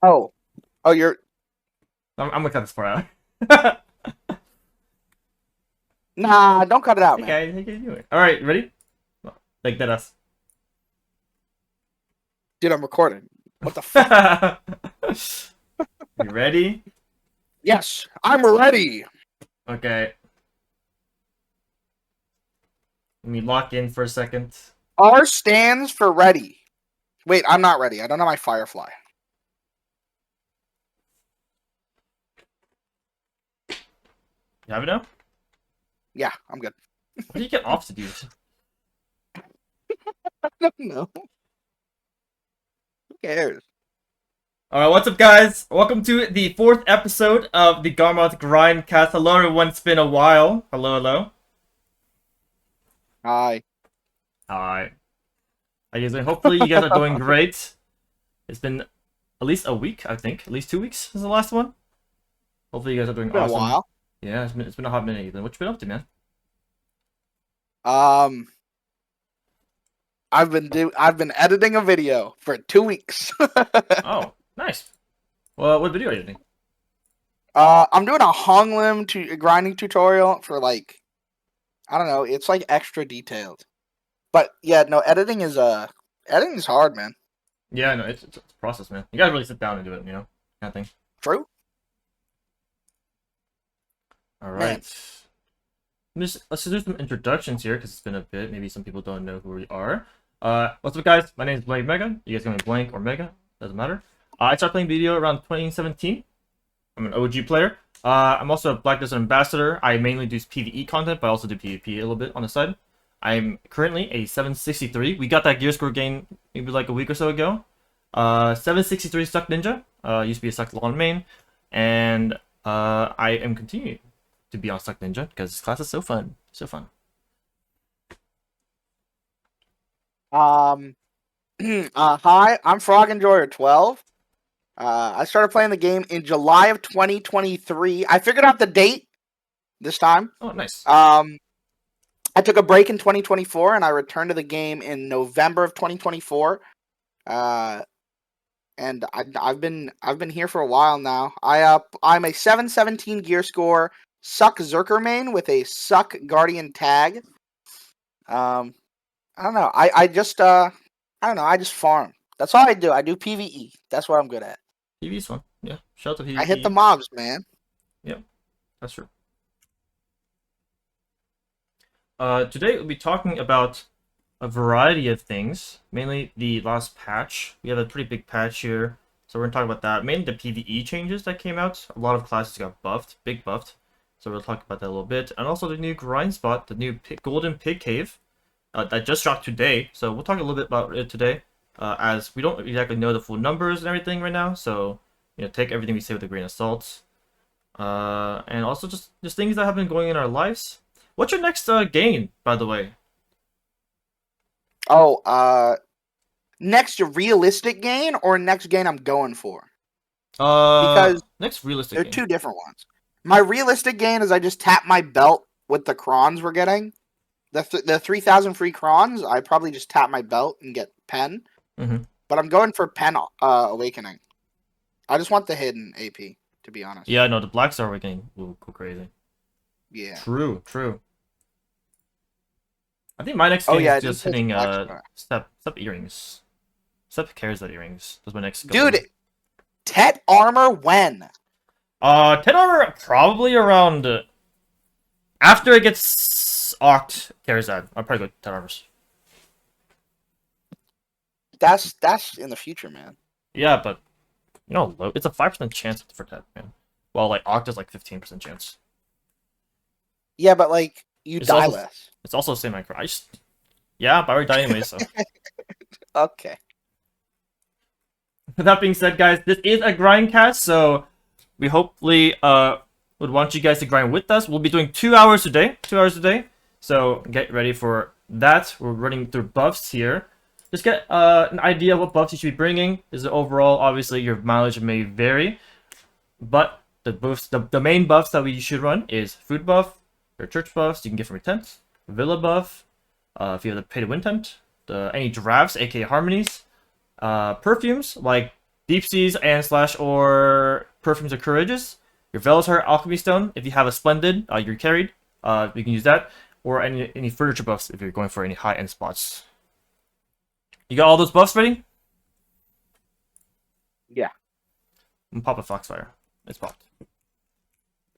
Oh, you're I'm gonna cut this part out. nah. Don't cut it out, Hey man. guys, how you doing? All right, ready? Like that us. Dude, I'm recording. What the fuck? You ready? Yes, I'm ready. Okay. Let me lock in for a second. R stands for ready. Wait, I'm not ready. I don't have my Firefly. You have it now? Yeah, I'm good. What do you get off to do? I don't know. Who cares? Alright, what's up, guys? Welcome to the 4th episode of the Garmoth Grindcast. Hello, everyone. It's been a while. Hello, hello. Hi. Hi. How you doing? Hopefully, you guys are doing great. It's been at least a week, I think. At least 2 weeks since the last one. Hopefully, you guys are doing It's been awesome. a while. Yeah, it's been a hot minute. Ethan. What you been up to, man? I've been editing a video for 2 weeks. Oh, nice. Well, what video are you editing? I'm doing a Hong Lim grinding tutorial for like, I don't know. It's like extra detailed, but yeah, no, editing is hard, man. Yeah, no, it's a process, man. You gotta really sit down and do it, you know, kind of thing. True. All Man. right. Let's just do some introductions here because it's been a bit. Maybe some people don't know who we are. What's up, guys? My name is Blank Mega. You guys can be Blank or Mega, doesn't matter. I started playing video around 2017. I'm an OG player. I'm also a Black Desert Ambassador. I mainly do PvE content, but I also do PvP a little bit on the side. I'm currently a 763. We got that gear score gain maybe like a week or so ago. 763 Suck Ninja. Used to be a Suck Lawn main. And I am continuing to be on Suck Ninja because this class is so fun. So fun. Hi, I'm Frog Enjoyer 12. I started playing the game in July of 2023. I figured out the date this time. Oh, nice. I took a break in 2024 and I returned to the game in November of 2024. And I've been here for a while now. I'm a 717 gear score Suck Zerker main with a Suck Guardian tag. I don't know. I just farm. That's all I do. I do PvE. That's what I'm good at. PvE's fun. Yeah. Shout out to PvE. I hit the mobs, man. Yep. That's true. Today we'll be talking about a variety of things, mainly the last patch. We have a pretty big patch here, so we're going to talk about that. Mainly the PvE changes that came out. A lot of classes got buffed, big buffed, so we'll talk about that a little bit. And also the new grind spot, the new Golden Pig Cave, that just dropped today, so we'll talk a little bit about it today, as we don't exactly know the full numbers and everything right now, so you know, take everything we say with a grain of salt. And also just things that have been going in our lives. What's your next gain, by the way? Oh, next realistic gain or next gain I'm going for? Because Next realistic they're gain. two different ones. My realistic gain is I just tap my belt with the crons we're getting. The 3,000 free crons, I probably just tap my belt and get pen. Mm-hmm. But I'm going for pen awakening. I just want the hidden AP, to be honest. Yeah, no, the Black Star Awakening will go crazy. Yeah. True. I think my next game is just hitting step earrings. Step cares that earrings. That's my next goal. Dude, Tet armor when? 10 armor probably around after it gets Oct Karazad. I'll probably go 10 armors. That's in the future, man. Yeah, but you know, it's a 5% chance for Tet, man. Well, like Oct is like 15% chance. Yeah, but like you die less. It's also the same micro. Yeah, but I already died anyway, so. Okay. With that being said, guys, this is a grindcast, so we hopefully would want you guys to grind with us. We'll be doing 2 hours a day. 2 hours a day. So get ready for that. We're running through buffs here. Just get an idea of what buffs you should be bringing. Is overall, obviously, your mileage may vary, but the buffs, the main buffs that we should run is food buff, your church buffs you can get from your tent, villa buff, if you have the pay to win tent, any drafts, aka harmonies, perfumes like Deep Seas and slash or Perfumes of Courageous. Your Velasar Alchemy Stone, if you have a Splendid, you're carried. You can use that. Or any furniture buffs if you're going for any high-end spots. You got all those buffs ready? Yeah. I'm gonna pop a Foxfire. It's popped.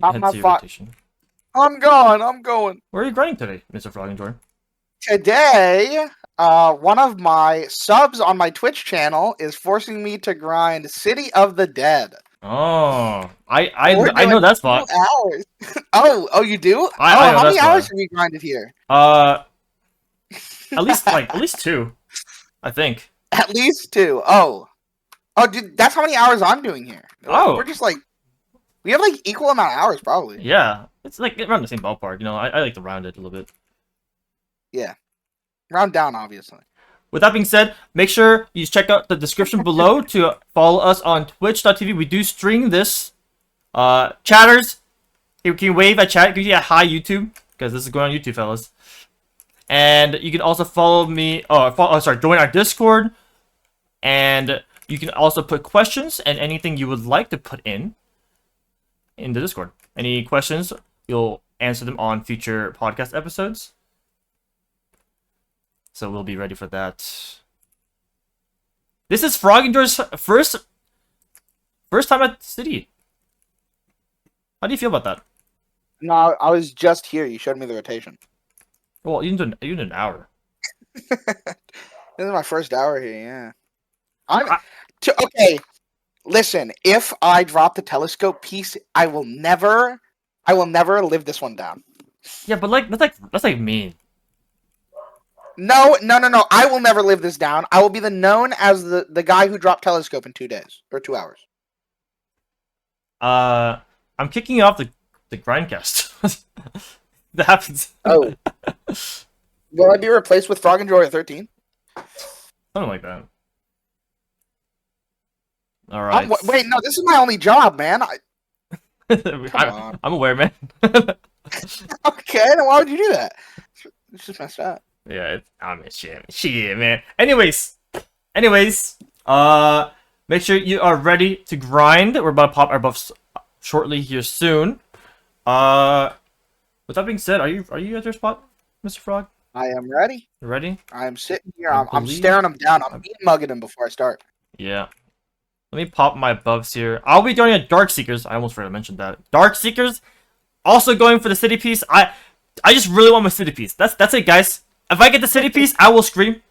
Pop Head my to your fox. rotation. I'm going. Where are you grinding today, Mr. Froggenjoy? Today, one of my subs on my Twitch channel is forcing me to grind City of the Dead. Oh, We're I know doing that spot. 2 hours. Oh, you do? I know How that many hours spot. have you grinded here? At least 2, I think. At least 2. Oh, dude, that's how many hours I'm doing here. Oh. We're just like, we have like equal amount of hours probably. Yeah, it's like around the same ballpark. You know, I like to round it a little bit. Yeah, round down obviously. With that being said, make sure you check out the description below to follow us on twitch.tv. We do stream this. Chatters, you can wave at chat. Can you get hi YouTube? Because this is going on YouTube, fellas. And you can also follow me. Join our Discord. And you can also put questions and anything you would like to put in the Discord. Any questions, you'll answer them on future podcast episodes. So we'll be ready for that. This is Froggenjoy's first time at City. How do you feel about that? No, I was just here. You showed me the rotation. Well, you did an hour. This is my first hour here. Yeah. Okay. Listen, if I drop the telescope piece, I will never live this one down. Yeah, but that's like mean. No. I will never live this down. I will be known as the guy who dropped telescope in 2 days or 2 hours. I'm kicking you off the grindcast. That happens. Oh. Will I be replaced with Froggenjoy at 13? Something like that. All right. Wait, no, this is my only job, man. I'm aware, man. Okay, then why would you do that? It's just messed up. Yeah, shit, man. Anyways, make sure you are ready to grind. We're about to pop our buffs shortly here soon. With that being said, are you at your spot, Mr. Frog? I am ready. You ready? I'm sitting here. I'm staring him down. I'm mugging him before I start. Yeah. Let me pop my buffs here. I'll be joining a Dark Seekers. I almost forgot to mention that. Dark Seekers, also going for the city piece. I just really want my city piece. That's it, guys. If I get the city piece, I will scream.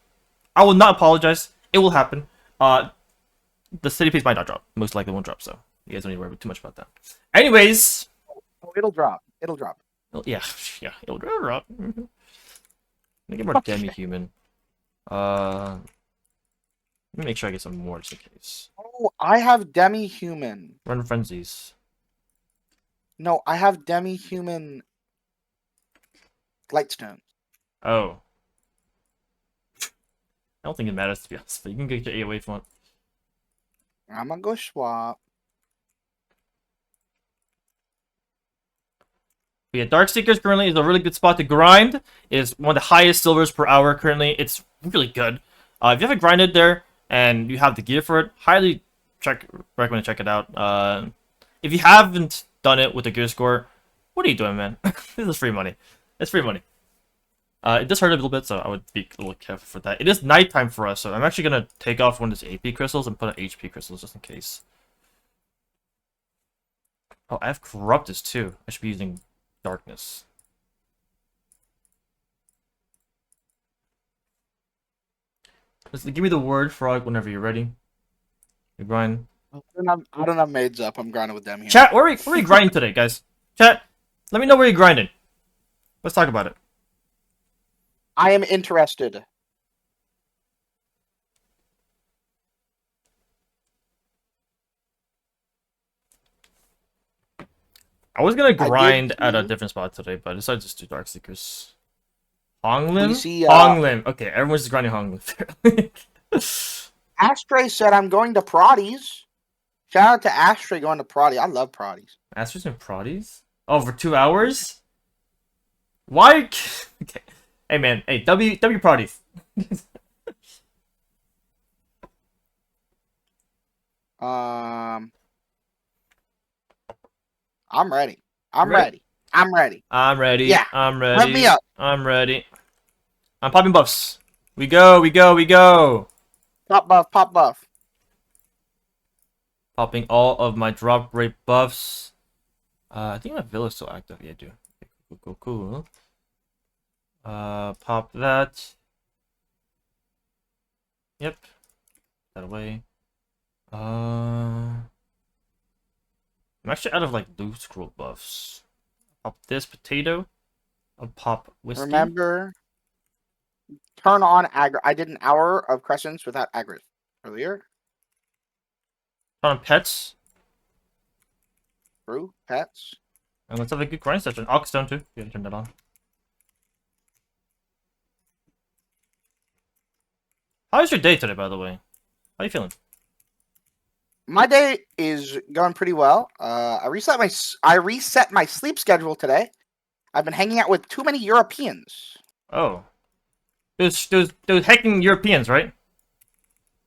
I will not apologize. It will happen. The city piece might not drop. Most likely won't drop, so you guys don't need to worry too much about that. Anyways. Oh, it'll drop. It'll drop. Yeah, it'll drop. Let me get more demi-human. Let me make sure I get some more just in case. Oh, I have demi-human. Run frenzies. No, I have demi-human Lightstone. Oh. I don't think it matters, to be honest, but you can get your AoE if you want. I'm gonna go swap. But yeah, Dark Seekers currently is a really good spot to grind. It is one of the highest silvers per hour currently. It's really good. If you haven't grinded there and you have the gear for it, highly recommend check it out. If you haven't done it with the gear score, what are you doing, man? This is free money. It's free money. It does hurt a little bit, so I would be a little careful for that. It is nighttime for us, so I'm actually going to take off one of these AP crystals and put on HP crystals just in case. Oh, I have Corruptus too. I should be using Darkness. Just give me the word, Frog, whenever you're ready. You grind. I don't have maids up. I'm grinding with them here. Chat, where are you grinding today, guys? Chat, let me know where you're grinding. Let's talk about it. I am interested. I was gonna grind at a different spot today, but I decided to just do Dark Seekers. Honglim? Honglim. Okay, everyone's just grinding Honglim. Astray said I'm going to Prodies. Shout out to Astray going to Prodies. I love Prodies. Astray's in Prodies? Oh, for 2 hours? Why? Okay. Hey man, hey, W Prodies. I'm ready. I'm Ready? ready. I'm ready. I'm ready. Yeah. I'm Rev me ready. up. I'm ready. I'm popping buffs. We go. We go. We go. Pop buff. Pop buff. Popping all of my drop rate buffs. I think my villa's still active. Yeah, I do. Okay, cool. Pop that. Yep. That away. I'm actually out of like loot scroll buffs. Pop this potato. I'll pop whiskey. Remember, turn on aggro. I did an hour of crescents without aggro earlier. Turn on pets. Brew pets. And let's have a good grind session. Oxstone too. You gotta turn that on. How's your day today, by the way? How you feeling? My day is going pretty well. I reset my sleep schedule today. I've been hanging out with too many Europeans. Oh. Those hacking Europeans, right?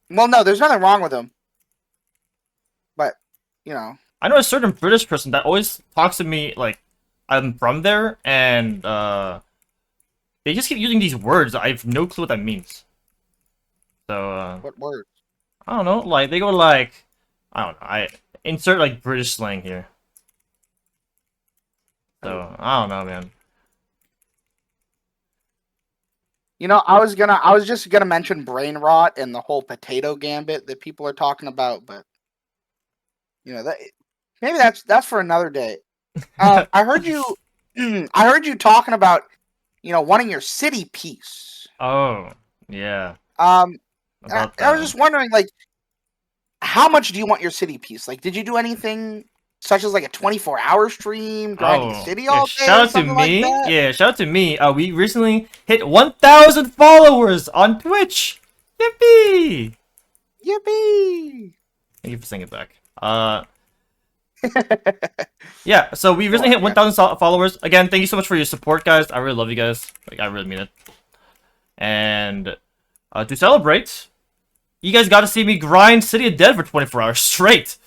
Well, no, there's nothing wrong with them. But, you know. I know a certain British person that always talks to me like I'm from there, and they just keep using these words. I have no clue what that means. So, What words? I don't know. Like, they go like, I don't know. I insert like British slang here. So, I don't know, man. You know, I was just gonna mention brain rot and the whole potato gambit that people are talking about, but you know that maybe that's for another day. I heard you, I heard you talking about, wanting your city piece. Oh, yeah. I About was that. just wondering, like, how much do you want your city piece? Like, did you do anything such as like a 24-hour stream, grinding Oh, city yeah, all shout day, out to something like me. that? Yeah, shout out to me. We recently hit 1,000 followers on Twitch. Yippee! Yippee! Thank you for saying it back. Yeah, so we recently hit 1,000 followers. Again, thank you so much for your support, guys. I really love you guys. Like, I really mean it. And to celebrate, you guys got to see me grind City of Dead for 24 hours straight.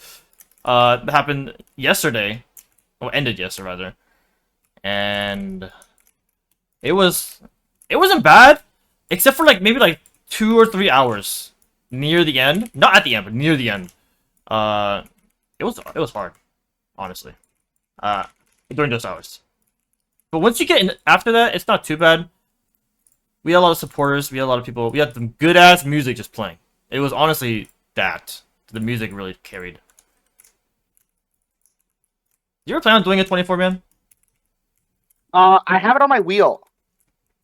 That happened yesterday. Well, ended yesterday, rather. And it wasn't bad, except for like maybe like 2 or 3 hours near the end. Not at the end, but near the end. It was hard, honestly. During those hours. But once you get in after that, it's not too bad. We had a lot of supporters. We had a lot of people. We had some good ass music just playing. It was honestly that the music really carried. You ever plan on doing a 24, man? I have it on my wheel.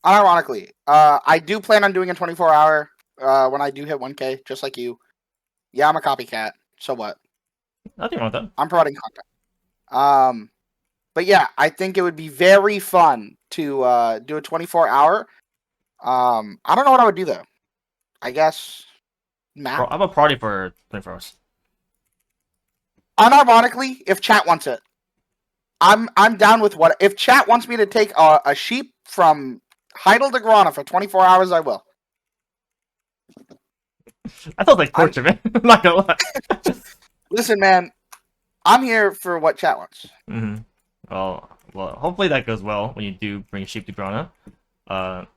Unironically, I do plan on doing a 24-hour when I do hit 1K, just like you. Yeah, I'm a copycat. So what? Nothing wrong with that. I'm providing content. But yeah, I think it would be very fun to do a 24-hour. I don't know what I would do though. I guess map. Bro, I'm a party for 24 hours. Unironically, if chat wants it, I'm down with what. If chat wants me to take a sheep from Heidel to Grana for 24 hours, I will. I felt like torture, man. I'm not gonna lie. Listen, man, I'm here for what chat wants. Mm-hmm. Well, hopefully that goes well when you do bring a sheep to Grana. But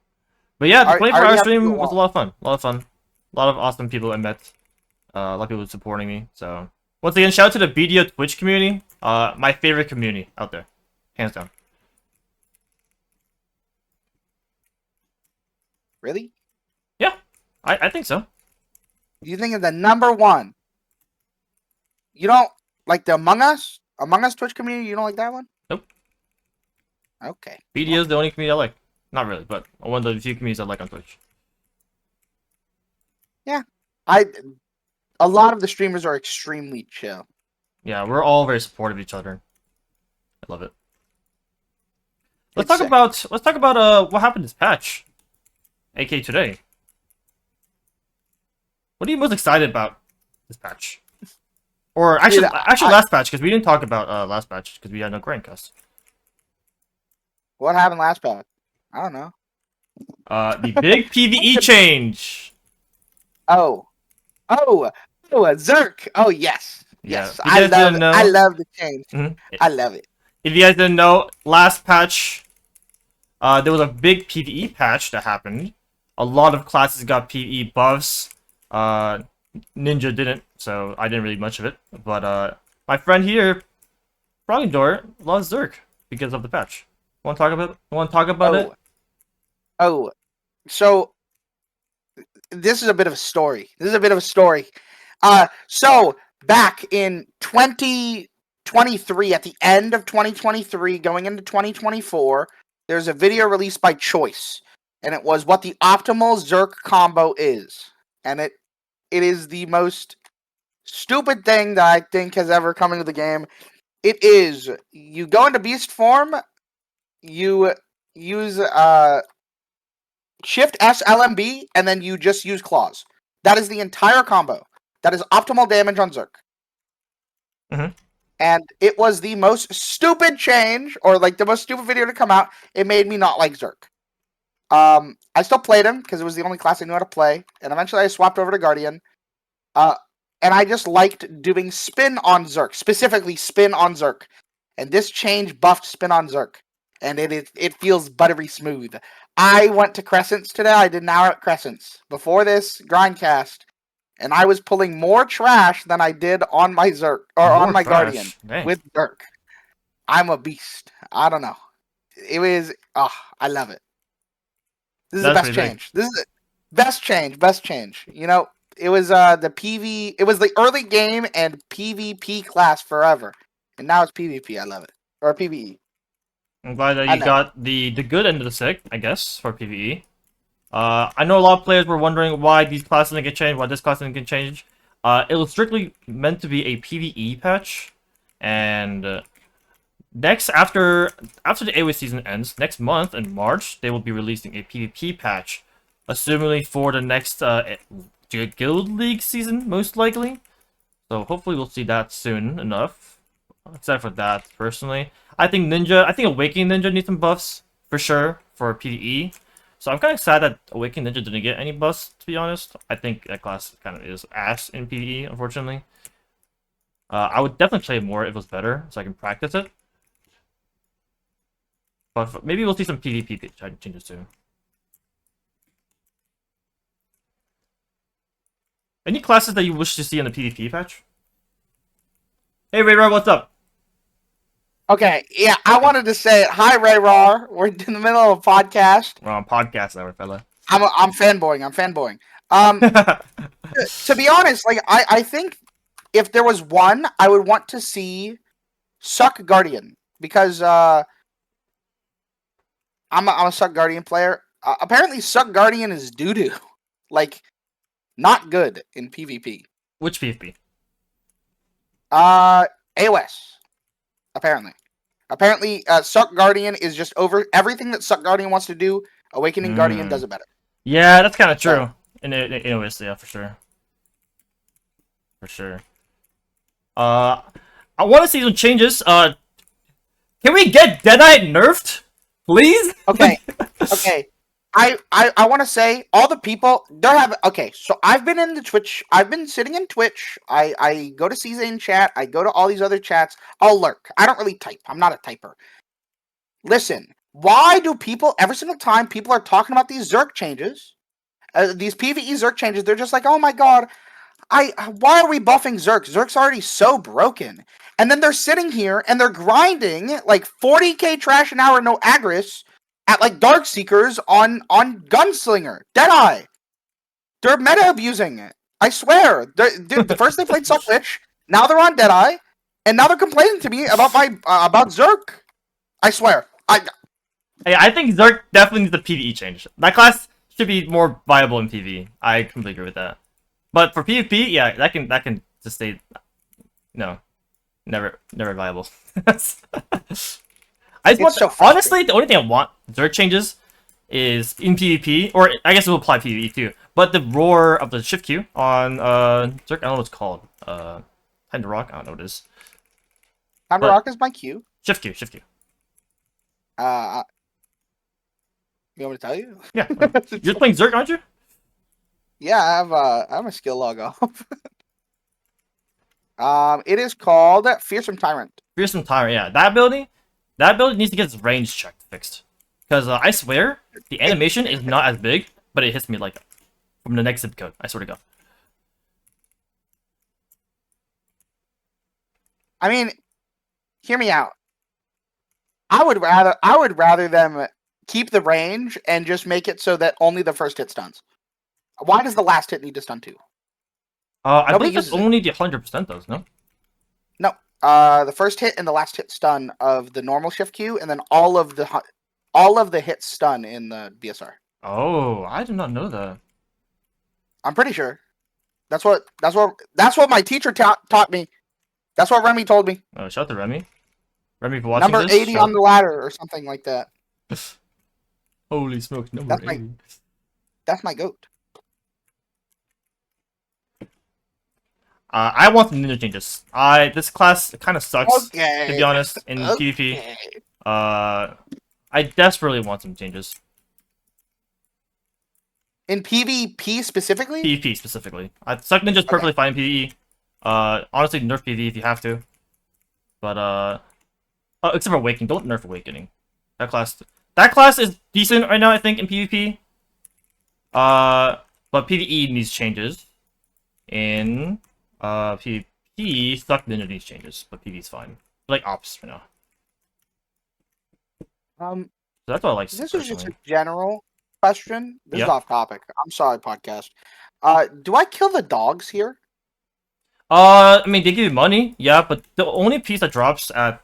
yeah, the 24-hour stream was a lot of fun. A lot of fun. A lot of awesome people I met. A lot of people supporting me. So once again, shout out to the BDO Twitch community. My favorite community out there, hands down. Really? Yeah, I think so. You think of the number one? You don't like the Among Us Twitch community? You don't like that one? Nope. Okay. BDO is the only community I like. Not really, but one of the few communities I like on Twitch. Yeah, a lot of the streamers are extremely chill. Yeah, we're all very supportive of each other. I love it. Let's talk about what happened this patch, aka today. What are you most excited about this patch? Or actually, last patch, because we didn't talk about last patch because we had no Grindcast. What happened last patch? I don't know. The big PvE change. Oh, Oh, a Zerk. Oh yes, Yeah. yes. If you guys didn't I know, love the change. mhm. I love it. If you guys didn't know, last patch, there was a big PvE patch that happened. A lot of classes got PvE buffs. Uh, Ninja didn't, so I didn't really much of it. But my friend here, Froggendor, loves Zerk because of the patch. Want to talk about it? Oh, oh. So this is a bit of a story. So back in 2023, at the end of 2023, going into 2024, there's a video released by Choice, and it was what the optimal Zerk combo is, and it is the most stupid thing that I think has ever come into the game. It is you go into beast form, you use Shift S LMB, and then you just use claws. That is the entire combo. That is optimal damage on Zerk. Mhm. And it was the most stupid change, or like the most stupid video to come out. It made me not like Zerk. I still played him because it was the only class I knew how to play, and eventually I swapped over to Guardian. And I just liked doing spin on Zerk, specifically spin on Zerk. And this change buffed spin on Zerk, and it feels buttery smooth. I went to Crescents today. I did an hour at Crescents before this grindcast, and I was pulling more trash than I did on my Zerk or on More my Guardian trash. Dang. with Zerk. I'm a beast. I don't know. It was. Oh, I love it. This is the That's best pretty big. change. This is the best change. Best change. You know, it was the PV. It was the early game and PvP class forever, and now it's PvP. I love it. Or PvE. I'm glad that I you know. got the good end of the stick, I guess, for PvE. I know a lot of players were wondering why these classes didn't get changed, why this class didn't get changed. It was strictly meant to be a PvE patch, and next after the AoE season ends next month in March, they will be releasing a PvP patch, assumingly for the next Guild League season, most likely. So hopefully we'll see that soon enough. Except for that, personally, I think Awakening Ninja needs some buffs for sure for PvE. So I'm kind of sad that Awakening Ninja didn't get any buffs, to be honest. I think that class kind of is ass in PvE, unfortunately. I would definitely play more if it was better, so I can practice it. But maybe we'll see some PvP changes too. Any classes that you wish to see in the PvP patch? Hey, Ray, what's up? Okay, yeah, I wanted to say it. Hi, Ray Rar. We're in the middle of a podcast. We're on podcast now, fella. I'm fanboying. I'm fanboying. To be honest, like I think if there was one, I would want to see Suck Guardian because I'm a Suck Guardian player. Apparently, Suck Guardian is doo doo, like not good in PvP. Which PvP? AOS. Apparently, Suck Guardian is just over everything that Suck Guardian wants to do. Awakening Guardian does it better. Yeah, that's kind of true. So, in AoS, yeah, for sure. For sure. I want to see some changes. Can we get Deadeye nerfed, please? okay, okay. I want to say all the people don't have. Okay, so I've been in the Twitch. I've been sitting in Twitch. I go to CZane chat. I go to all these other chats. I'll lurk. I don't really type. I'm not a typer. Listen, why do people every single time people are talking about these Zerk changes, these PVE Zerk changes? They're just like, oh my god, why are we buffing Zerk? Zerk's already so broken. And then they're sitting here and they're grinding like 40k trash an hour, no Agris, at like Dark Seekers on Gunslinger, Deadeye. They're meta abusing it. I swear. The first they played Suck Witch, now they're on Deadeye, and now they're complaining to me about my about Zerk. I swear. I think Zerk definitely needs a PvE change. That class should be more viable in PvE. I completely agree with that. But for PvP, yeah, that can just stay. No, never viable. I just want so honestly, the only thing I want Zerk changes is in PvP, or I guess it will apply PvE too. But the roar of the shift Q on Zerk, I don't know what it's called. Time to Rock, I don't know what it is. Time to Rock is my Q. Shift Q. You want me to tell you? Yeah, you're playing Zerk, aren't you? Yeah, I have a skill log off. It is called Fearsome Tyrant. Fearsome Tyrant, yeah. That ability needs to get its range check fixed. Because I swear, the animation is not as big, but it hits me like from the next zip code. I swear to God. I mean, hear me out. I would rather them keep the range and just make it so that only the first hit stuns. Why does the last hit need to stun too? I Nobody believe that's uses it. only the 100% though, no? No. The first hit and the last hit stun of the normal shift Q, and then all of the hits stun in the BSR. Oh, I did not know that. I'm pretty sure. That's what my teacher taught me. That's what Remy told me. Oh, shout out to Remy. Remy, for watching Number this. 80 on the ladder or something like that. Holy smokes, number 80. That's my goat. I want some ninja changes. This class kind of sucks, to be honest, in PvP. I desperately want some changes. In PvP specifically? PvP specifically. Suck Ninja's perfectly fine in PvE. Honestly, nerf PvE if you have to. But except for Awakening, don't nerf Awakening. That class is decent right now, I think, in PvP. But PvE needs changes. In PvP, Suck Ninja needs changes, but PvE's fine. Like ops right now. So that's what I like. This is just a general question. This is off topic. I'm sorry, podcast. Do I kill the dogs here? I mean, they give you money, yeah, but the only piece that drops at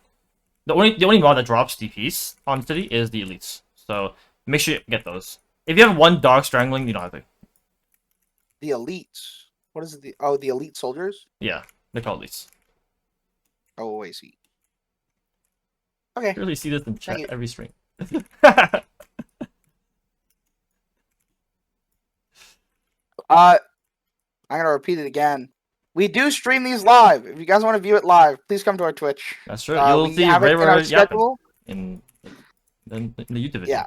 the only mod that drops DPs on the city is the elites. So make sure you get those. If you have one dog strangling, you don't have to. The elites. What is it? The elite soldiers? Yeah, they're called elites. Oh, I see. Okay. I really see this in chat every stream. I'm gonna repeat it again. We do stream these live. If you guys want to view it live, please come to our Twitch. That's true. You'll see Ray schedule in the YouTube video. Yeah.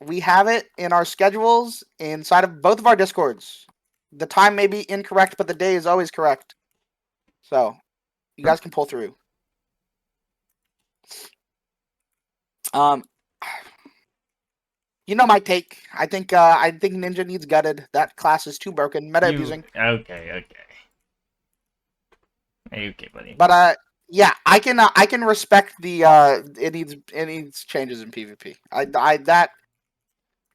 We have it in our schedules inside of both of our Discords. The time may be incorrect, but the day is always correct. So, you guys can pull through. You know my take. I think Ninja needs gutted. That class is too broken. Meta abusing. Okay, buddy. But yeah, I can respect the it needs changes in PvP.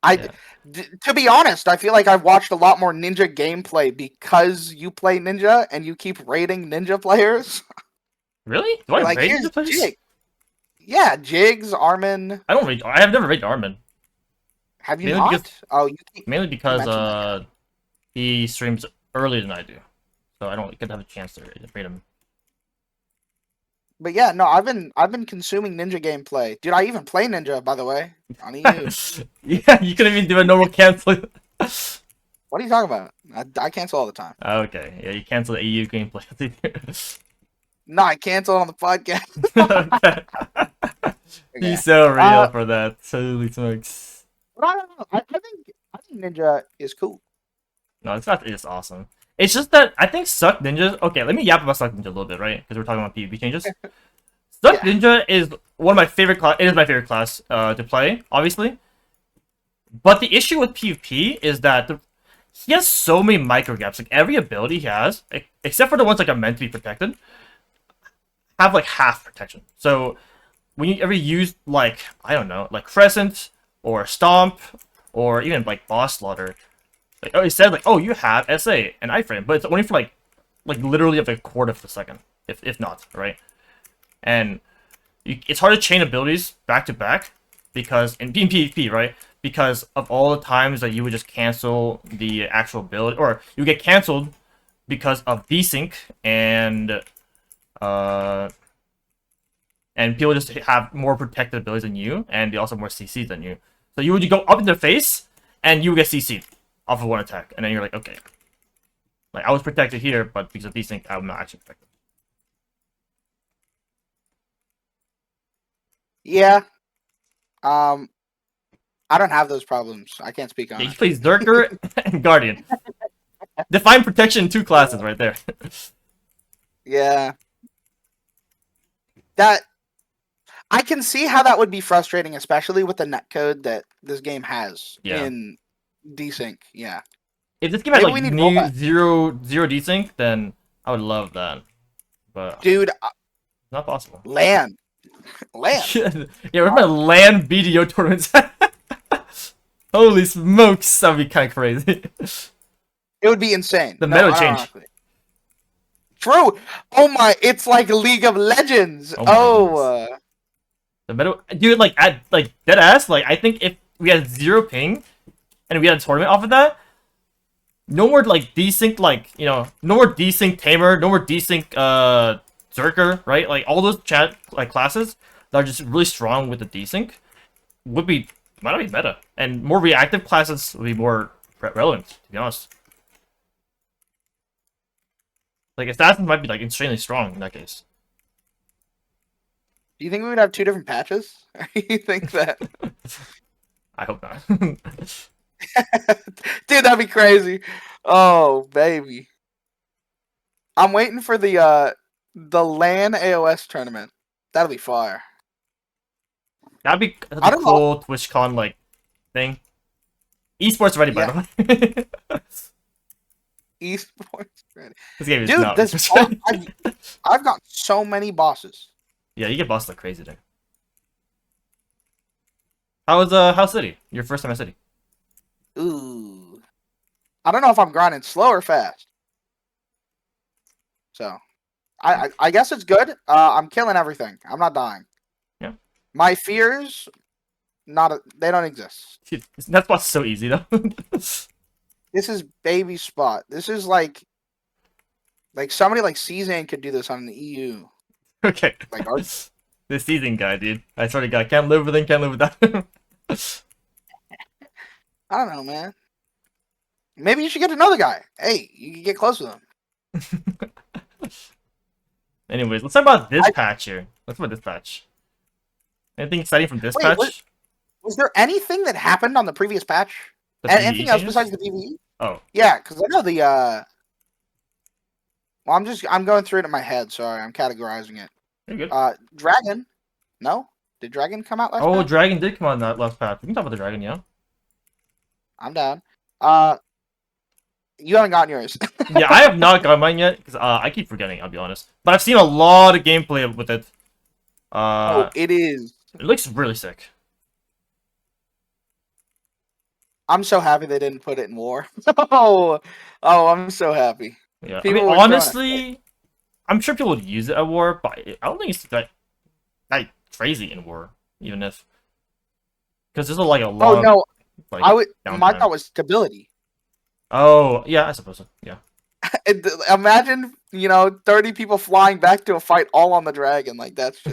To be honest, I feel like I've watched a lot more Ninja gameplay because you play Ninja and you keep rating Ninja players. Really? Do I rate Ninja players? Jig. Yeah, Jigs, Armin. I don't rate. I have never rated Armin. Have you not? Mainly because he streams earlier than I do, so I don't get to have a chance to rate him. But yeah, no, I've been consuming Ninja gameplay. Dude, I even play Ninja, by the way, on EU. Yeah, you couldn't even do a normal cancel. What are you talking about? I cancel all the time. Okay, yeah, you cancel the EU gameplay. No, I cancel on the podcast. Okay. He's so real for that. Holy smokes. I don't know. I think Ninja is cool. No, it's not. It's awesome. It's just that I think Suck Ninja. Okay, let me yap about Suck Ninja a little bit, right? Because we're talking about PvP changes. Suck Ninja is one of my favorite class. It is my favorite class to play, obviously. But the issue with PvP is that he has so many micro gaps. Like every ability he has, except for the ones like are meant to be protected, have like half protection. So when you ever use like I don't know, like Crescent or Stomp or even like Boss Slaughter. Like, oh, it said like, oh, you have SA and iframe, but it's only for like literally of a quarter of a second, if not, right? And it's hard to chain abilities back to back because in PvP, right? Because of all the times that you would just cancel the actual ability, or you get canceled because of desync and people just have more protected abilities than you, and they also have more CCs than you. So you would go up in their face, and you would get CC'd off of one attack, and then you're like, okay. Like, I was protected here, but because of desync, I'm not actually protected. Yeah. I don't have those problems. I can't speak on it. He plays Zerker and Guardian. Define protection in 2 classes right there. Yeah. That I can see how that would be frustrating, especially with the netcode that this game has Yeah. in desync. Yeah. If this game had Maybe like we need new rollback. zero desync, then I would love that. But Dude, it's not possible. land. Land. Yeah, where's my LAN BDO tournaments? Holy smokes, that'd be kind of crazy. It would be insane. The No, meta would I don't change. honestly. True. Oh my, it's like League of Legends. Oh my Oh. The meta, dude, like at like dead ass. Like I think if we had zero ping and we had a tournament off of that, no more like desync, like no more desync tamer, no more desync Zerker, right? Like all those chat like classes that are just really strong with the desync might not be meta, and more reactive classes would be more relevant. To be honest, like assassins might be like extremely strong in that case. Do you think we would have 2 different patches? Or you think that? I hope not. Dude, that'd be crazy. Oh, baby. I'm waiting for the LAN AOS tournament. That'll be fire. That'd be I a don't know. cool TwitchCon like thing. Esports ready, by Yeah. the way. Esports ready. This game is Dude, not this esports ready. I've got so many bosses. Yeah, you get bossed like crazy there. How was City? Your first time at City? Ooh. I don't know if I'm grinding slow or fast. So, I guess it's good. I'm killing everything. I'm not dying. Yeah. My fears, they don't exist. Dude, that spot's so easy though. This is baby spot. This is like somebody like Cezanne could do this on the EU. Okay. Like This season guy, dude. I swear to God, can't live with him, can't live without him. I don't know, man. Maybe you should get another guy. Hey, you can get close with him. Anyways, let's talk about this patch here. Let's talk about this patch. Anything exciting from this patch? Was there anything that happened on the previous patch? Anything else besides the PvE? Oh. Yeah, because I know the well, I'm going through it in my head. Sorry, I'm categorizing it. You're good. Dragon. No, did Dragon come out last? Oh, patch? Dragon did come out in that last patch. We can talk about the Dragon, yeah. I'm down. You haven't gotten yours. Yeah, I have not gotten mine yet because I keep forgetting. I'll be honest, but I've seen a lot of gameplay with it. Oh, it is. It looks really sick. I'm so happy they didn't put it in war. oh, I'm so happy. Yeah, People I mean, were honestly, I'm sure people would use it at war, but I don't think it's that crazy in war, even if because there's like a long. Oh no, like, I would. downtime. My thought was stability. Oh yeah, I suppose so. Yeah. Imagine 30 people flying back to a fight all on the dragon. Like that's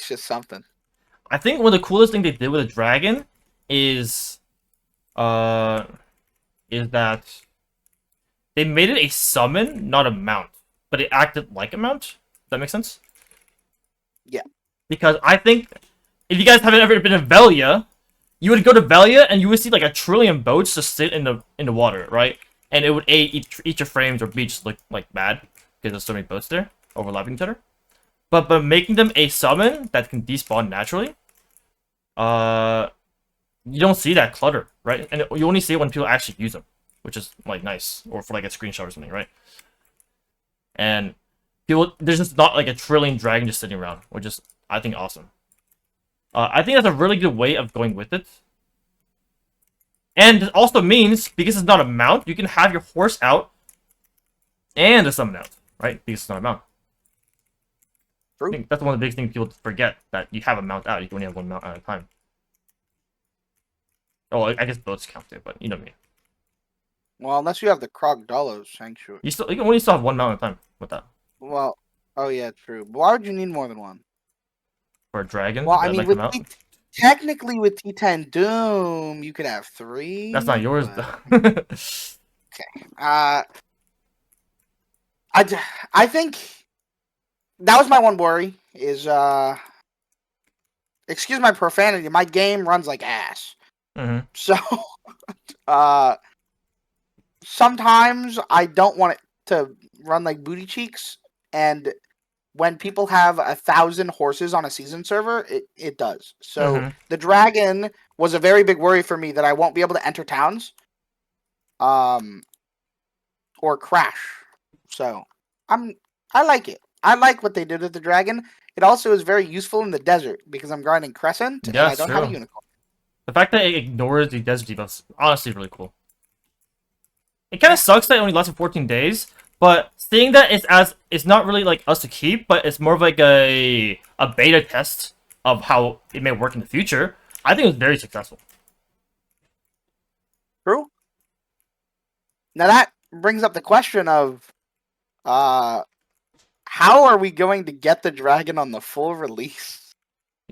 just something. I think one of the coolest things they did with a dragon is that they made it a summon, not a mount, but it acted like a mount. Does that make sense? Yeah. Because I think if you guys haven't ever been in Velia, you would go to Velia and you would see like 1 trillion boats just sit in the water, right? And it would each your frames or beach look like bad because there's so many boats there overlapping each other. But making them a summon that can despawn naturally, you don't see that clutter, right? And you only see it when people actually use them, which is like nice, or for like a screenshot or something, right? And there's just not like 1 trillion dragon just sitting around, which is I think awesome. I think that's a really good way of going with it. And it also means, because it's not a mount, you can have your horse out and a summon out, right? Because it's not a mount. True. I think that's one of the biggest things people forget, that you have a mount out. You can only have one mount at a time. Oh, I guess boats count too, but you know what I mean. Well, unless you have the Krogdalo Sanctuary. You can only still have one mount at a time with that. Well, oh yeah, true. But why would you need more than one? For a dragon? Well, I mean, technically with T10 Doom, you could have 3. That's not yours, though. Okay. I think that was my one worry is, excuse my profanity, my game runs like ass. Mm-hmm. So, sometimes I don't want it to run like booty cheeks, and when people have 1,000 horses on a season server, it does. So the dragon was a very big worry for me that I won't be able to enter towns, or crash. So I like it. I like what they did with the dragon. It also is very useful in the desert because I'm grinding Crescent and Yeah, I it's don't have a true. unicorn. The fact that it ignores the desert debuffs is honestly really cool. It kind of sucks that it only lasted 14 days, but seeing that it's not really like us to keep, but it's more of like a beta test of how it may work in the future. I think it was very successful. True. Now that brings up the question of how are we going to get the dragon on the full release?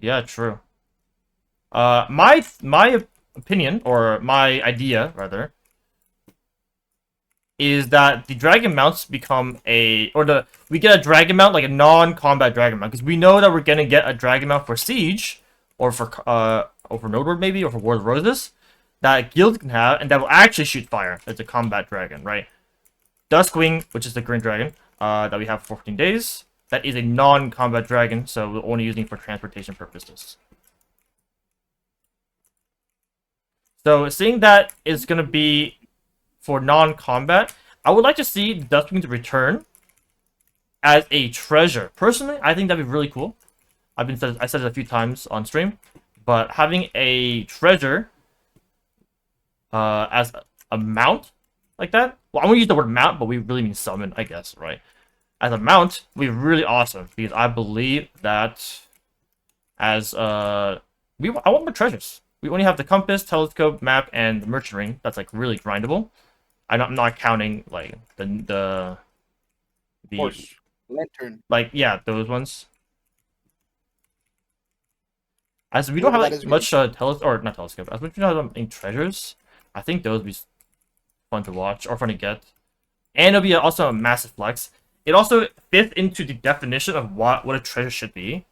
Yeah, true. My opinion, or my idea rather, is that the dragon mounts become we get a dragon mount, like a non-combat dragon mount, because we know that we're gonna get a dragon mount for siege, or for Nodeward maybe, or for War of the Roses, that guild can have, and that will actually shoot fire as a combat dragon, right? Duskwing, which is the green dragon, that we have for 14 days, that is a non-combat dragon, so we're only using it for transportation purposes. So seeing that it's gonna be for non-combat, I would like to see Duskwing to return as a treasure. Personally, I think that'd be really cool. I said it a few times on stream, but having a treasure as a mount like that. Well, I'm gonna use the word mount, but we really mean summon, I guess, right? As a mount, would be really awesome because I believe that as I want more treasures. We only have the compass, telescope, map, and the merchant ring. That's like really grindable. I'm not counting like the Horse, lantern. like, yeah, those ones. As we Yeah, don't have that like is much or not telescope. As we don't have any treasures, I think those would be fun to watch or fun to get, and it'll be also a massive flex. It also fits into the definition of what a treasure should be.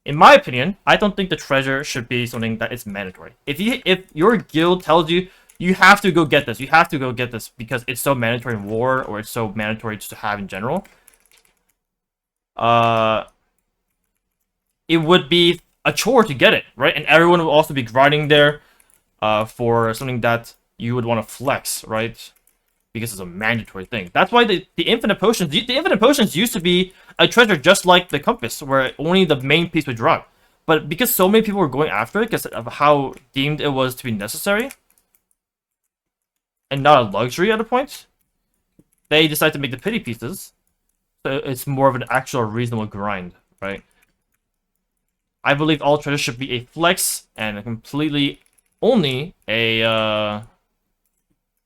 In my opinion, I don't think the treasure should be something that is mandatory. If your guild tells you you have to go get this, you have to go get this because it's so mandatory in war, or it's so mandatory just to have in general, it would be a chore to get it, right? And everyone will also be grinding there for something that you would want to flex, right? Because it's a mandatory thing. That's why the infinite potions used to be a treasure just like the compass, where only the main piece would drop. But because so many people were going after it because of how deemed it was to be necessary and not a luxury at a point, they decided to make the pity pieces. So it's more of an actual reasonable grind, right? I believe all treasures should be a flex and completely only a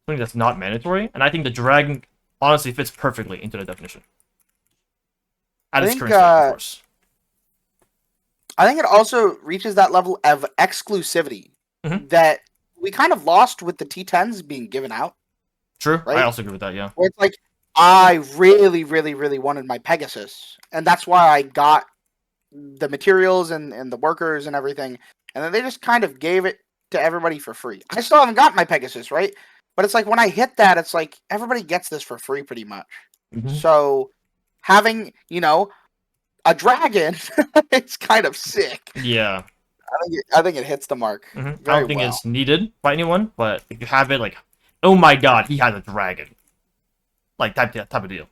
something that's not mandatory. And I think the dragon honestly fits perfectly into the definition. At its current state, of course. I think it also reaches that level of exclusivity that we kind of lost with the T10s being given out. True. Right? I also agree with that, yeah. Where it's like, I really, really, really wanted my Pegasus. And that's why I got the materials and the workers and everything. And then they just kind of gave it to everybody for free. I still haven't got my Pegasus, right? But it's like, when I hit that, it's like, everybody gets this for free pretty much. So, having, a dragon, it's kind of sick. Yeah. I think it hits the mark. I don't think it's needed by anyone, but if you have it, like, oh my god, he has a dragon. Like, type of deal.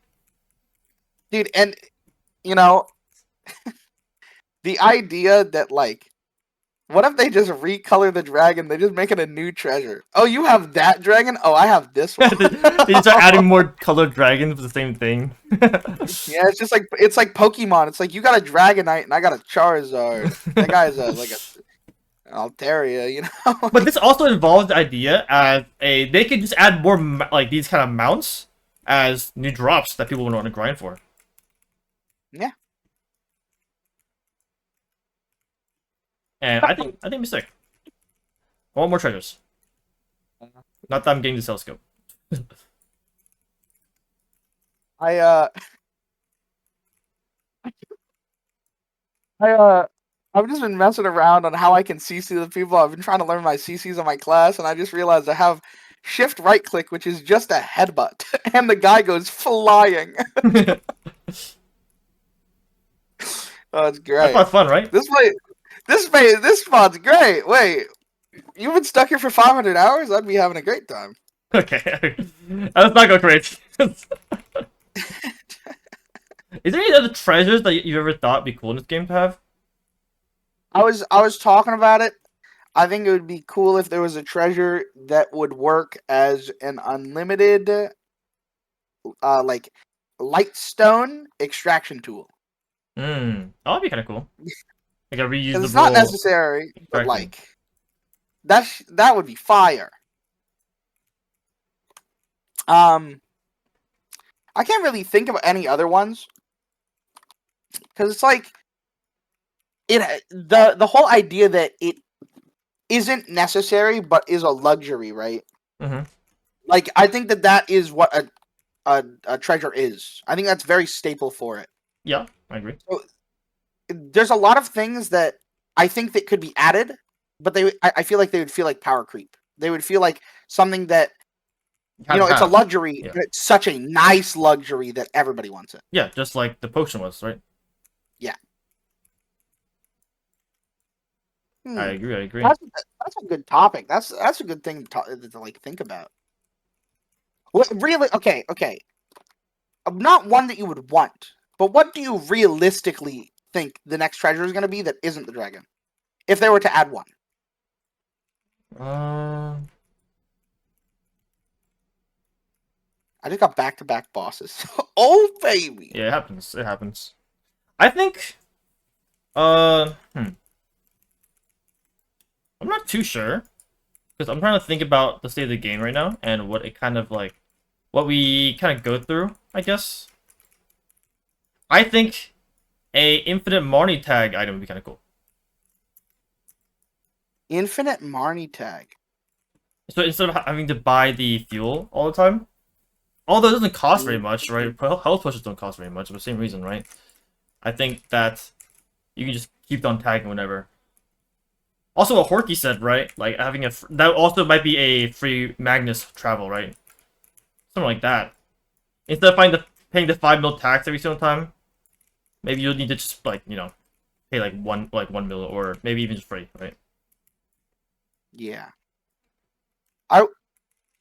Dude, and, the idea that, like, what if they just recolor the dragon? They just make it a new treasure. Oh, you have that dragon? Oh, I have this one. They just start adding more colored dragons for the same thing. Yeah, it's like Pokemon. It's like, you got a Dragonite and I got a Charizard. That guy's like an Altaria, But this also involves the idea as they could just add more like these kind of mounts as new drops that people would want to grind for. Yeah. And I think it's sick. I want more treasures. Not that I'm getting the telescope. I've just been messing around on how I can CC the people. I've been trying to learn my CCs on my class, and I just realized I have shift right click, which is just a headbutt, and the guy goes flying. Oh, it's That's great. not fun, right? This mod's great. Wait, you've been stuck here for 500 hours? I'd be having a great time. Okay. Let's not go crazy. Is there any other treasures that you've ever thought would be cool in this game to have? I was talking about it. I think it would be cool if there was a treasure that would work as an unlimited, like, lightstone extraction tool. That would be kind of cool. Like a Because it's not reusable necessary, but extraction. like, that would be fire. I can't really think of any other ones because it's like the whole idea that it isn't necessary but is a luxury, right? Mm-hmm. Like I think that is what a treasure is. I think that's very staple for it. Yeah, I agree. So, there's a lot of things that I think that could be added, but I feel like they would feel like power creep. They would feel like something that it's a luxury, yeah. but it's such a nice luxury that everybody wants it. Yeah, just like the potion was, right? Yeah. I agree. That's a good topic. That's a good thing to like think about. What really? Okay. Not one that you would want, but what do you realistically think the next treasure is going to be that isn't the dragon? If they were to add one. I just got back-to-back bosses. Oh baby. Yeah, it happens. It happens. I think. I'm not too sure because I'm trying to think about the state of the game right now and what it kind of like, what we kind of go through. I guess. I think a infinite Marnie tag item would be kind of cool. Infinite Marnie tag. So instead of having to buy the fuel all the time, although it doesn't cost very much, right? Health potions don't cost very much for the same reason, right? I think that you can just keep on tagging whenever. Also, what Horky said, right? Like having that also might be a free Magnus travel, right? Something like that. Instead of paying the 5 mil tax every single time, maybe you'll need to just like pay like 1 mil or maybe even just free, right? Yeah. I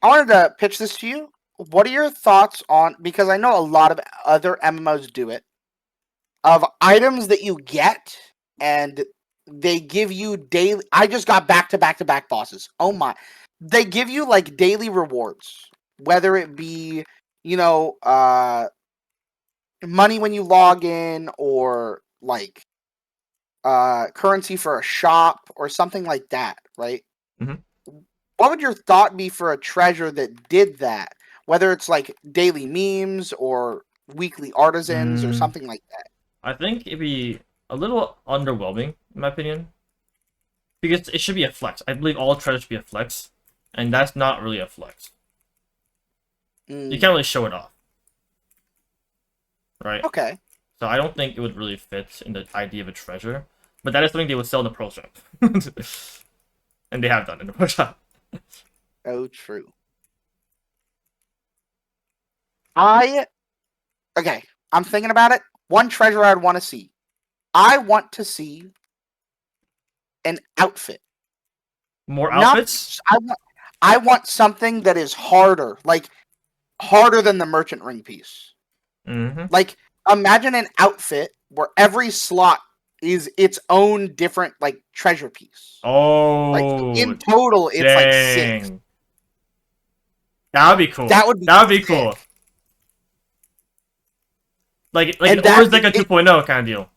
wanted to pitch this to you. What are your thoughts on, because I know a lot of other MMOs do it, of items that you get and they give you daily. I just got back-to-back bosses. Oh my. They give you like daily rewards, whether it be, money when you log in or like currency for a shop or something like that, right? Mm-hmm. What would your thought be for a treasure that did that? Whether it's like daily memes or weekly artisans or something like that. I think it'd be a little underwhelming, in my opinion. Because it should be a flex. I believe all treasures should be a flex. And that's not really a flex. You can't really show it off. Right? Okay. So I don't think it would really fit in the idea of a treasure. But that is something they would sell in the pro shop. And they have done in the pro shop. Oh, true. Okay, I'm thinking about it. One treasure I'd want to see. I want to see an outfit. More outfits? I want something that is harder, like harder than the merchant ring piece. Mm-hmm. Like, imagine an outfit where every slot is its own different like treasure piece. Oh, like in total, it's like 6. That would be cool. That would be cool. Like or it's like a 2.0 kind of deal.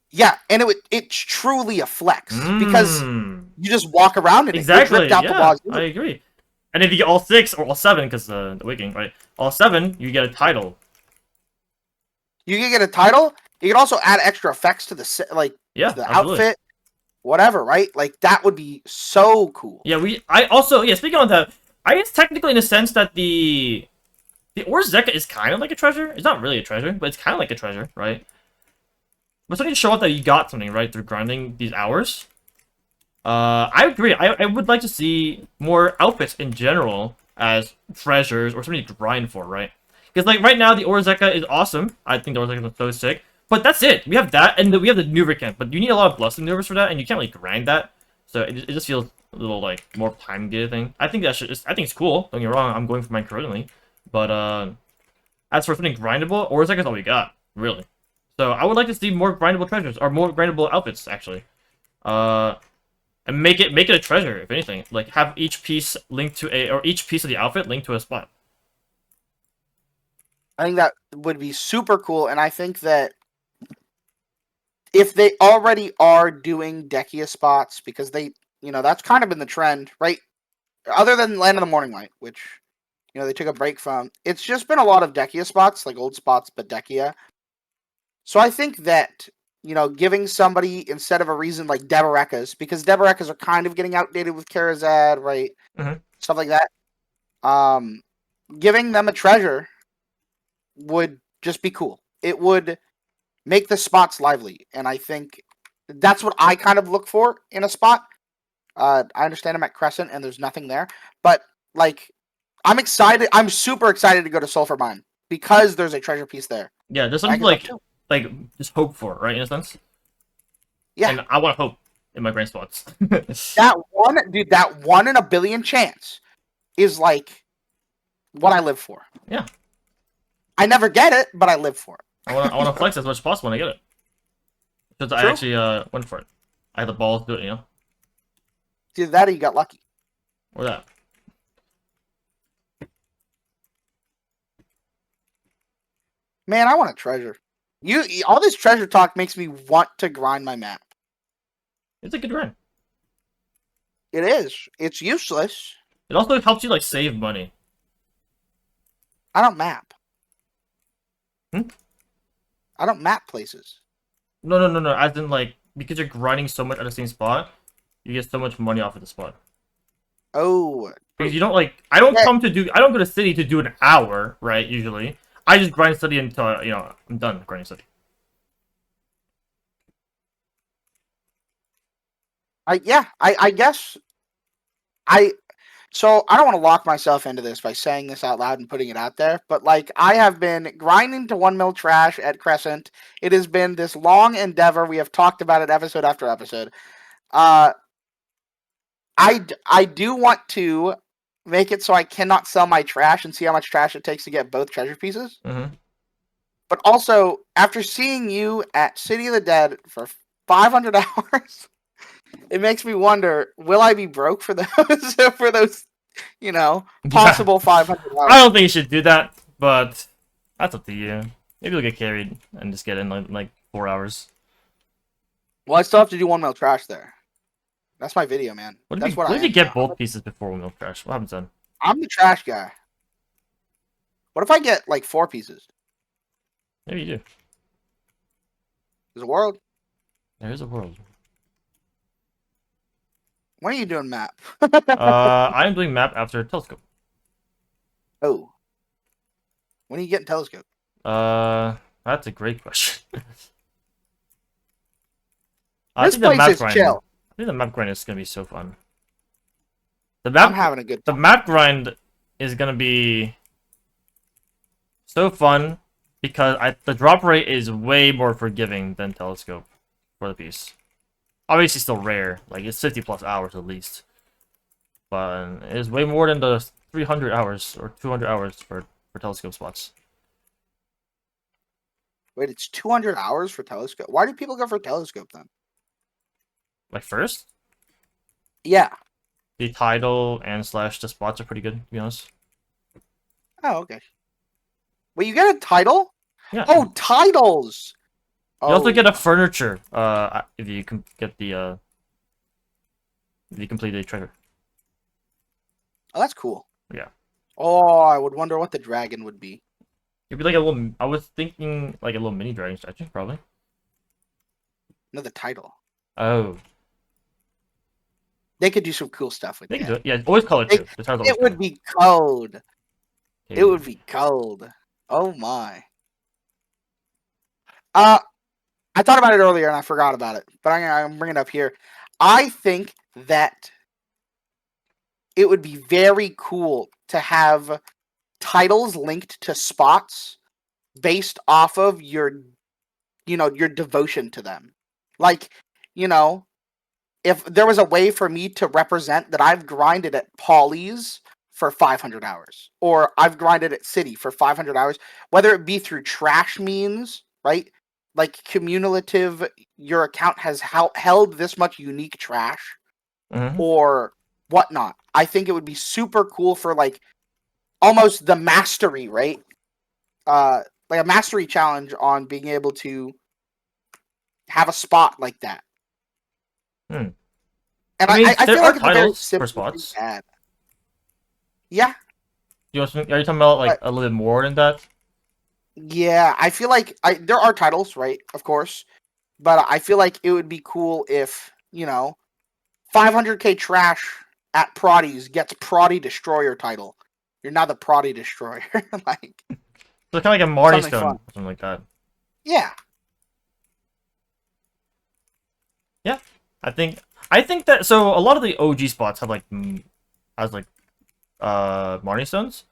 Yeah, and it's truly a flex because you just walk around in exactly. It. Yeah, I agree. And if you get all 6 or all 7, because the wigging, right? All 7, you get a title. You can get a title. You can also add extra effects to the outfit, whatever, right? Like that would be so cool. Yeah, speaking on that, I guess technically in the sense that the Orzeka is kind of like a treasure. It's not really a treasure, but it's kind of like a treasure, right? But something to show off that you got something, right, through grinding these hours. I agree. I would like to see more outfits in general as treasures or something to grind for, right? Because like right now the Orzeka is awesome. I think the Orzeka is so sick. But that's it. We have that, and we have the Nuvir camp. But you need a lot of blessing maneuvers for that, and you can't really grind that. So it just feels a little like more time gated thing. I think that should. I think it's cool. Don't get me wrong. I'm going for mine currently. But as for something grindable, Orzeka is all we got, really. So I would like to see more grindable treasures or more grindable outfits actually. And make it a treasure, if anything. Like have each piece linked to or each piece of the outfit linked to a spot. I think that would be super cool, and I think that if they already are doing Dekia spots, because they, that's kind of been the trend, right? Other than Land of the Morning Light, which, they took a break from, it's just been a lot of Dekia spots, like old spots, but Dekia. So I think that, giving somebody, instead of a reason like Debarekas, because Debarekas are kind of getting outdated with Karazad, right? Mm-hmm. Stuff like that. Giving them a treasure would just be cool. It would make the spots lively, and I think that's what I kind of look for in a spot. I understand I'm at Crescent and there's nothing there, but like I'm excited. I'm super excited to go to Sulphur Mine because there's a treasure piece there. Yeah, there's something like just hope for, right? In a sense. Yeah, and I want hope in my brain spots. that one in a billion chance is like what I live for. Yeah. I never get it, but I live for it. I want to flex as much as possible when I get it. Because I actually went for it. I had the balls to do it, Either that or you got lucky. Or that. Man, I want a treasure. All this treasure talk makes me want to grind my map. It's a good grind. It is. It's useless. It also helps you like save money. I don't map. Hmm? I don't map places. No. As in like because you're grinding so much at the same spot, you get so much money off of the spot. Oh. Because you don't like I don't go to the city to do an hour, right, usually. I just grind city until I'm done grinding city. I guess so I don't want to lock myself into this by saying this out loud and putting it out there, but like I have been grinding to 1 mil trash at Crescent. It has been this long endeavor. We have talked about it episode after episode. I do want to make it so I cannot sell my trash and see how much trash it takes to get both treasure pieces. Mm-hmm. But also, after seeing you at City of the Dead for 500 hours, it makes me wonder, will I be broke for those possible 500 hours? I don't think you should do that, but that's up to you. Maybe you'll get carried and just get in like 4 hours. Well, I still have to do 1 mil trash there. That's my video, man. What That's if you get both pieces before 1 mil trash? What happens then? I'm the trash guy. What if I get like 4 pieces? Maybe you do. There's a world. There is a world. When are you doing map? I am doing map after telescope. Oh. When are you getting telescope? That's a great question. This place is chill. I think the map grind is gonna be so fun. I'm having a good time. The map grind is gonna be so fun because the drop rate is way more forgiving than telescope for the piece. Obviously still rare, like it's 50 plus hours at least. But it's way more than the 300 hours or 200 hours for telescope spots. Wait, it's 200 hours for telescope? Why do people go for telescope then? Like first? Yeah. The title and / the spots are pretty good, to be honest. Oh, okay. Wait, you get a title? Yeah. Oh, titles! You also get a furniture, if you can get the, if you complete the treasure. Oh, that's cool. Yeah. Oh, I would wonder what the dragon would be. It'd be like a little, I was thinking like a little mini dragon statue, probably. No, the title. Oh. They could do some cool stuff with They that. can do it. Yeah, always color too. It would be cold. Okay. It would be cold. Oh my. I thought about it earlier and I forgot about it, but I'm bringing it up here. I think that it would be very cool to have titles linked to spots based off of your devotion to them. Like, if there was a way for me to represent that I've grinded at Polly's for 500 hours, or I've grinded at City for 500 hours, whether it be through trash means, right? Like cumulative, your account has held this much unique trash, Mm-hmm. or whatnot. I think it would be super cool for like almost the mastery, right? Like a mastery challenge on being able to have a spot like that. Hmm. And I mean, I there feel are like it's a very titles for simple thing spots. to add. Yeah, Are you talking about like but a little bit more than that? yeah, I feel like there are titles, right? Of course, but I feel like it would be cool if 500k trash at Proddy's gets Proddy Destroyer title. You're now the Proddy Destroyer, like So kind of like a Marnie something fun. Stone, or something like that. Yeah. Yeah, I think that so a lot of the OG spots have like has like Marnie Stones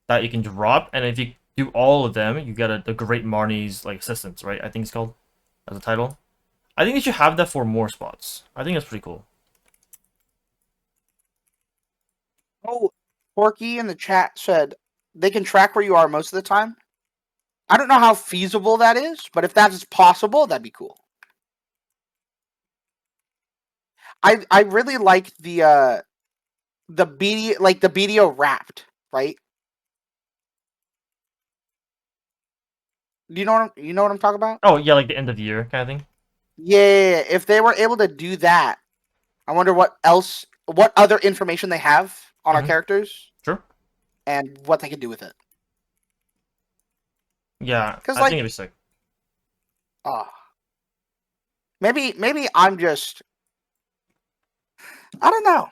that you can drop, and if you do all of them, you get the Great Marnie's like assistance, right? I think it's called as a title. I think you should have that for more spots. I think that's pretty cool. Oh, Porky in the chat said they can track where you are most of the time. I don't know how feasible that is, but if that is possible, that'd be cool. I really like the BDO wrapped, right? Do you know what I'm talking about? Oh yeah, like the end of the year kind of thing. Yeah, if they were able to do that, I wonder what other information they have on our Mm-hmm. characters Sure. and what they could do with it. Yeah, Because I think like, it'd be sick. uh, maybe I'm just, I don't know.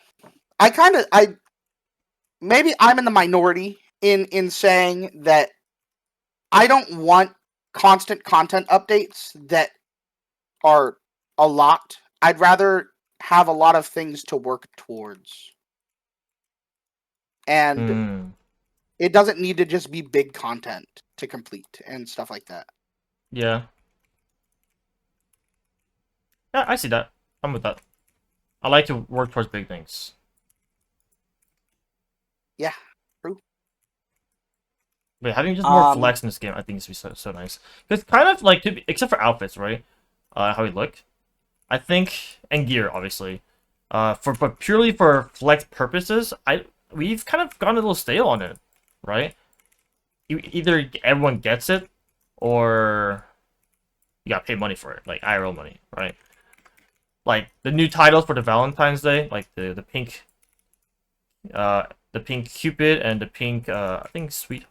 Maybe I'm in the minority in saying that I don't want constant content updates that are a lot. I'd rather have a lot of things to work towards. And Hmm. it doesn't need to just be big content to complete and stuff like that. Yeah. Yeah, I see that. I'm with that. I like to work towards big things. Yeah, true. But having just more Um, flex in this game, I think is so nice. Because kind of like, except for outfits, right? How we look. I think, and gear, obviously. But purely for flex purposes, we've kind of gone a little stale on it, right? Either everyone gets it, or you gotta pay money for it, like IRL money, right? Like the new titles for the Valentine's Day, like the pink Cupid and the pink I think Sweet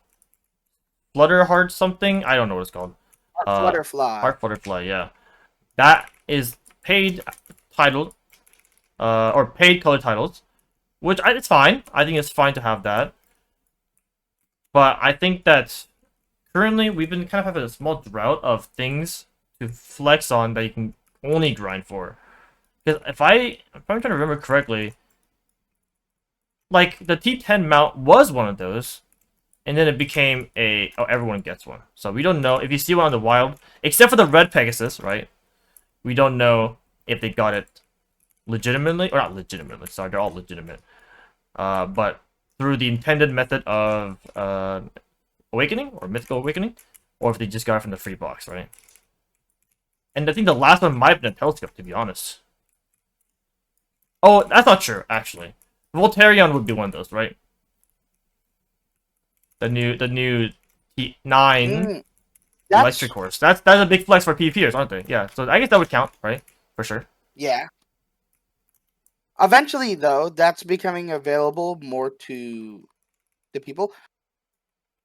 Flutterheart something. I don't know what it's called. Flutterfly. Heart Flutterfly, yeah. That is paid titled, or paid color titles, which it's fine. I think it's fine to have that. But I think that currently we've been kind of having a small drought of things to flex on that you can only grind for. Because if I'm trying to remember correctly, like the T10 mount was one of those, and then it became everyone gets one. So we don't know if you see one on the wild, except for the red Pegasus, right? We don't know if they got it legitimately or not legitimately. Sorry, they're all legitimate. But through the intended method of awakening or mythical awakening, or if they just got it from the free box, right? And I think the last one might have been a telescope, to be honest. Oh, that's not true, actually. Voltarion would be one of those, right? The new T9 Mm, electric that's horse. That's a big flex for PvPers, aren't they? Yeah, so I guess that would count, right? For sure. yeah. Eventually, though, that's becoming available more to the people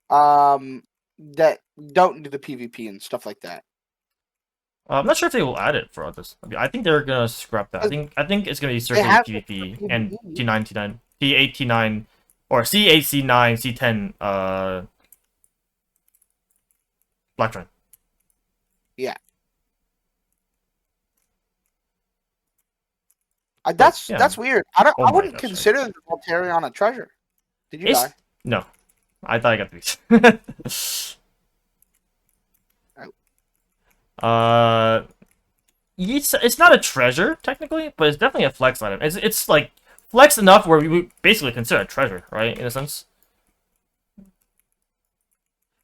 that don't do the PvP and stuff like that. I'm not sure if they will add it for others. I mean, I think they're gonna scrap that. 'Cause I think it's gonna be they strictly have it for PvP and PvE. T9 T9 T8 T9 or C8 C9 C10 Black Trend. Yeah, But yeah. that's weird. Oh I my wouldn't gosh. consider the Voltarion a treasure. Did you It's die? no. I thought I got the beast. Oh. It's not a treasure technically, but it's definitely a flex item. It's like flex enough where we basically consider it a treasure, right? In a sense.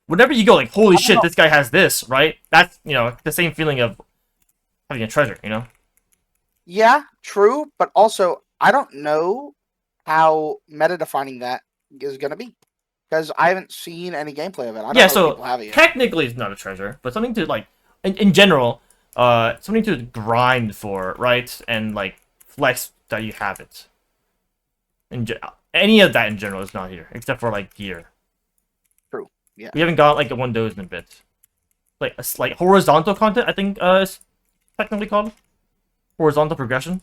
Whenever you go like, holy I don't shit, know. this guy has this, right? That's the same feeling of having a treasure, Yeah, true, but also I don't know how meta defining that is gonna be because I haven't seen any gameplay of it. I don't Yeah, know if so people have it yet. technically it's not a treasure, but something to like in general, something to grind for, right? And like flex that you have it. Any of that in general is not here, except for like gear. True. Yeah. We haven't got like one of those in a bit. Like horizontal content, I think is technically called horizontal progression,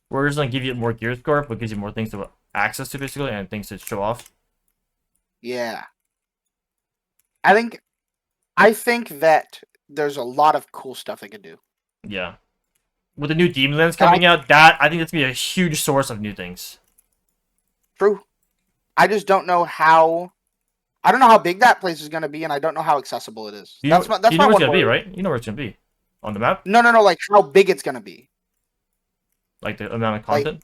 where it's gonna give you more gear score, but gives you more things to access to basically and things to show off. Yeah. I think I think that there's a lot of cool stuff they could do. Yeah, with the new demon lens And coming out, that I think that's gonna be a huge source of new things. true. I just don't know how. I don't know how big that place is going to be, and I don't know how accessible it is. You That's know, my that's you know my where it's one gonna be, worry. right? You know where it's gonna be on the map, No. Like how big it's going to be. like the amount of Like content.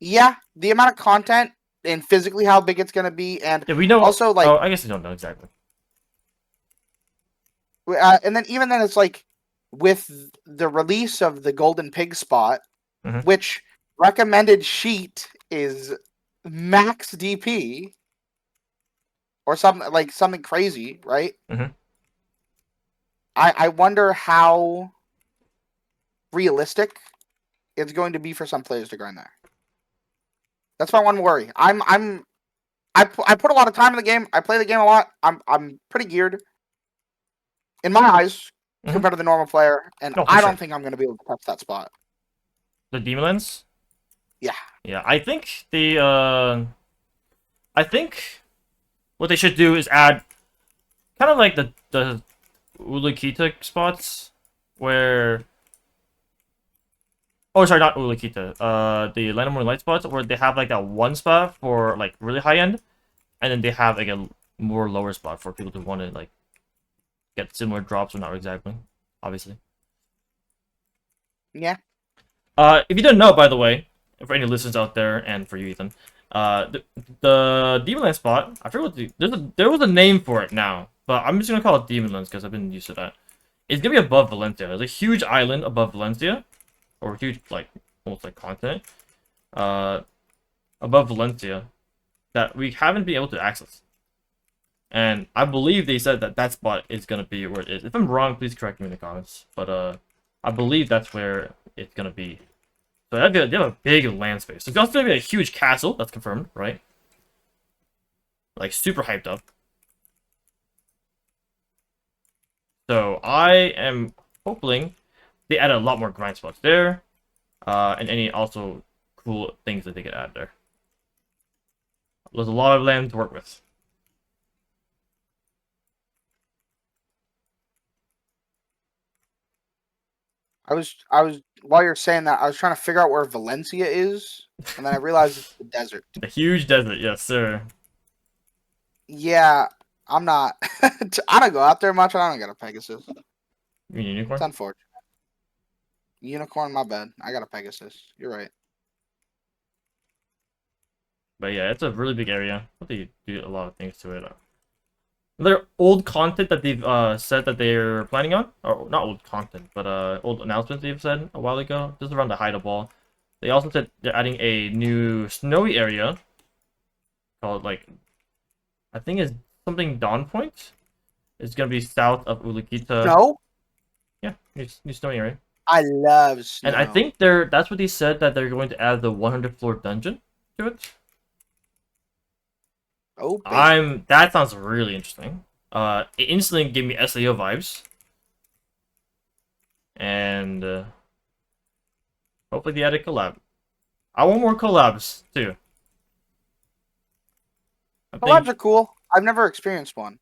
yeah, the amount of content and physically how big it's going to be, and Yeah, we know. also like Oh, I guess we don't know exactly. and then even then it's like with the release of the Golden Pig spot, Mhm. which recommended sheet is max DP or something crazy, right? Mhm. I wonder how realistic it's going to be for some players to grind there. That's my one worry. I put a lot of time in the game. I play the game a lot. I'm pretty geared in my eyes Mhm. compared to the normal player, and No, for I sure. don't think I'm going to be able to touch that spot. The demon lens. Yeah, Yeah, I think what they should do is add kind of like the Ulukita spots where. Oh, sorry, not Ulukita. The Land of Moon Light spots where they have like that one spot for like really high end, and then they have like a more lower spot for people to want to like get similar drops or not exactly, obviously. yeah. If you didn't know, by the way, for any listeners out there, and for you, Ethan, the Demon Land spot, I forget what there was a name for it now, but I'm just gonna call it Demon Lands because I've been used to that. It's gonna be above Valencia. There's a huge island above Valencia, or a huge like almost like continent, uh, above Valencia that we haven't been able to access. And I believe they said that that spot is gonna be where it is. If I'm wrong, please correct me in the comments. But I believe that's where it's gonna be. So they have a big land space. There's also gonna be a huge castle. That's confirmed, right? Like super hyped up. So I am hoping they add a lot more grind spots there, and any also cool things that they could add there. There's a lot of land to work with. I was while you're saying that I was trying to figure out where Valencia is, and then I realized it's the desert. The huge desert, yes, sir. Yeah, I'm not. I don't go out there much. I don't got a Pegasus. You mean It's unicorn? unfortunate. Unicorn, my bad. I got a Pegasus. You're right. But yeah, it's a really big area. But they do a lot of things to it. Their old content that they've said that they're planning on, or not old content, but old announcements they've said a while ago, just around the Hida Ball. They also said they're adding a new snowy area called like I think it's something Dawn Point. It's gonna be south of Ulukita. Snow? Yeah, new snowy area. I love And I snow. think that's what they said that they're going to add the 100 floor dungeon to it. Oh baby. That sounds really interesting. It instantly gave me SAO vibes. And hopefully they add a collab. I want more collabs too. I Collabs think are cool. I've never experienced one.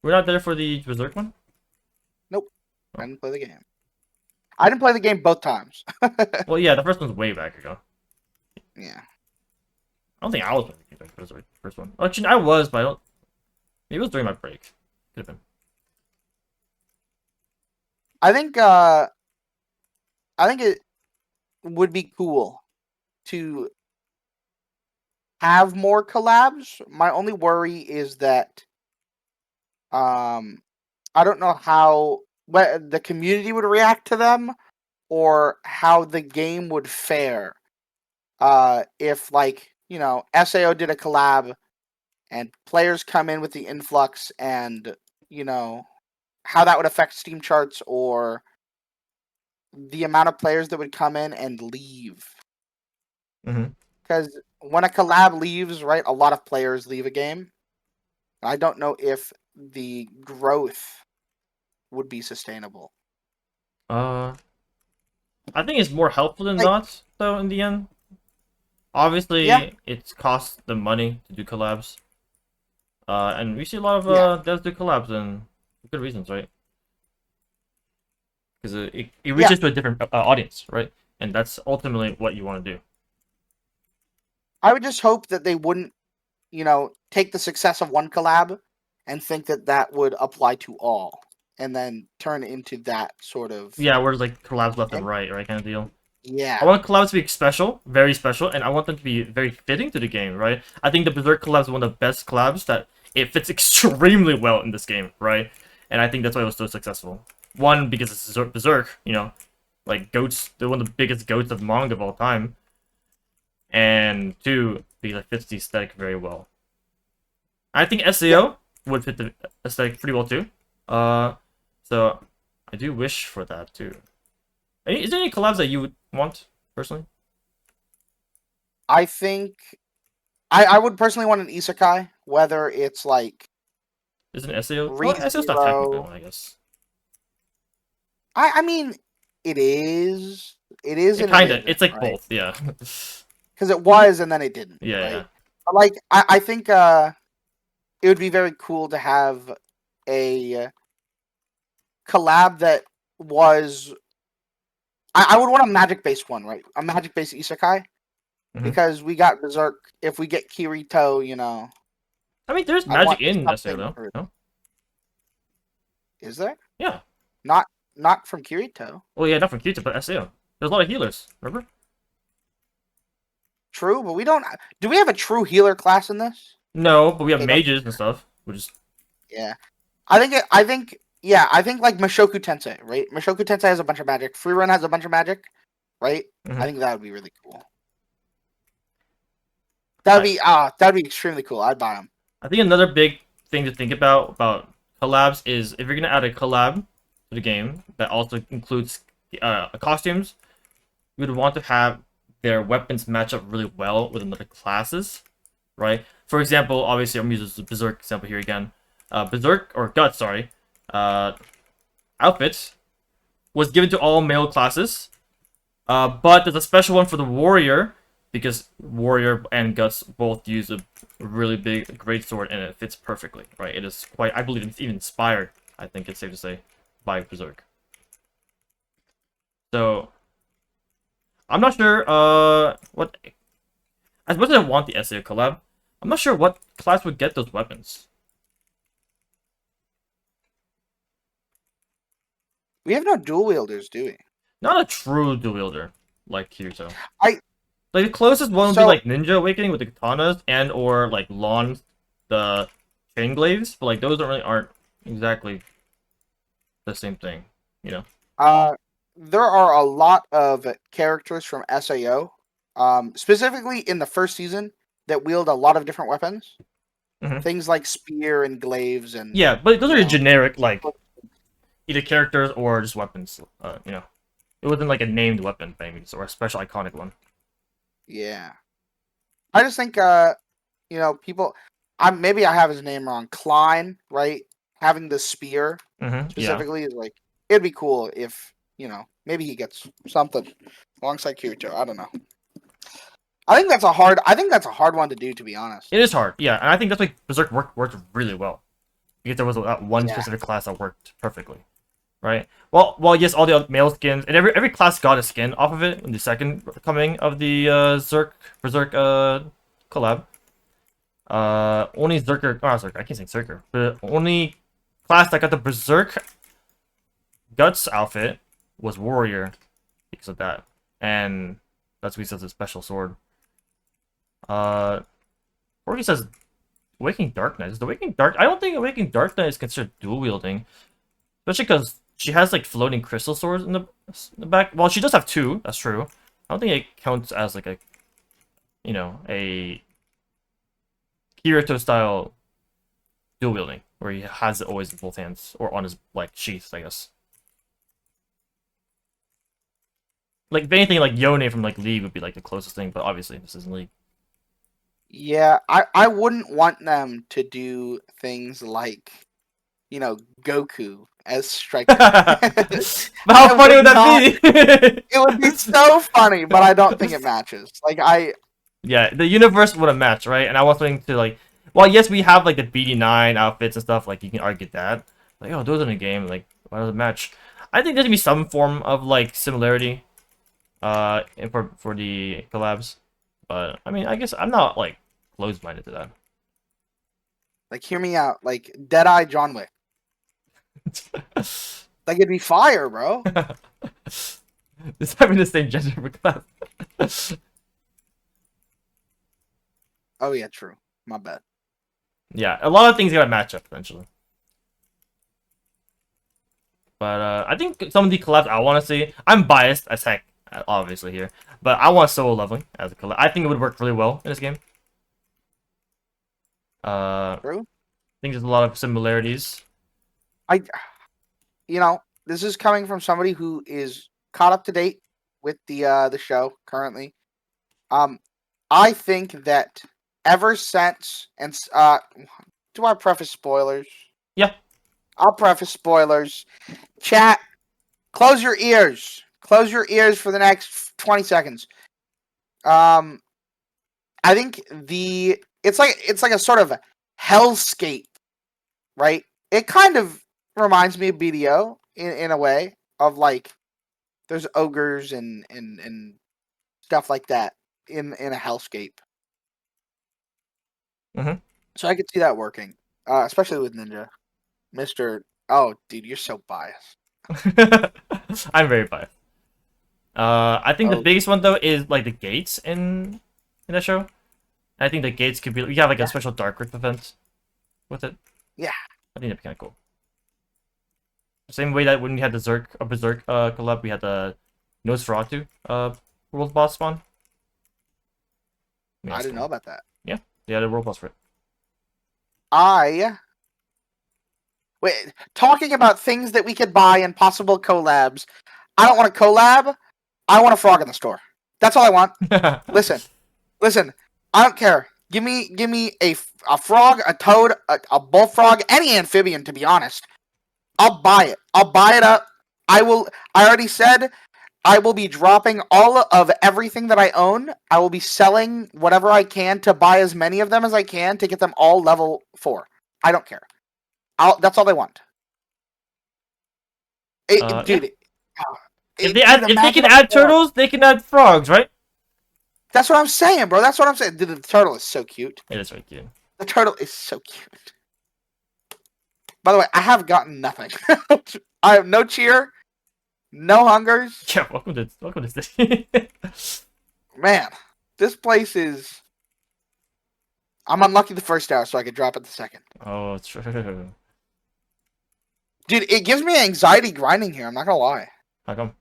we're not there for the Berserk one. Nope. I Oh. didn't play the game. I didn't play the game both times. Well, yeah, the first one's way back ago. Yeah. I don't think I was playing the Berserk first one. Actually, I was, but I don't. Maybe it was during my break. Could have been. I think it would be cool to have more collabs. My only worry is that I don't know how the community would react to them or how the game would fare. If like, SAO did a collab and players come in with the influx and, how that would affect Steam charts or the amount of players that would come in and leave. Mm-hmm. Because when a collab leaves, right, a lot of players leave a game. I don't know if the growth would be sustainable. I think it's more helpful than Like, not, though. In the end, obviously, yeah, it costs the money to do collabs. And we see a lot of yeah. devs do collabs and for good reasons, right? Because it Yeah, reaches to a different audience, right? And that's ultimately what you want to do. I would just hope that they wouldn't, take the success of one collab and think that that would apply to all, and then turn into that sort of. Yeah, whereas like collabs left and And right, right, kind of deal. I yeah, want collabs to be special, very special, and I want them to be very fitting to the game, right? I think the Berserk collab is one of the best collabs that it fits extremely well in this game, right? And I think that's why it was so successful. One, because it's Berserk, like goats, they're one of the biggest goats of manga of all time. And two, because it fits the aesthetic very well. I think yeah. SAO would fit the aesthetic pretty well too. So I do wish for that too. Is there any collabs that you would want personally? I think I would personally want an isekai, whether it's like Isn't SAO? Well, SAO's not technically ReZero. one, I guess. I mean, it is. It is It and it kinda. isn't, It's like right? both, yeah. Because it was and then it didn't, Yeah, right? yeah. But like, I think it would be very cool to have a collab that was. I would want a magic based one, right? A magic based isekai, Hmm. because we got Berserk. If we get Kirito, I mean, there's I magic want in SAO something though. for. No? Is there Yeah. not not from Kirito? Well, yeah, not from Kyuta, but SAO. There's a lot of healers. Remember? True, but we don't. Do we have a true healer class in this? No, but we have Okay, don't. mages and stuff, which is Yeah, I think. I think. Yeah, I think like Mushoku Tensei, right? Mushoku Tensei has a bunch of magic. Free Run has a bunch of magic, right? I mhm. think that would be really cool. I That'd be extremely cool. I'd buy them. I think another big thing to think about collabs is if you're gonna add a collab to the game that also includes costumes, you would want to have their weapons match up really well with another classes, right? For example, obviously I'm using the Berserk example here again. Berserk or Guts, sorry, uh, outfits was given to all male classes, but there's a special one for the warrior because warrior and Guts both use a really big great sword and it fits perfectly, right? It is quite, I believe it's even inspired, I think it's safe to say, by Berserk. So I'm not sure what, as much as I want the SAO collab, I'm not sure what class would get those weapons. We have no dual wielders, do we? Not a true dual wielder like Kirito. I Like the closest one would be so like Ninja Awakening with the katanas and or like Lon the chain glaives, but like those aren't exactly the same thing, you know. there are a lot of characters from SAO, specifically in the first season, that wield a lot of different weapons. Hmm. Things like spear and glaives and Yeah, but those you are know. generic like either characters or just weapons. It wasn't like a named weapon by any means or a special iconic one. Yeah. I just think people. Maybe I have his name wrong. Klein, right? Having the spear Yeah. specifically is like it'd be cool if maybe he gets something alongside Kirito. I don't know. I think that's a hard. I think that's a hard one to do, to be honest. It is hard, yeah, and I think that's why Berserk worked really well. Because there was that one Yeah. specific class that worked perfectly. Right? Well, yes, all the other male skins and every class got a skin off of it in the second coming of the Berserk collab. Only Zerker, oh, Zerker, I can't say Zerker. The only class that got the Berserk Guts outfit was Warrior because of that, and that's what he says a special sword. Or he says Awakening Dark Knight. Is the Awakening Dark? I don't think Awakening Dark Knight is considered dual wielding, especially because she has like floating crystal swords in the back. Well, she does have two. That's true. I don't think it counts as like a, you know, a Kirito style dual wielding where he has it always in both hands or on his like sheath, I guess. Like if anything, like Yone from like League would be like the closest thing, but obviously this isn't League. Yeah, I wouldn't want them to do things like, you know, Goku as striker. But how funny would that be? It would be so funny, but I don't think it matches. Like Yeah, the universe would have matched, right? And I was thinking to like, well, yes, we have like the BD9 outfits and stuff. Like you can argue that, like, oh, those are in the game. Like, why does it match? I think there's gonna be some form of like similarity, for the collabs. But I mean, I guess I'm not like closed-minded to that. Like, hear me out. Like Deadeye John Wick. Like it'd be fire, bro. It's having the same gender for class. Oh yeah, true. My bad. Yeah, a lot of things gotta match up eventually. But I think some of the collabs I want to see. I'm biased as heck, obviously here, but I want solo leveling as a collab. I think it would work really well in this game. True. I think there's a lot of similarities. You know, this is coming from somebody who is caught up to date with the show currently. I think that ever since, and do I preface spoilers? Yeah. I'll preface spoilers. Chat, close your ears. Close your ears for the next 20 seconds. I think it's like a sort of hellscape, right? It kind of reminds me of BDO in a way of like there's ogres and stuff like that in a hellscape. Mm-hmm. So I could see that working, especially with Ninja, Mister. Oh, dude, you're so biased. I'm very biased. I think the Oh. biggest one though is like the gates in that show. I think the gates could be. We have like a special Dark Rift event with it. Yeah. I think that'd be kind of cool. Same way that when we had the Berserk collab, we had the Nosferatu world boss spawn. I didn't know about that. Yeah, they had a world boss for it. Wait, talking about things that we could buy and possible collabs. I don't want a collab. I want a frog in the store. That's all I want. Listen. I don't care. Give me a frog, a toad, a bullfrog, any amphibian. To be honest, I'll buy it. I'll buy it up. I already said I will be dropping all of everything that I own. I will be selling whatever I can to buy as many of them as I can to get them all level 4. I don't care. That's all they want. Dude. If they can add turtles, they can add frogs, right? That's what I'm saying, bro. That's what I'm saying. Dude, the turtle is so cute. It is very cute. The turtle is so cute. By the way, I have gotten nothing. I have no cheer, no hungers. Yeah, welcome to city. Man, this place is. I'm unlucky the first hour, so I could drop it the second. Oh, true. Dude, it gives me anxiety grinding here. I'm not gonna lie. How come?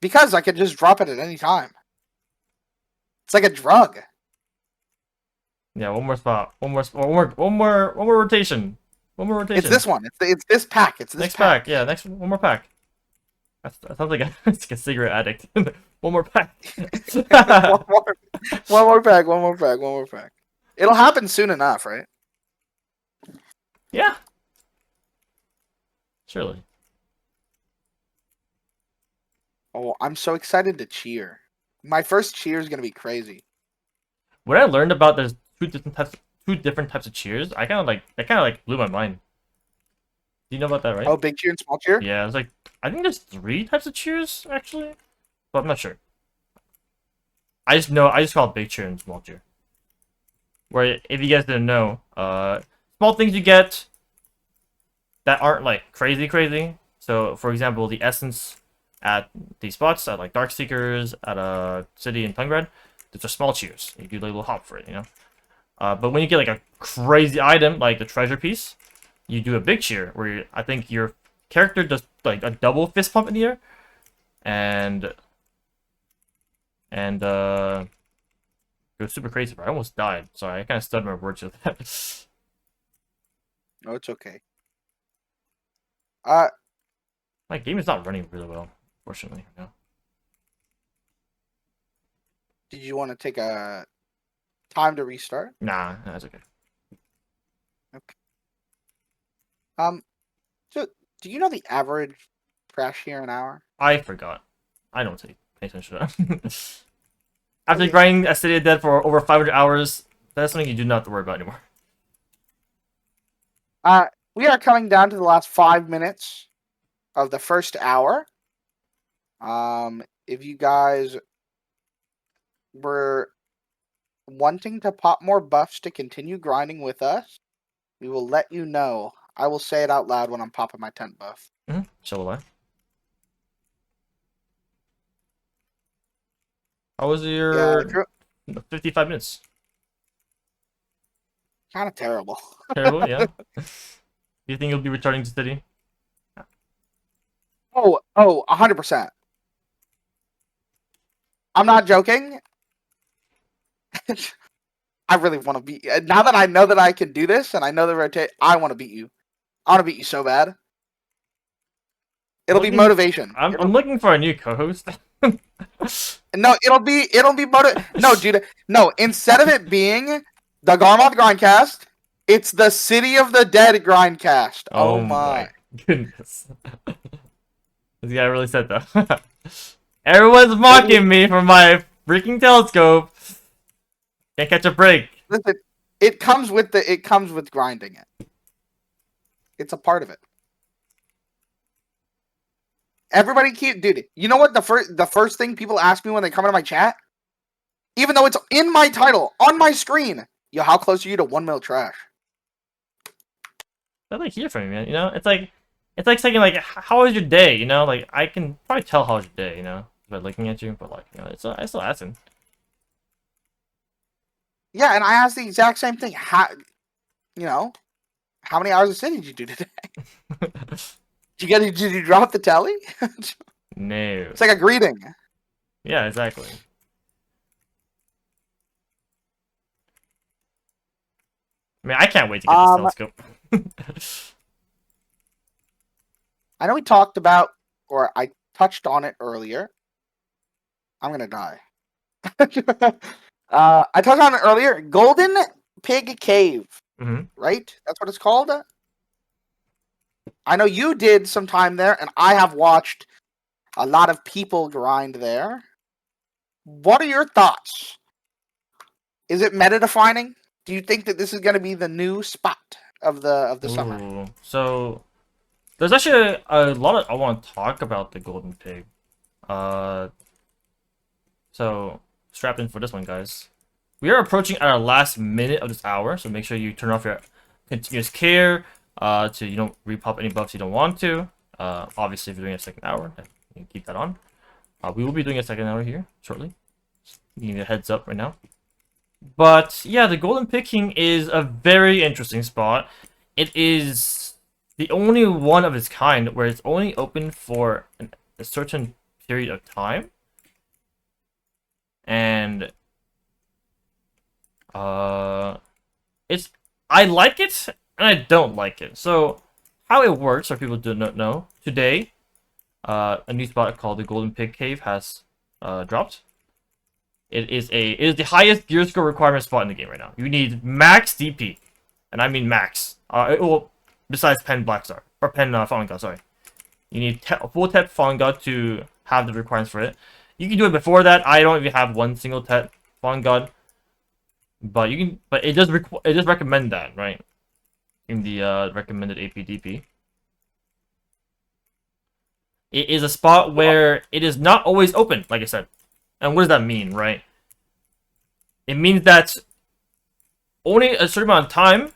Because I could just drop it at any time. It's like a drug. Yeah, one more spot. One more rotation. One more rotation. It's this one. It's this pack. It's this next pack. Yeah, one more pack. That sounds like it's like a cigarette addict. One more pack. one more pack. It'll happen soon enough, right? Yeah. Surely. Oh, I'm so excited to cheer. My first cheer is gonna be crazy. When I learned about there's two different types of cheers, that kind of like blew my mind. Do you know about that, right? Oh, big cheer and small cheer? Yeah, it's like I think there's 3 types of cheers actually, but I'm not sure. I just call it big cheer and small cheer. where if you guys didn't know, small things you get that aren't like crazy. So, for example, the essence at these spots at like Darkseekers at a city in Pengrad, those are small cheers. You do like a little hop for it, you know. But when you get like a crazy item like the treasure piece, you do a big cheer where I think your character does like a double fist pump in the air, and it was super crazy, bro. I almost died. Sorry, I kind of stuttered my words with that. No, it's okay. My game is not running really well, fortunately. No. Did you want to take a time to restart? Nah, that's okay. Okay. So do you know the average crash here an hour? I forgot. I don't pay attention to that. After Okay. grinding a City of Dead for over 500 hours, that's something you do not have to worry about anymore. We are coming down to the last 5 minutes of the first hour. If you guys were wanting to pop more buffs to continue grinding with us, we will let you know. I will say it out loud when I'm popping my 10 buff. So will I. How was your 55 minutes? Kind of terrible. Terrible, yeah. Do you think you'll be returning to City? Oh, 100%. I'm not joking. I really want to beat you. Now that I know that I can do this and I know the rotate, I want to beat you. I want to beat you so bad. It'll be motivation. I'm looking for a new co-host. No, it'll be No, dude. No, instead of it being the Garmoth Grindcast, it's the City of the Dead Grindcast. Oh my goodness. This guy really said that. Everyone's mocking me for my freaking telescope. Can't catch a break. Listen, it comes with grinding it. It's a part of it. Everybody dude, you know what the first thing people ask me when they come into my chat? Even though it's in my title, on my screen. Yo, how close are you to 1 mil trash? I'd like to hear from you, man. You know, it's like saying like, how was your day? You know, like I can probably tell how was your day, you know, by looking at you, but like, you know, I still asking. Yeah, and I asked the exact same thing. How many hours of city did you do today? Did you drop the tally? No. It's like a greeting. Yeah, exactly. I mean, I can't wait to get this telescope. I know we talked about, or I touched on it earlier. I'm gonna die. I touched on it earlier. Golden Pig Cave, right? That's what it's called. I know you did some time there, and I have watched a lot of people grind there. What are your thoughts? Is it meta defining? Do you think that this is going to be the new spot of the summer? So there's actually a lot I want to talk about the Golden Pig. So strap in for this one, guys. We are approaching our last minute of this hour, so make sure you turn off your continuous care so you don't repop any buffs you don't want to. Obviously, if you're doing a second hour, you can keep that on. We will be doing a second hour here shortly. Give you a heads up right now. But yeah, the Golden Picking is a very interesting spot. It is the only one of its kind where it's only open for a certain period of time. And I like it and I don't like it. So how it works, for people do not know, today a new spot called the Golden Pig Cave has dropped. It is the highest gear score requirement spot in the game right now. You need max DP, and I mean max. Well, besides Pen Black Star or Pen Fallen God, sorry. You need full Tep Fallen God to have the requirements for it. You can do it before that. I don't even have one single Tep Fallen God, but you can. But it does recommend that, right? In the recommended APDP. It is a spot where it is not always open, like I said. And what does that mean, right? It means that only a certain amount of time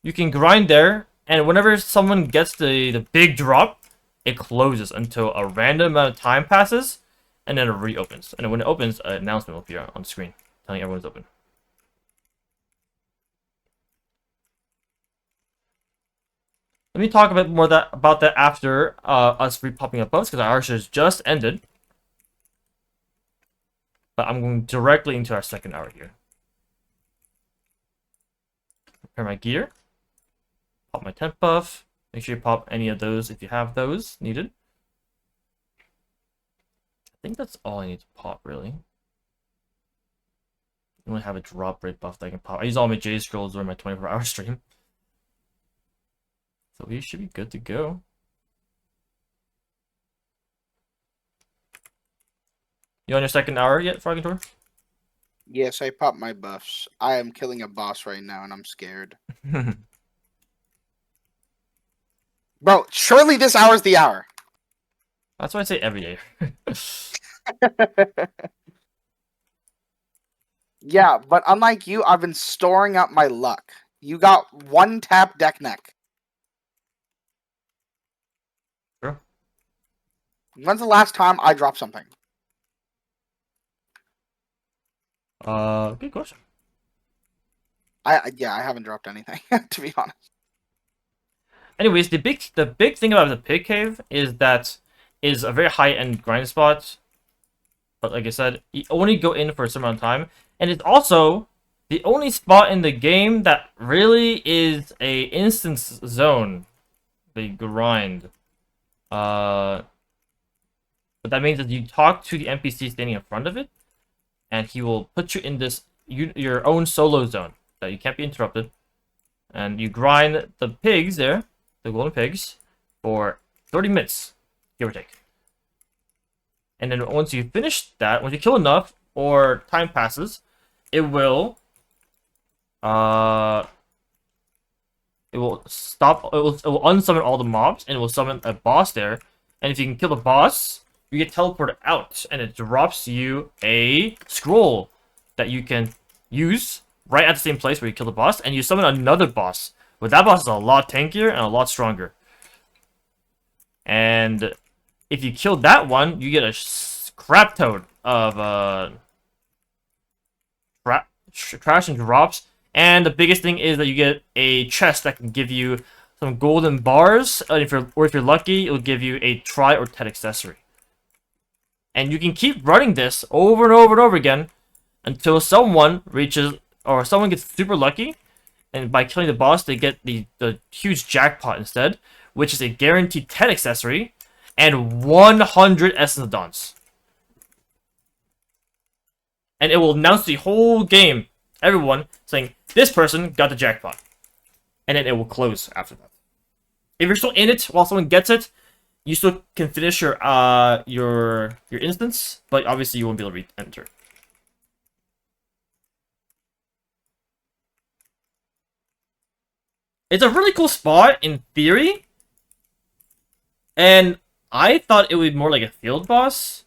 you can grind there, and whenever someone gets the big drop, it closes until a random amount of time passes, and then it reopens. And when it opens, an announcement will appear on the screen telling everyone's open. Let me talk a bit more about that after us repopping up buffs, because our hours just ended. But I'm going directly into our second hour here. Prepare my gear. Pop my temp buff. Make sure you pop any of those if you have those needed. I think that's all I need to pop, really. I only have a drop rate buff that I can pop. I use all my J scrolls during my 24-hour stream. So we should be good to go. You on your second hour yet, Froggentor? Yes, I popped my buffs. I am killing a boss right now, and I'm scared. Bro, surely this hour's the hour. That's why I say every day. Yeah, but unlike you, I've been storing up my luck. You got one tap deck neck. Sure. When's the last time I dropped something? Good question. I haven't dropped anything, to be honest. Anyways, the big thing about the pig cave is that is a very high end grind spot. But like I said, you only go in for a certain amount of time, and it's also the only spot in the game that really is a instance zone. The grind. But that means that you talk to the NPC standing in front of it, and he will put you in this your own solo zone that you can't be interrupted, and you grind the pigs there, the golden pigs, for 30 minutes, give or take. And then once you finish that, once you kill enough or time passes, it will stop. It will unsummon all the mobs, and it will summon a boss there. And if you can kill the boss, you get teleported out, and it drops you a scroll that you can use right at the same place where you kill the boss, and you summon another boss. But that boss is a lot tankier and a lot stronger. And if you kill that one, you get a crap toad of trash and drops. And the biggest thing is that you get a chest that can give you some golden bars. And if you're lucky, it will give you a try or tet accessory. And you can keep running this over and over and over again until someone reaches, or someone gets super lucky, and by killing the boss, they get the huge jackpot instead, which is a guaranteed tet accessory and 100 Essence of Dawns. And it will announce the whole game, everyone, saying, this person got the jackpot. And then it will close after that. If you're still in it while someone gets it, you still can finish your instance, but obviously you won't be able to re-enter. It's a really cool spot in theory, and I thought it would be more like a field boss,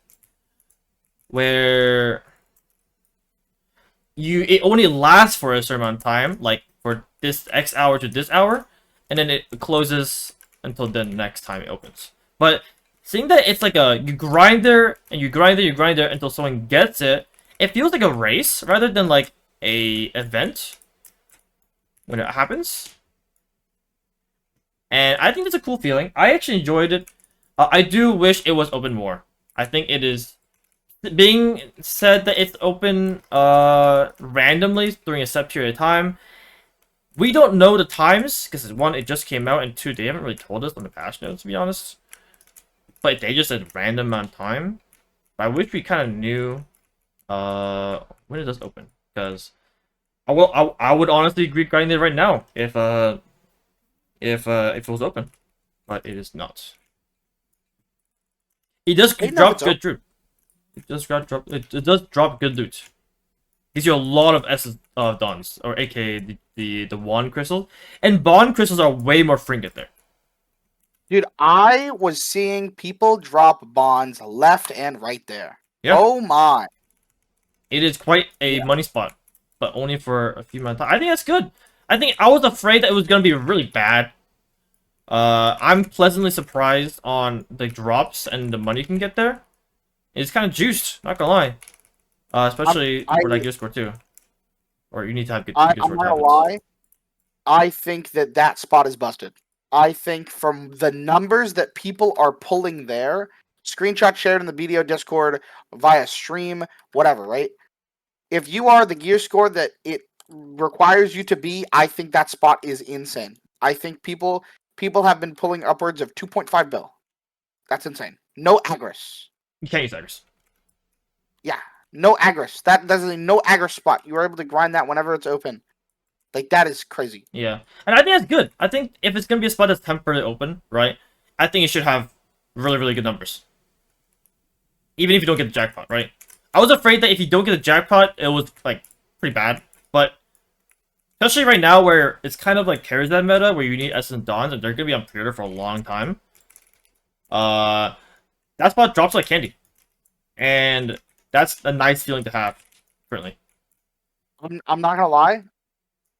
where it only lasts for a certain amount of time, like for this X hour to this hour, and then it closes until the next time it opens. But seeing that it's like you grind there, and you grind there, you grind there until someone gets it, it feels like a race rather than like a event when it happens. And I think it's a cool feeling. I actually enjoyed it. I do wish it was open more. I think it is being said that it's open randomly during a set period of time. We don't know the times because one, it just came out, and two, they haven't really told us on the patch notes, to be honest. But they just said random amount of time. But I wish we kind of knew when it does open, because I would honestly agree grinding it right now if it was open, but it is not. It does drop good loot. It does drop good loot. Gives you a lot of Essence of Dawns, or aka the wand crystal, and bond crystals are way more fringet there. Dude, I was seeing people drop bonds left and right there. Yeah. Oh my! It is quite a money spot. but only for a few months. I think that's good. I think I was afraid that it was gonna be really bad. I'm pleasantly surprised on the drops and the money you can get there. It's kind of juiced, not gonna lie. Especially I, for that gear score too. Or you need to have good gear I'm score to not have gonna it. lie. I think that spot is busted. I think from the numbers that people are pulling there, screenshot shared in the video Discord via stream, whatever, right? If you are the gear score that it requires you to be, I think that spot is insane. I think people have been pulling upwards of 2.5 bill. That's insane. No Agris. You can't use Tigers. Yeah, no Agris. That's a no Agris spot. You are able to grind that whenever it's open. Like, that is crazy. Yeah. And I think that's good. I think if it's gonna be a spot that's temporarily open, right? I think it should have really, really good numbers. Even if you don't get the jackpot, right? I was afraid that if you don't get a jackpot, it was like pretty bad. But especially right now where it's kind of like carries that meta where you need Essence Dawns and they're gonna be on pre-order for a long time. That spot drops like candy. And that's a nice feeling to have, currently. I'm not gonna lie.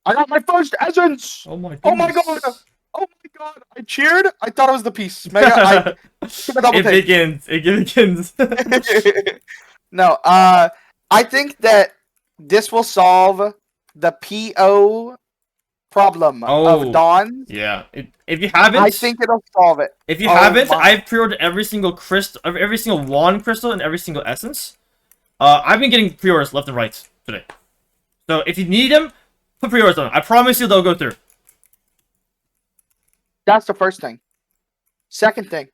I got my first Essence! Oh my Oh my god! goodness. Oh my god! I cheered. I thought it was the piece. Mega. I took a double It take. begins. It begins. No. I think that this will solve the PO problem of Dawn. Yeah. If you haven't, I think it'll solve it. if you Oh haven't, my. I've pre-ordered every single crystal, every single wand crystal, and every single essence. I've been getting pre-orders left and right today. So if you need them, put pre-orders on. I promise you they'll go through. That's the first thing. Second thing.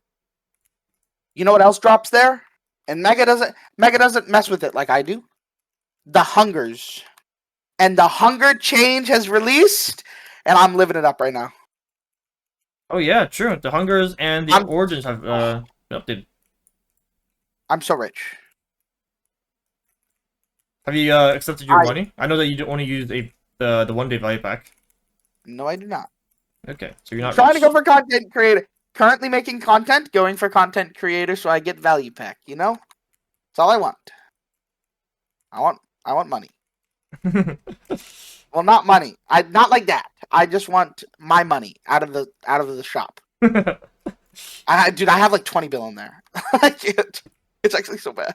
You know what else drops there? And Mega doesn't mess with it like I do. The Hungers. And the Hunger change has released, and I'm living it up right now. Oh yeah, true. The hungers and the origins have been updated. I'm so rich. Have you accepted your money? I know that you only use the 1-day value pack. No, I do not. Okay, so you're not trying rich. to go for content creator. Currently making content, going for content creator, so I get value pack. You know, that's all I want. I want money. Well, not money. Not like that. I just want my money out of the shop. Dude, I have like 20 bill in there. I can't. It's actually so bad.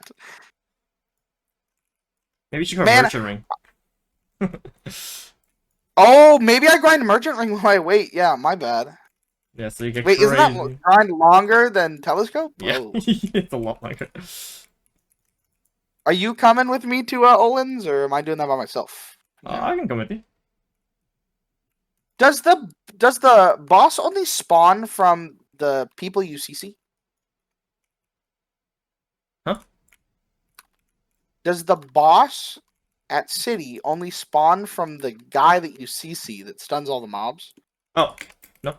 Maybe you should go merchant ring. Oh, maybe I grind merchant ring while I wait. Yeah, my bad. Yeah, so you get Wait, crazy. isn't that grind longer than telescope? Yeah, Oh. it's a lot longer. Are you coming with me to Olin's, or am I doing that by myself? Yeah. I can come with you. Does the boss only spawn from the people you CC? Huh? Does the boss at City only spawn from the guy that you CC that stuns all the mobs? Oh, no.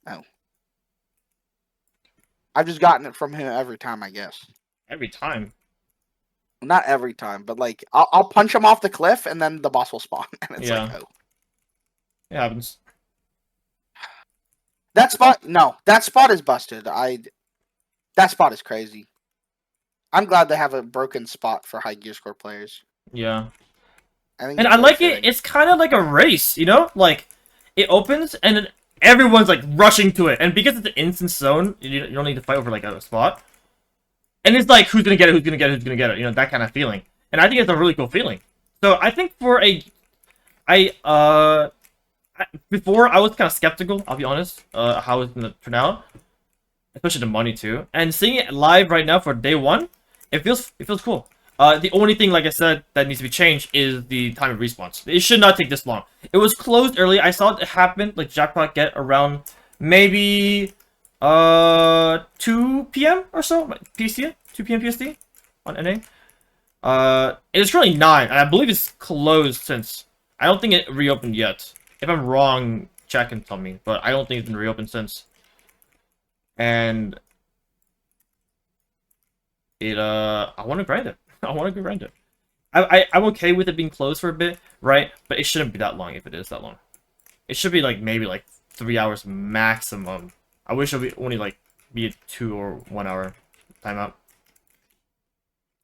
Oh. I've just gotten it from him every time, I guess. Every time? Not every time, but like, I'll punch him off the cliff and then the boss will spawn. And it's like, oh. It happens. That spot is busted. That spot is crazy. I'm glad they have a broken spot for high gear score players. Yeah. And I like it. It's kind of like a race, you know? Like, it opens and then everyone's like rushing to it. And because it's an instant zone, you don't need to fight over like a spot. And it's like, who's gonna get it, who's gonna get it, who's gonna get it, you know, that kind of feeling. And I think it's a really cool feeling. So I think for before I was kind of skeptical, I'll be honest, how it's gonna turn out. Especially the money too. And seeing it live right now for day one, it feels cool. The only thing, like I said, that needs to be changed is the time of response. It should not take this long. It was closed early. I saw it happen, like jackpot get around maybe 2 p.m. or so, PST, 2 p.m. PST on NA. It's really 9, and I believe it's closed since. I don't think it reopened yet. If I'm wrong, chat can tell me, but I don't think it's been reopened since. And I want to grind it. I want to grind it. I'm okay with it being closed for a bit, right? But it shouldn't be that long if it is that long. It should be like maybe like 3 hours maximum. I wish it would only like be a 2 or 1 hour timeout.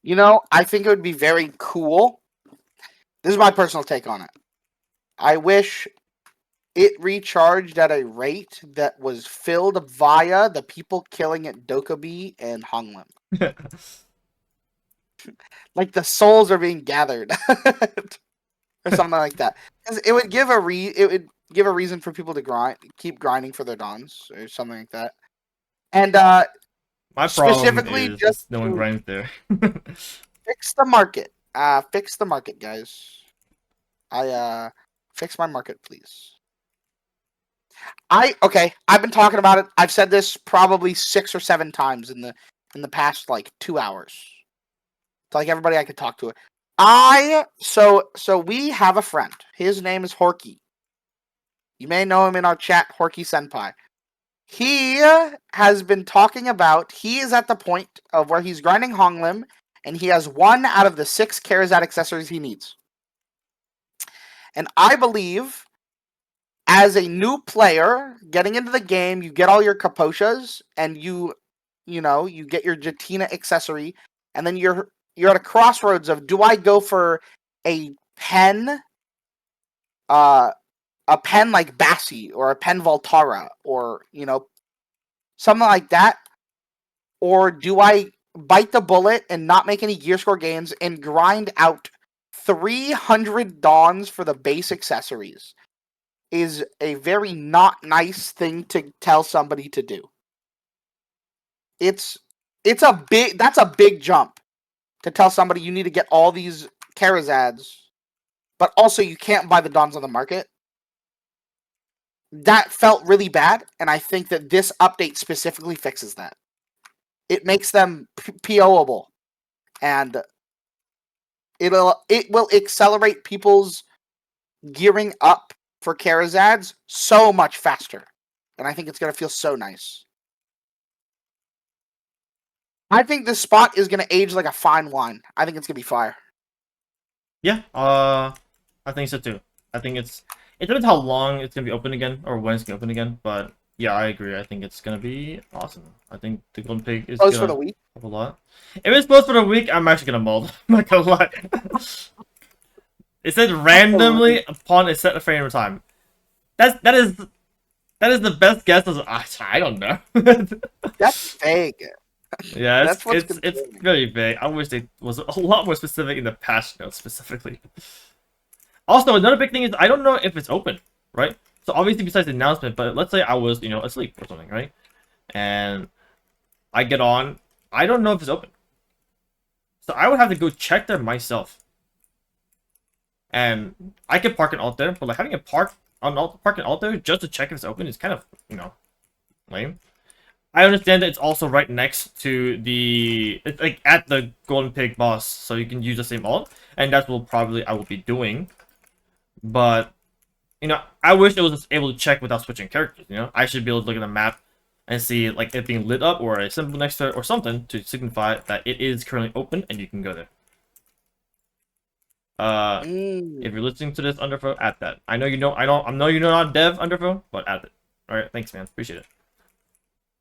You know, I think it would be very cool This is my personal take on it. I wish it recharged at a rate that was filled via the people killing at Dokkaebi and Honglim. Like the souls are being gathered. Or something like that. 'Cause it would give a reason for people to keep grinding for their dons or something like that. And My problem specifically is just no one to grinds there. fix the market. Fix the market, guys. Fix my market, please. I've been talking about it. I've said this probably 6 or 7 times in the past like 2 hours. To like everybody I could talk to. So we have a friend. His name is Horky. You may know him in our chat, Horky Senpai. He has been talking about, he is at the point of where he's grinding Honglim, and he has 1 out of the 6 Karazad accessories he needs. And I believe, as a new player, getting into the game, you get all your Kaposhas, and you get your Jatina accessory, and then you're at a crossroads of, do I go for a pen, like Bassi, or a pen Voltara, or, something like that? Or do I bite the bullet and not make any gear score gains and grind out 300 Dawns for the base accessories? Is a very not nice thing to tell somebody to do. That's a big jump to tell somebody you need to get all these Karazads, but also you can't buy the Dawns on the market. That felt really bad, and I think that this update specifically fixes that. It makes them PO'able, and it will accelerate people's gearing up for Karazads so much faster. And I think it's going to feel so nice. I think this spot is going to age like a fine wine. I think it's going to be fire. Yeah, I think so too. I think it depends how long it's gonna be open again, or when it's gonna open again. But yeah, I agree. I think it's gonna be awesome. I think the Golden Pig is Close for gonna the week. have a lot. If it's close for the week, I'm actually gonna mold. I'm not gonna lie. It says randomly upon a set frame of time. That is the best guess. I don't know. That's vague. Yeah, That's what's it's very vague. I wish they was a lot more specific in the patch notes specifically. Also, another big thing is I don't know if it's open, right? So obviously besides the announcement, but let's say I was, asleep or something, right? And I get on, I don't know if it's open. So I would have to go check there myself. And I could park an alt there, but like having a park an alt there just to check if it's open is kind of, lame. I understand that it's also right next to it's like at the Golden Pig boss, so you can use the same alt, and that's what I will be doing. But I wish it was able to check without switching characters. I should be able to look at the map and see like it being lit up or a symbol next to it or something to signify that it is currently open and you can go there. If you're listening to this, Underfo, add that. I know you know. I know you're not dev, Underfo, but add it. All right, thanks, man. Appreciate it.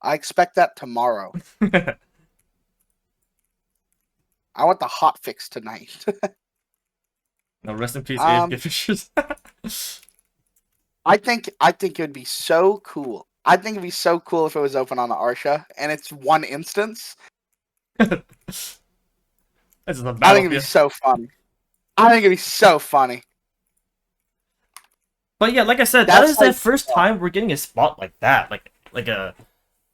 I expect that tomorrow. I want the hot fix tonight. No, rest in peace, AFK Fishers. I think it would be so cool. I think it'd be so cool if it was open on the Arsha and it's one instance. This is a I think it'd be so funny. But yeah, like I said, that is the first time we're getting a spot like that, like a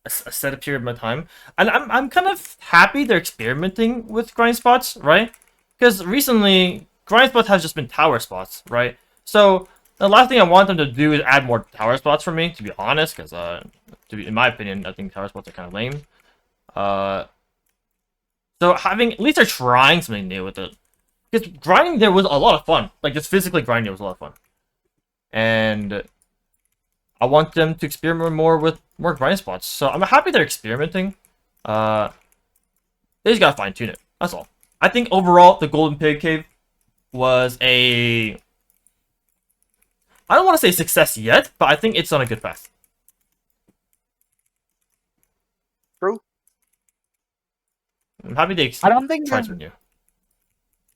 set period of time, and I'm kind of happy they're experimenting with grind spots, right? Because recently grind spots have just been tower spots, right? So the last thing I want them to do is add more tower spots for me, to be honest, because in my opinion, I think tower spots are kind of lame. So at least they're trying something new with it. Because grinding there was a lot of fun. Like, just physically grinding was a lot of fun. And I want them to experiment more with more grind spots. So I'm happy they're experimenting. They just gotta fine tune it. That's all. I think overall, the Golden Pig Cave was I don't want to say success yet, but I think it's on a good path. True. I'm happy they I don't think tried something new.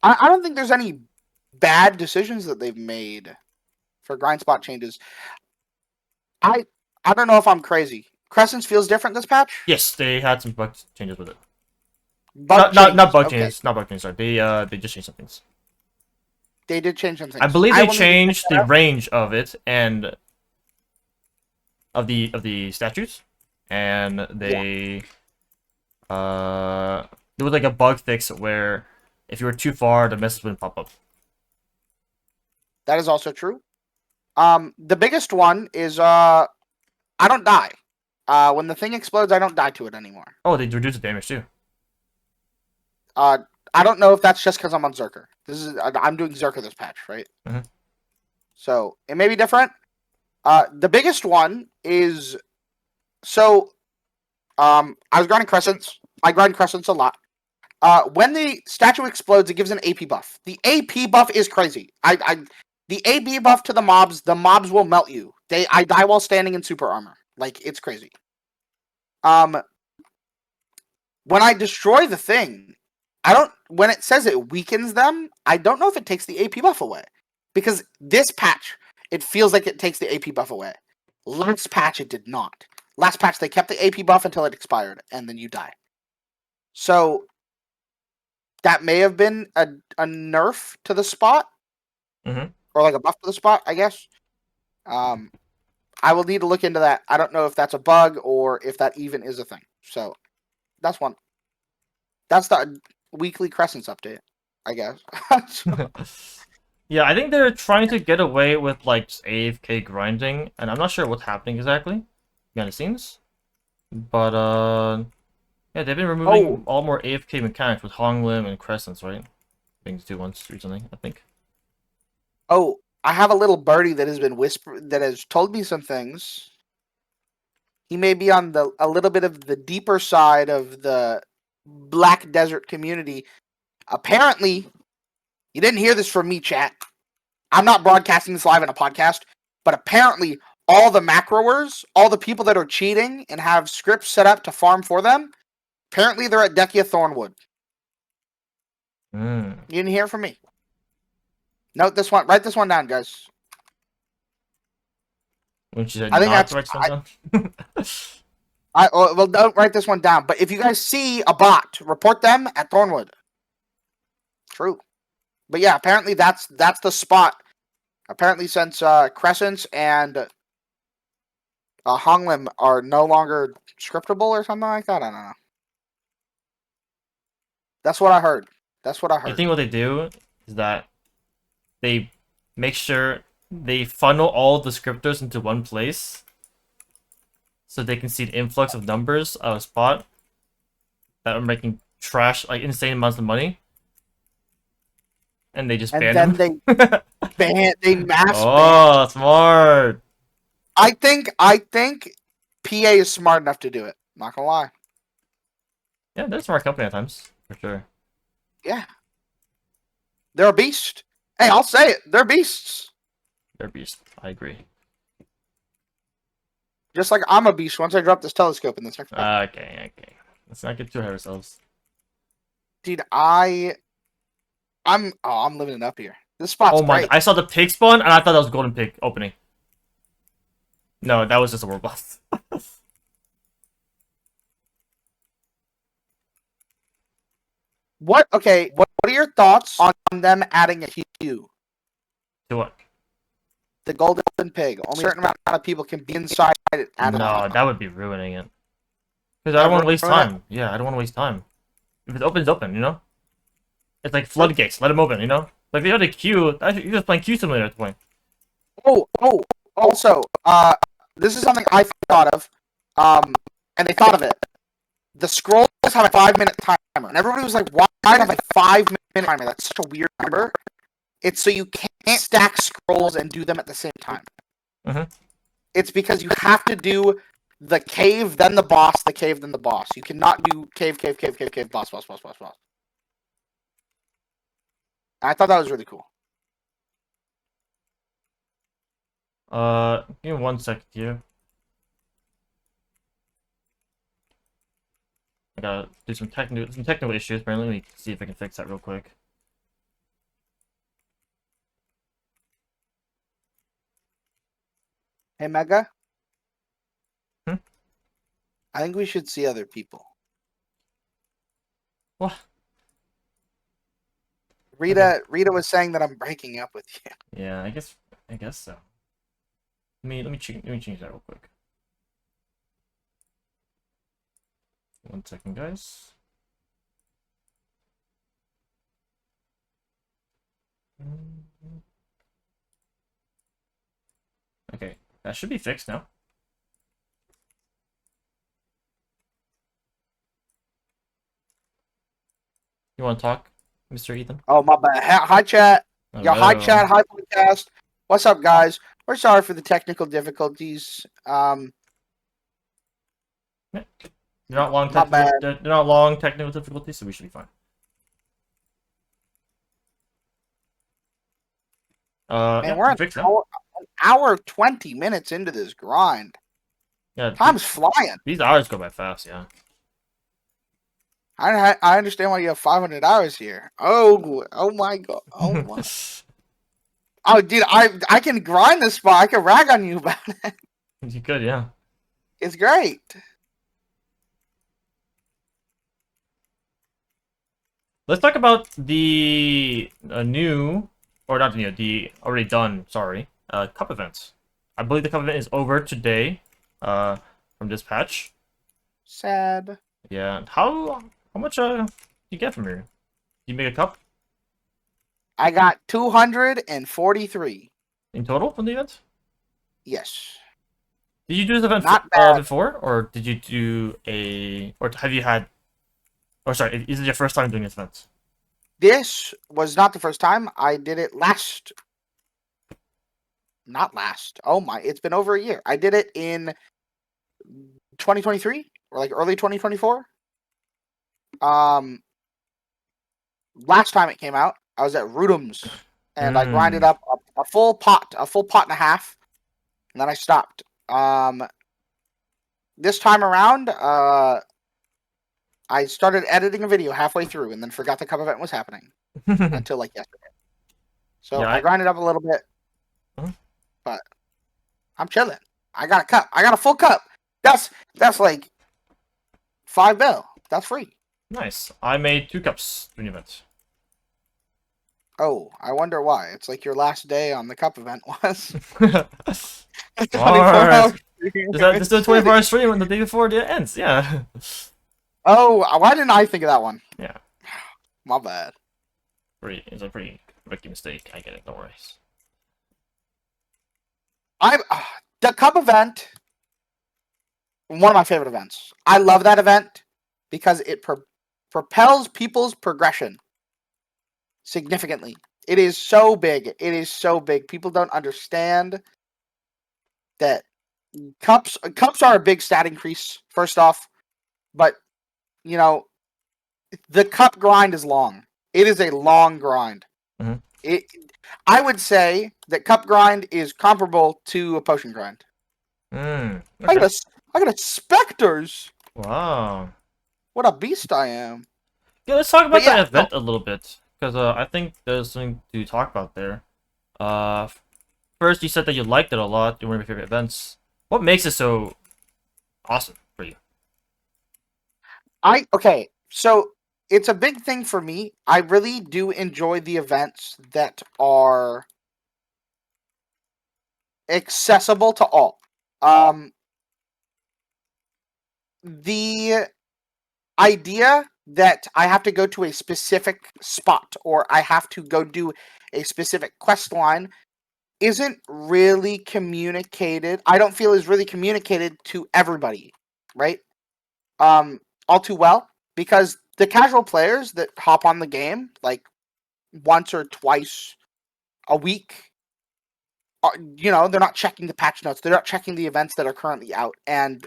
I don't think there's any bad decisions that they've made for grind spot changes. I don't know if I'm crazy. Crescents feels different this patch? Yes, they had some bug changes with it. Bug Not bug okay. changes. Not bug changes. Sorry, they just changed some things. They did change some things. I believe they will need to check changed that the out. range of it and of the statues, and they there was like a bug fix where if you were too far, the message wouldn't pop up. That is also true. The biggest one is I don't die. When the thing explodes, I don't die to it anymore. Oh, they reduced the damage too. I don't know if that's just because I'm on Zerker. I'm doing Zerker this patch, right? Mhm. So it may be different. The biggest one is I was grinding crescents. I grind crescents a lot. When the statue explodes, it gives an AP buff. The AP buff is crazy. The AP buff to the mobs will melt you. I die while standing in super armor. Like, it's crazy. When I destroy the thing, when it says it weakens them, I don't know if it takes the AP buff away. Because this patch, it feels like it takes the AP buff away. Last patch, it did not. Last patch, they kept the AP buff until it expired, and then you die. So, that may have been a nerf to the spot. Mhm. Or like a buff to the spot, I guess. I will need to look into that. I don't know if that's a bug or if that even is a thing. So, that's one. That's the weekly Crescents update, I guess. Yeah, I think they're trying to get away with like just AFK grinding, and I'm not sure what's happening exactly behind the scenes. But yeah, they've been removing all more AFK mechanics with Honglim and Crescents, right? Things do once recently, I think. Oh, I have a little birdie that has told me some things. He may be on a little bit of the deeper side of the Black Desert community. Apparently, you didn't hear this from me, chat. I'm not broadcasting this live in a podcast, but apparently all the macroers, all the people that are cheating and have scripts set up to farm for them, apparently they're at Dekia Thornwood. You didn't hear from me. Note this one. Write this one down, guys. When she said I think not that's. to write something down. Well, don't write this one down. But if you guys see a bot, report them at Thornwood. True. But yeah, apparently that's the spot. Apparently, since Crescents and Honglim are no longer scriptable or something like that, I don't know. That's what I heard. I think what they do is that they make sure they funnel all the scripters into one place so they can see the influx of numbers of a spot that are making trash, like insane amounts of money. And they just ban them. They mass Oh, smart. I think PA is smart enough to do it. Not gonna lie. Yeah, they're a smart company at times, for sure. Yeah. They're a beast. Hey, I'll say it. They're beasts. They're beasts. I agree. Just like I'm a beast once I drop this telescope in this next pack. Okay. Let's not get too ahead of ourselves. Dude, I'm living it up here. This spot's great. God. I saw the pig spawn and I thought that was a golden pig opening. No, that was just a world boss. What are your thoughts on them adding a hue? To what? The golden pig. Only a certain amount of people can be inside it. No, that would be ruining it. Because I don't want to waste time. Yeah, I don't want to waste time. If it's open, it's open, you know? It's like floodgates. Let them open, you know? Like, if you had a queue, you're just playing Q Simulator at the point. Also, this is something I thought of. And they thought of it. The scrolls have a 5-minute timer. And everybody was like, why have a 5-minute timer? That's such a weird number. It's so you can't stack scrolls and do them at the same time. It's because you have to do the cave, then the boss, the cave, then the boss. You cannot do cave, boss. I thought that was really cool. Give me 1 second here. I gotta do some technical issues. Apparently, let me see if I can fix that real quick. Hey, Mega. Hmm? I think we should see other people. What? Rita was saying that I'm breaking up with you. Yeah, I guess so. Let me change that real quick. 1 second, guys. Okay, that should be fixed now. You want to talk, Mr. Ethan? Oh, my bad. Hi, chat. Yeah, hi, Hello. chat. Hi, podcast. What's up, guys? We're sorry for the technical difficulties. Yeah. They're not long My bad. they're not long technical difficulties, so we should be fine. Man, Yeah, we're we fixed that. an hour 20 minutes into this grind. Yeah, Time's flying. these hours go by fast. Yeah. I understand why you have 500 hours here. Oh my god. Oh my. Oh, dude, I can grind this spot. I can rag on you about it. You could, yeah. It's great. Let's talk about the new, or not the new, the already done, sorry, cup events. I believe the cup event is over today, from this patch. Sad. Yeah. How much you get from here? You make a cup I got 243. in total from the event? Yes. Did you do this event Not bad. before, or did you do or have you had? Or sorry, is it your first time doing this event? This was not the first time. I did it last. Not last. Oh my. It's been over a year. I did it in 2023 or like early 2024. Last time it came out, I was at Rudum's and I grinded up a full pot and a half, and then I stopped. This time around, I started editing a video halfway through and then forgot the cup event was happening until like yesterday. So Yeah, I grinded up a little bit, Huh? but I'm chilling. I got a cup. I got a full cup. That's like $5. That's free. Nice. I made 2 cups during the event. Oh, I wonder why. It's like your last day on the cup event was. 24 Alright. hours. Just do a 24-hour stream on the day before it ends. Yeah. Oh, why didn't I think of that one? Yeah. My bad. It's a pretty rookie mistake. I get it. No worries. The cup event, one of my favorite events. I love that event because it propels people's progression significantly. It is so big. It is so big. People don't understand that cups are a big stat increase, first off, but you know, the cup grind is long. It is a long grind. Mhm. I would say that cup grind is comparable to a potion grind. Okay. I got a specters. Wow. What a beast I am. Yeah, let's talk about But yeah, the event a little bit, because I think there's something to talk about there. First, you said that you liked it a lot. You're one of your favorite events. What makes it so awesome for you? okay, so it's a big thing for me. I really do enjoy the events that are accessible to all. The idea that I have to go to a specific spot or I have to go do a specific quest line isn't really communicated. I don't feel is really communicated to everybody, right? All too well, because the casual players that hop on the game like once or twice a week, they're not checking the patch notes. They're not checking the events that are currently out, and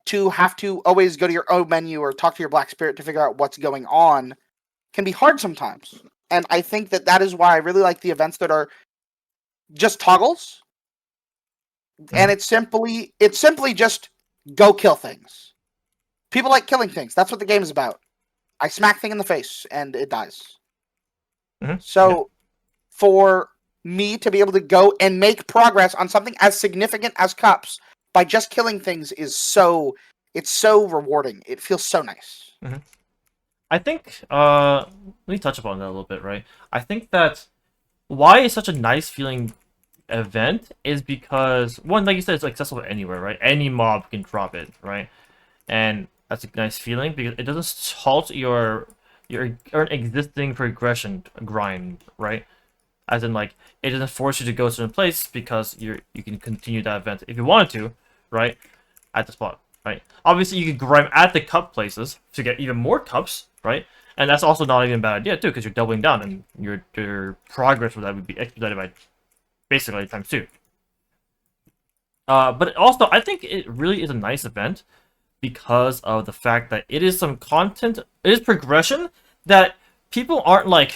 to have to always go to your O menu or talk to your Black Spirit to figure out what's going on can be hard sometimes. And I think that is why I really like the events that are just toggles, and it's simply just go kill things. People like killing things. That's what the game is about. I smack thing in the face and it dies. Mhm. So for me to be able to go and make progress on something as significant as cups by just killing things is so rewarding. It feels so nice. Mm-hmm. I think let me touch upon that a little bit, right? I think that why it's such a nice feeling event is because one, like you said, it's accessible anywhere, right? Any mob can drop it, right? And that's a nice feeling because it doesn't halt your current existing progression grind, right? As in, like, it doesn't force you to go to a certain place because you can continue that event if you wanted to, right? At the spot, right? Obviously, you could grind at the cup places to get even more cups, right? And that's also not even a bad idea too, because you're doubling down, and your progress with that would be expedited by basically times 2. But also, I think it really is a nice event because of the fact that it is some content, it is progression that people aren't, like,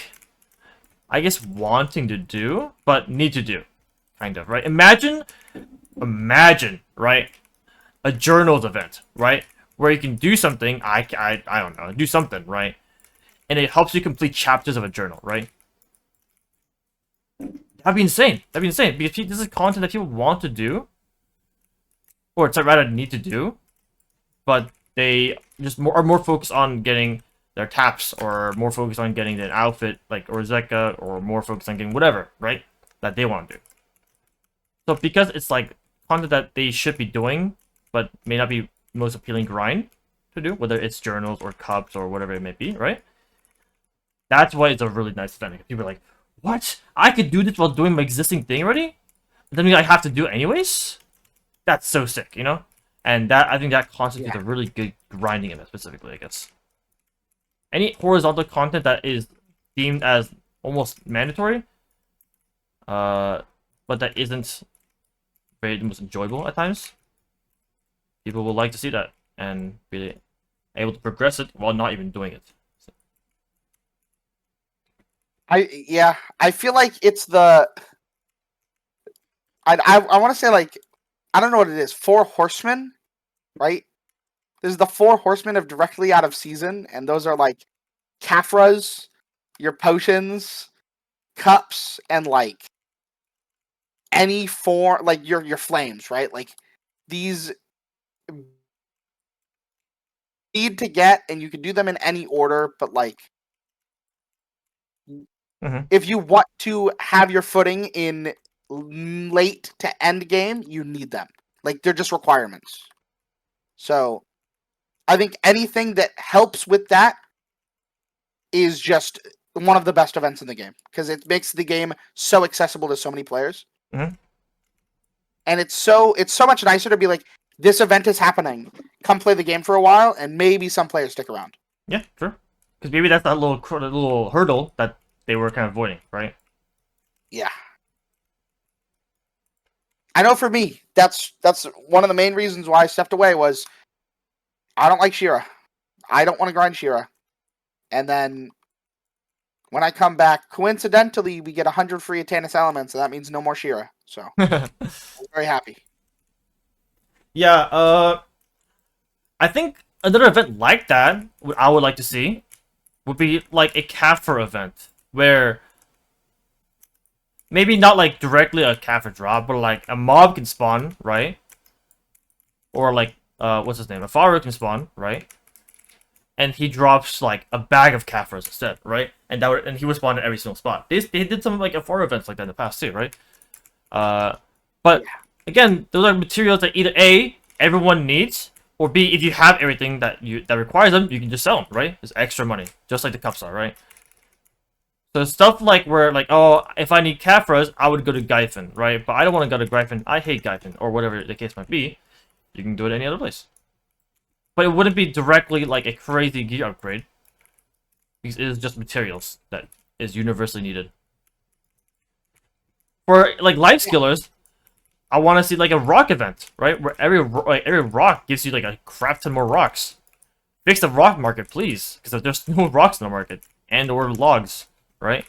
I guess, wanting to do, but need to do, kind of, right? Imagine, right, a journals event, right, where you can do something, I don't know, do something, right, and it helps you complete chapters of a journal, right? That'd be insane. That'd be insane, because this is content that people want to do, or it's rather need to do, but they just are more focused on getting their taps, or more focused on getting an outfit, like, or Zeka, or more focused on getting whatever, right, that they want to do. So because it's, like, content that they should be doing, but may not be most appealing grind to do, whether it's journals, or cups, or whatever it may be, right? That's why it's a really nice event. People are like, what? I could do this while doing my existing thing already? Then I have to do it anyways? That's so sick, you know? And that, I think that constitutes a really good grinding event, specifically, I guess. Any horizontal content that is deemed as almost mandatory, but that isn't very the most enjoyable at times, people will like to see that and be able to progress it while not even doing it. So. I feel like it's the I want to say, like, I don't know what it is. 4 horsemen, right? There's the 4 horsemen of directly out of season, and those are like Kafras, your potions, cups, and like any form, like your flames, right? Like these need to get, and you can do them in any order, but like if you want to have your footing in late to end game, you need them. Like, they're just requirements. So I think anything that helps with that is just one of the best events in the game, because it makes the game so accessible to so many players. Mm-hmm. And it's so much nicer to be like, this event is happening. Come play the game for a while, and maybe some players stick around. Yeah, sure. Because maybe that's that little hurdle that they were kind of avoiding, right? Yeah. I know for me, that's one of the main reasons why I stepped away was I don't like Shira. I don't want to grind Shira. And then when I come back, coincidentally, we get 100 free Atanis elements, and that means no more Shira. So I'm very happy. Yeah, I think another event like that, I would like to see, would be like a Kaffir event, where maybe not like directly a Kaffir drop, but like a mob can spawn, right? Or like, what's his name? A Faru can spawn, right? And he drops like a bag of Kaffirs instead, right? And he would spawn at every single spot. They did some like Faru events like that in the past too, right? But again, those are materials that either A, everyone needs, or B, if you have everything that requires them, you can just sell them, right? It's extra money, just like the cups are, right? So stuff like where, like, oh, if I need Kafras, I would go to Gyfin, right? But I don't want to go to Gyfin. I hate Gyfin, or whatever the case might be. You can do it any other place. But it wouldn't be directly like a crazy gear upgrade, because it is just materials that is universally needed. For like life skillers, I want to see like a rock event, right? Where every rock gives you like a crap ton more rocks. Fix the rock market, please, because there's no rocks in the market, and or logs, right?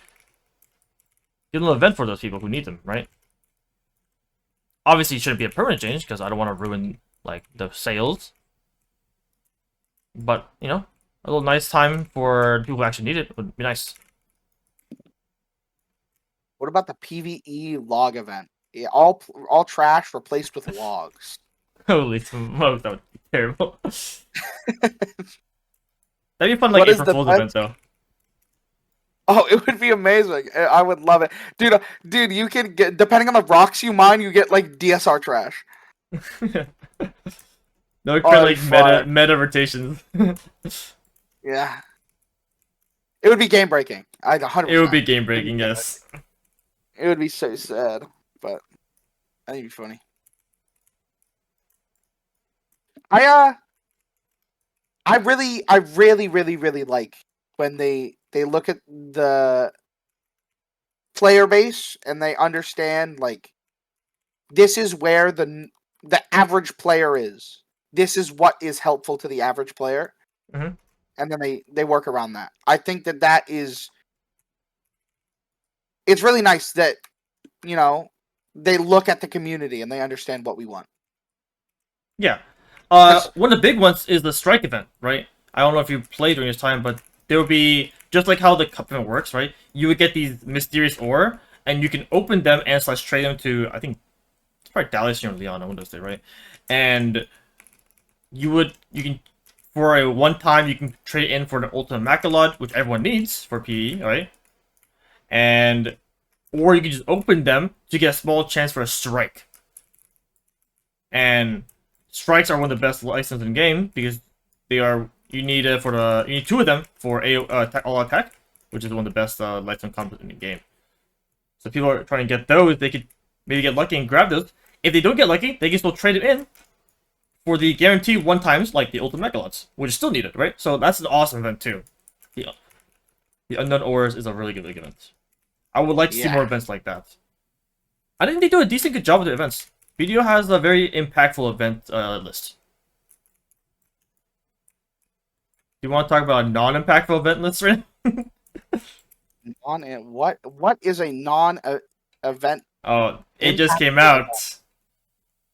Give them an event for those people who need them, right? Obviously, it shouldn't be a permanent change, because I don't want to ruin like the sales. But, you know, a little nice time for people who actually need it would be nice. What about the PvE log event? Yeah, all trash replaced with logs. Holy smokes, that would be terrible. That'd be fun, like What is April the Fool's event best? though. Oh, it would be amazing. I would love it, dude. Dude, you can get, depending on the rocks you mine, you get like DSR trash. No, would Oh, create that'd be like meta fun. meta rotations. Yeah, it would be game breaking. I'd 100%. It would be game It'd be breaking, game yes. breaking. It would be so sad, but I think it'd be funny. I I really like when they look at the player base and they understand like this is where the average player is. This is what is helpful to the average player, Mhm. and then they work around that. I think that is it's really nice that you know they look at the community and they understand what we want. Yeah. 'Cause- One of the big ones is the strike event, right? I don't know if you played during this time, but there will be just like how the cup event works, right? You would get these mysterious ore, and you can open them and slash trade them to I think it's probably Dallas or Leon on Windows Day, right? And you can for a one time you can trade in for the ultimate Macalod, which everyone needs for PE, right? And or you can just open them to get a small chance for a strike. And strikes are one of the best licenses in the game because they are you need you need two of them for a all attack, which is one of the best license combos in the game. So people are trying to get those. They could maybe get lucky and grab those. If they don't get lucky, they can still trade it in for the guaranteed one times like the ultimate Megalots, which is still needed, right? So that's an awesome event too. The the unknown ores is a really good event. I would like to see yeah, more events like that. I think they do a decent good job with the events. BDO has a very impactful event list. Do you want to talk about a non-impactful event list right now? what is a non event Oh, it just impact? came out.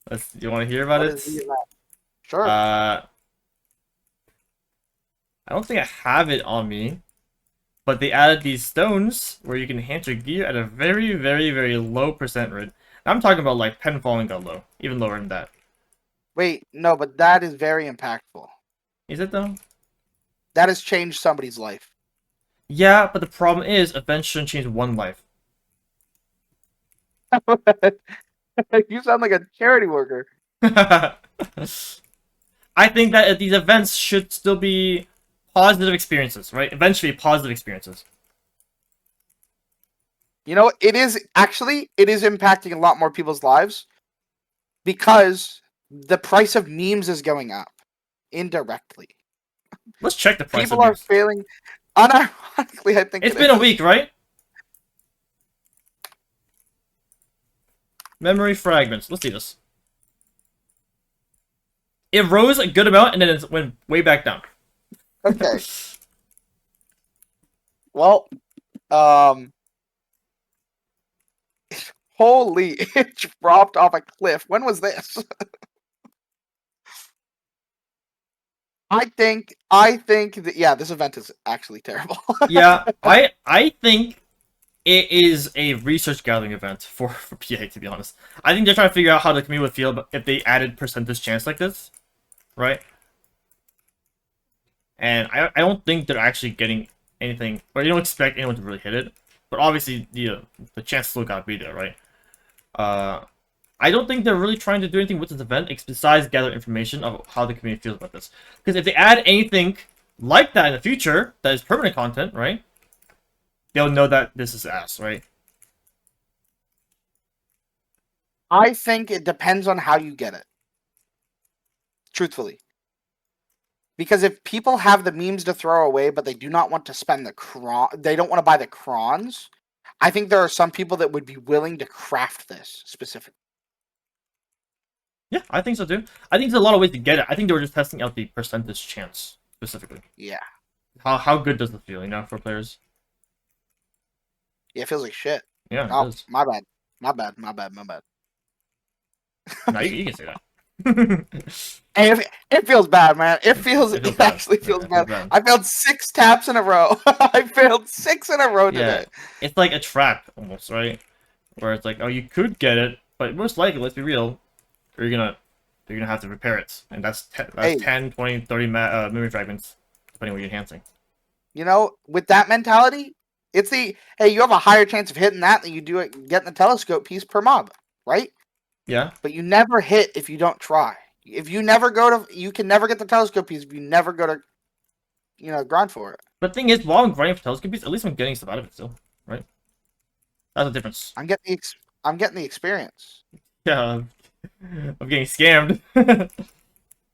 Do you want to hear about What it? is the event? Sure. I don't think I have it on me, but they added these stones where you can enhance your gear at a very, very, very low percent rate. I'm talking about like pen falling got low, even lower than that. Wait, no, but that is very impactful. Is it though? That has changed somebody's life. Yeah, but the problem is events shouldn't change one life. You sound like a charity worker. I think that these events should still be positive experiences, right? Eventually, positive experiences. You know, it is impacting a lot more people's lives because the price of memes is going up indirectly. Let's check the price People of are memes. failing. Unironically, I think It's been a week, right? Memory fragments. Let's see this. It rose a good amount and then it went way back down. Okay. Well, um, holy, it dropped off a cliff. When was this? I think that yeah, this event is actually terrible. Yeah, I think it is a research gathering event for PA, to be honest. I think they're trying to figure out how the community would feel if they added percentage chance like this, right? And I don't think they're actually getting anything, or you don't expect anyone to really hit it. But obviously, the chance still gotta be there, right? I don't think they're really trying to do anything with this event besides gather information of how the community feels about this. Because if they add anything like that in the future, that is permanent content, right? They'll know that this is ass, right? I think it depends on how you get it. Truthfully. Because if people have the memes to throw away, but they do not want to spend they don't want to buy the crons, I think there are some people that would be willing to craft this specifically. Yeah, I think so too. I think there's a lot of ways to get it. I think they were just testing out the percentage chance specifically. Yeah. How good does it feel, for players? Yeah, it feels like shit. Yeah, it Oh, does. my bad. My bad. No, you can say that. And it feels bad, man. It feels It bad. actually Yeah, feels it feels bad. bad. I failed 6 taps in a row. I failed 6 in a row Yeah, today. it's like a trap almost, right? Where it's like, oh, you could get it, but most likely, let's be real, you're gonna have to repair it, and that's Hey, 10, 20, 30 memory fragments, depending on what you're enhancing. with that mentality, it's hey, you have a higher chance of hitting that than you do it getting the telescope piece per mob, right? Yeah, But you never hit if you don't try. If you never you can never get the telescope piece if you never go to, grind for it. but the thing is, while I'm grinding for telescopies, at least I'm getting stuff out of it still, right? That's the difference. I'm getting the experience. Yeah, I'm getting scammed.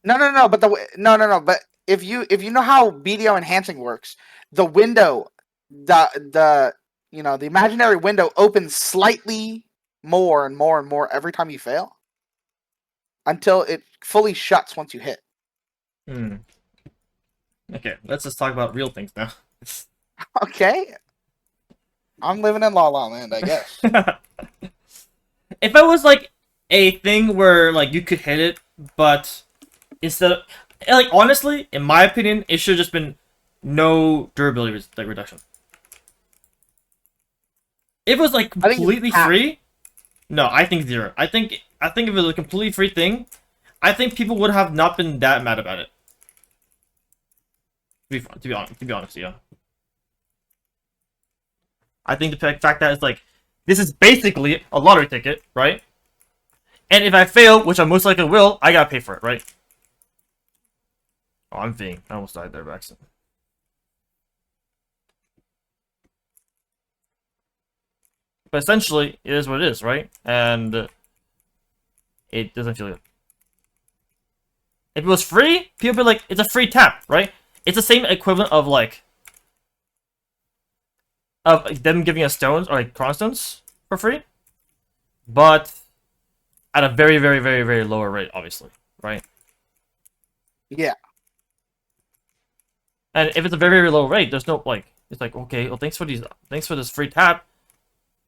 No, no, no, but no. But if you know how BDO enhancing works, the window, the imaginary window opens slightly more and more and more every time you fail until it fully shuts once you hit. Hmm. Okay, let's just talk about real things now. Okay, I'm living in La La Land, I guess. If it was like a thing where like you could hit it, but instead of like honestly, in my opinion, it should have just been no durability reduction. If it was like I think it's completely half. free, no, I think zero. I think if it was a completely free thing, I think people would have not been that mad about it. To be honest, yeah. I think the fact that it's like this is basically a lottery ticket, right? And if I fail, which I most likely will, I gotta pay for it, right? Oh, I'm Ving. I almost died there by accident. But essentially, it is what it is, right? And it doesn't feel good. If it was free, people would be like, it's a free tap, right? It's the same equivalent of like of them giving us stones or like chronostones for free, but at a very, very, very, very lower rate, obviously, right? Yeah, And if it's a very, very low rate, there's no like, it's like okay, well, thanks for this free tap,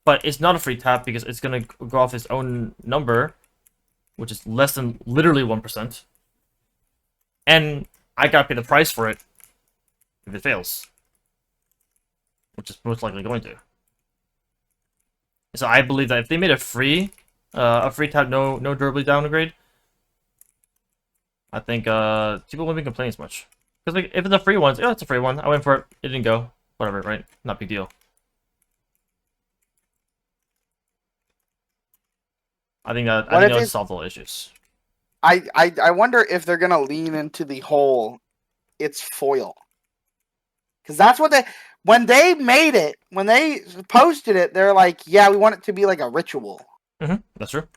but it's not a free tap because it's gonna go off its own number, which is less than literally 1%, and I gotta pay the price for it if it fails, which is most likely going to. So I believe that if they made a free tap, no durability downgrade, I think people wouldn't be complaining as much. Because like if it's a free one, yeah, it's a free one. I went for it. It didn't go. Whatever, right? Not big deal. I what think if that would it's? solve all issues. I wonder if they're gonna lean into the whole it's foil, because that's what when they made it, when they posted it, they're like, yeah, we want it to be like a ritual. That's true.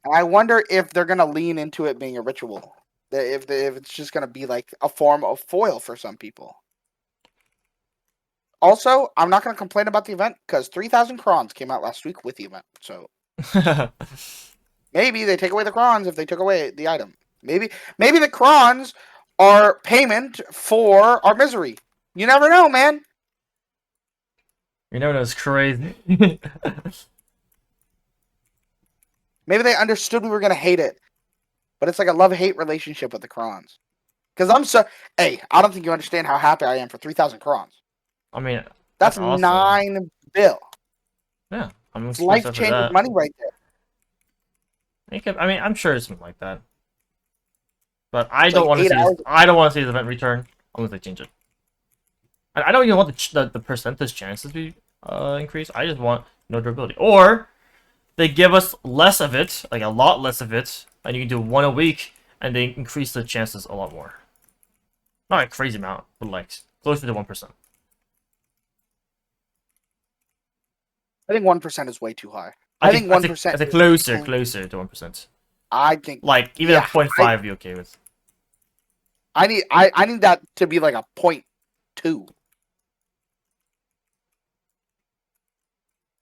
And I wonder if they're gonna lean into it being a ritual. If it's just gonna be like a form of foil for some people. Also, I'm not gonna complain about the event because 3,000 crons came out last week with the event. So maybe they take away the crons if they took away the item. Maybe the crons are payment for our misery. You never know, man. You never know, it's crazy. Maybe they understood we were gonna hate it, but it's like a love-hate relationship with the crons. Because hey, I don't think you understand how happy I am for 3,000 crons. I mean, That's awesome. 9 bill. Yeah, I'm It's excited for life-changing that. money right there. I mean, I'm sure it's something like that. But I It's don't like want to 8 see this. hours. I don't want to see this event return unless they change it. I don't even want the percentage chances to be increased. I just want no durability. Or they give us less of it, like a lot less of it, and you can do one a week, and they increase the chances a lot more. Not a crazy amount, but like closer to 1%. I think 1% is way too high. I think I 1% think is closer to 1%. I think Like even a 0.5, I'd be okay with. I need that to be like a 0.2.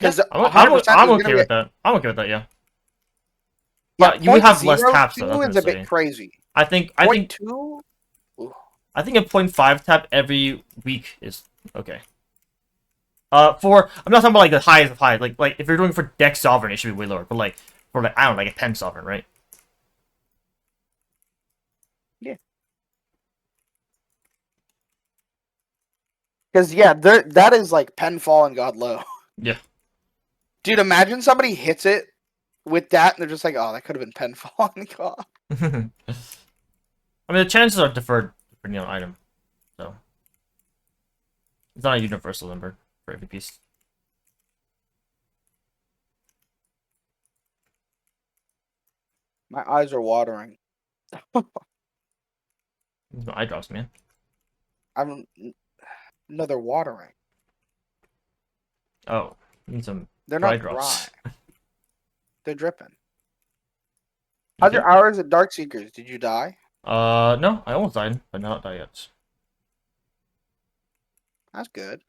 Yeah, Because 100% I'm is okay gonna be with that. I'm okay with that. Yeah, yeah, but you would have less taps though. 0.02 That's is a what I'm bit saying. crazy. I think 0.2? I think a 0.5 tap every week is okay. I'm not talking about like the highest of high. Like if you're doing for Dex Sovereign, it should be way lower. But like for like I don't know, like a 10 Sovereign, right? Because yeah, that is like Penfall and God Low. Yeah. Dude, imagine somebody hits it with that, and they're just like, "Oh, that could have been Penfall and God." I mean, the chances are deferred depending on item, so it's not a universal number for every piece. My eyes are watering. These are eye drops, man. I'm no, they're watering. Oh, you need some They're dry not dry. drops. They're dripping. You How's your good? hours at Dark Seekers? Did you die? No, I almost died, but not die yet. That's good.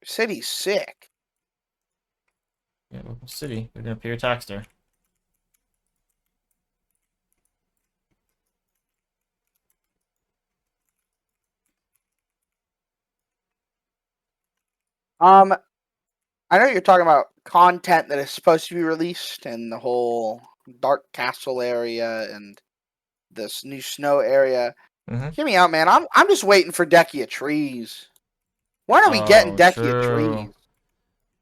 City's sick. Yeah, local city. You're gonna pay your tax there. Um, I know you're talking about content that is supposed to be released in the whole Dark Castle area and this new snow area. Mm-hmm. Hear me out, man. I'm just waiting for Dekia trees. When are we getting Oh, Dekia true. trees?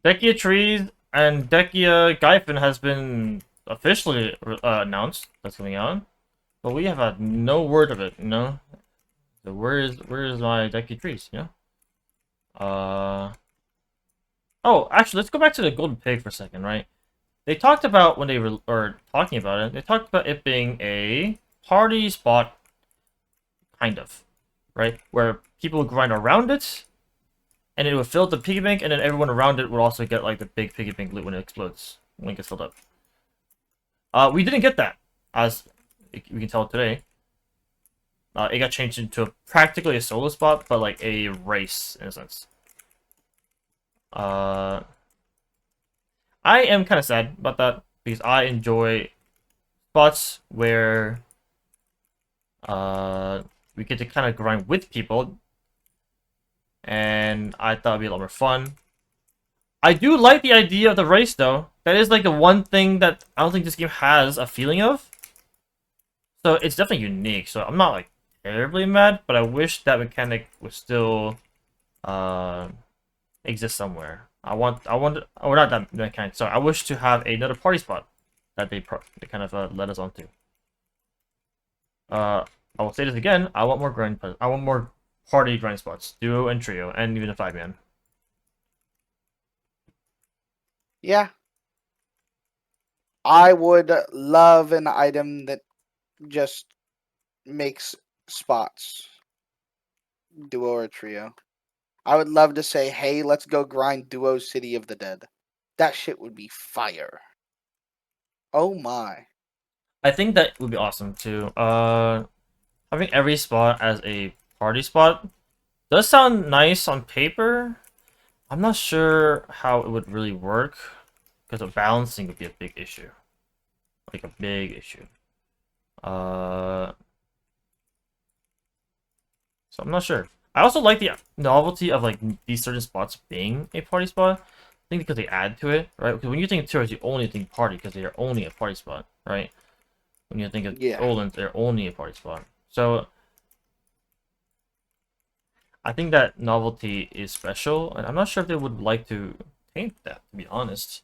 Dekia Trees and Dekia Gaifen has been officially announced. That's coming out, but we have had no word of it. You know, so where is my Dekia Trees? You know. Oh, actually, let's go back to the Golden Pig for a second, right? They talked about when they were talking about it. They talked about it being a party spot, kind of, right, where people would grind around it, and it would fill the piggy bank, and then everyone around it would also get like the big piggy bank loot when it explodes, when it gets filled up. We didn't get that, as we can tell today. It got changed into practically a solo spot, but like a race in a sense. I am kind of sad about that because I enjoy spots where we get to kind of grind with people, and I thought it'd be a lot more fun. I do like the idea of the race, though. That is like the one thing that I don't think this game has a feeling of. So it's definitely unique. So I'm not like terribly mad, but I wish that mechanic would still uh, exist somewhere. Or not that mechanic. Sorry, I wish to have another party spot that they kind of led us onto. I will say this again. I want more grind. I want more party grind spots, duo and trio, and even a 5-man. Yeah. I would love an item that just makes spots, duo or trio. I would love to say, hey, let's go grind duo City of the Dead. That shit would be fire. Oh my. I think that would be awesome too. Having every spot as a party spot does sound nice on paper. I'm not sure how it would really work because the balancing would be a big issue, like a big issue. Uh, so I'm not sure. I also like the novelty of like these certain spots being a party spot. I think because they add to it, right? Because when you think of tours, you only think party because they are only a party spot, right? When you think of Yeah. Olins, they're only a party spot. So I think that novelty is special, and I'm not sure if they would like to taint that, to be honest.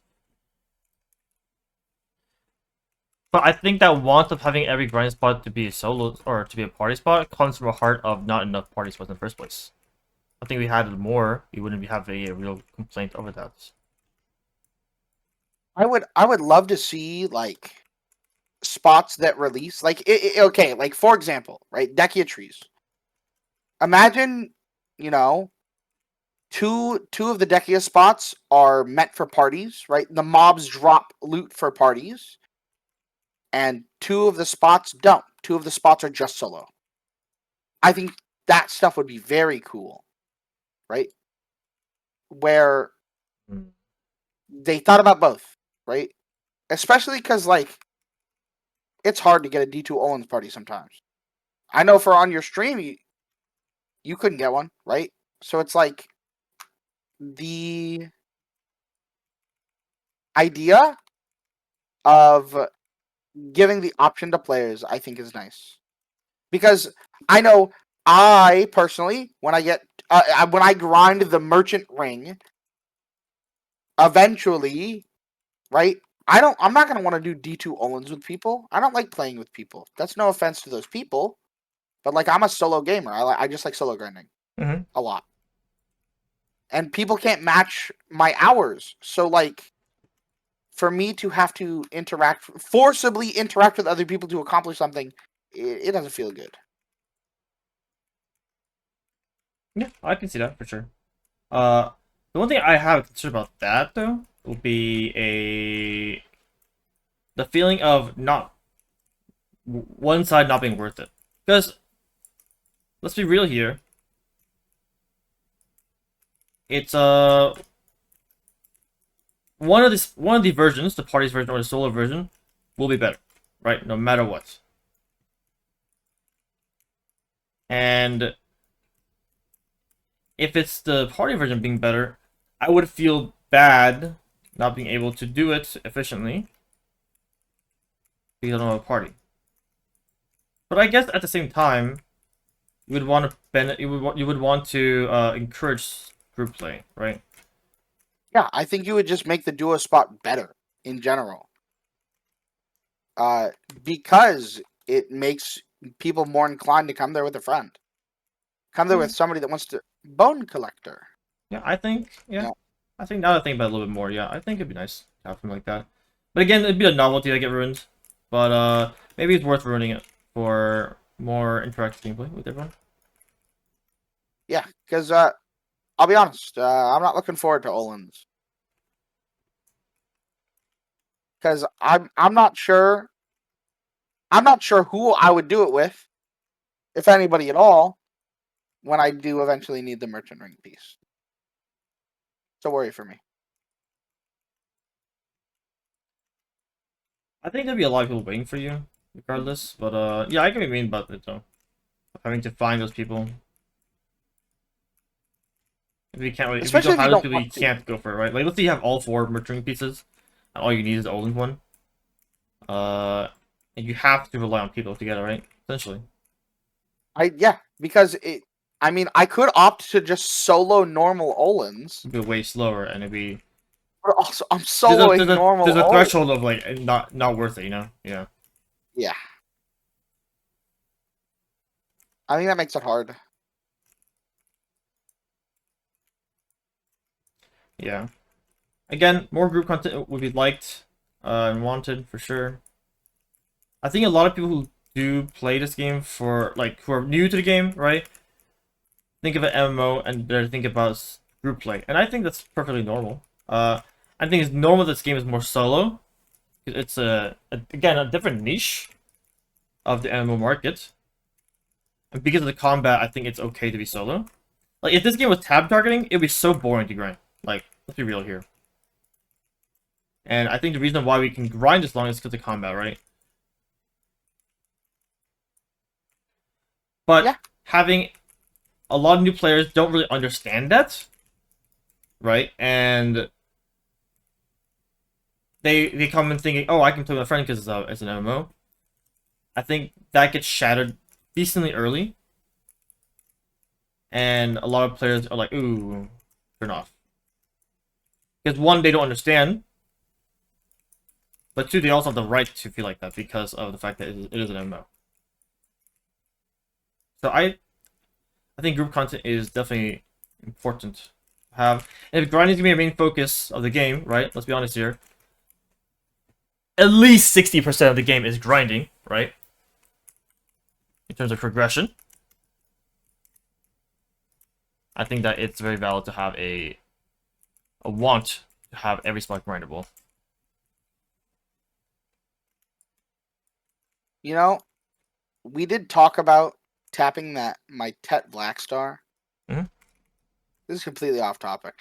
But I think that want of having every grind spot to be a solo or to be a party spot comes from a heart of not enough party spots in the first place. I think if we had more, we wouldn't have a real complaint over that. I would love to see like spots that release okay, like for example, right? Dekia trees. Imagine, you know, two of the Dekia spots are meant for parties, right? The mobs drop loot for parties, and two of the spots don't. Two of the spots are just solo. I think that stuff would be very cool, right? Where Mm. they thought about both, right? Especially because like it's hard to get a D2 Owens party sometimes. I know for on your stream you couldn't get one, right? So it's like the idea of giving the option to players I think is nice. Because I know I personally, when I grind the merchant ring, eventually, right? I'm not gonna want to do D2 Olins with people. I don't like playing with people. That's no offense to those people, but like I'm a solo gamer. I just like solo grinding a lot, and people can't match my hours. So like, for me to have to forcibly interact with other people to accomplish something, it doesn't feel good. Yeah, I can see that for sure. The one thing I have a concern about that though will be the feeling of not one side not being worth it. Because let's be real here, it's one of the versions, the party's version or the solo version, will be better, right? No matter what. And if it's the party version being better, I would feel bad not being able to do it efficiently because I don't have a party. But I guess at the same time, you would want to you would want to encourage group play, right? Yeah, I think you would just make the duo spot better in general. Because it makes people more inclined to come there with a friend. Come there with somebody that wants to bone collector. Yeah, I think I think now that I think about it a little bit more, yeah, I think it'd be nice to have something like that. But again, it'd be a novelty that get ruined. But maybe it's worth ruining it for more interactive gameplay with everyone. Yeah, because I'll be honest, I'm not looking forward to Olin's. Because I'm not sure. I'm not sure who I would do it with, if anybody at all, when I do eventually need the merchant ring piece. It's a worry for me. I think there'd be a lot of people waiting for you, regardless. But yeah, I can be mean about it though. Having to find those people. If you can't, if you Especially don't if you have those don't people, you want to. can't go for it, right? Like, let's say you have all 4 merchant pieces, and all you need is the Olin one. And you have to rely on people together, right? Essentially. Yeah, because it. I mean, I could opt to just solo normal Olins, It'd be way slower, and it'd be but also I'm soloing normal there's a Olins. threshold of like not worth it, you know? Yeah. Yeah. I think that makes it hard. Yeah. Again, more group content would be liked and wanted for sure. I think a lot of people who do play this game for like who are new to the game, right? Think of an MMO and they think about group play, and I think that's perfectly normal. I think it's normal this game is more solo. It's again a different niche of the MMO market, and because of the combat, I think it's okay to be solo. Like if this game was tab targeting, it'd be so boring to grind. Like let's be real here. And I think the reason why we can grind this long is because of combat, right? But Yeah. having a lot of new players don't really understand that, right? And they come in thinking, oh, I can play with a friend because it's an MMO. I think that gets shattered decently early, and a lot of players are like, ooh, turn off. Because one, they don't understand, but two, they also have the right to feel like that because of the fact that it is an MMO. So I think group content is definitely important to have. And if grinding is gonna be a main focus of the game, right? Let's be honest here. At least 60% of the game is grinding, right? In terms of progression. I think that it's very valid to have a want to have every spot grindable. You know, we did talk about tapping my Tet Black Star. Mhm. This is completely off topic.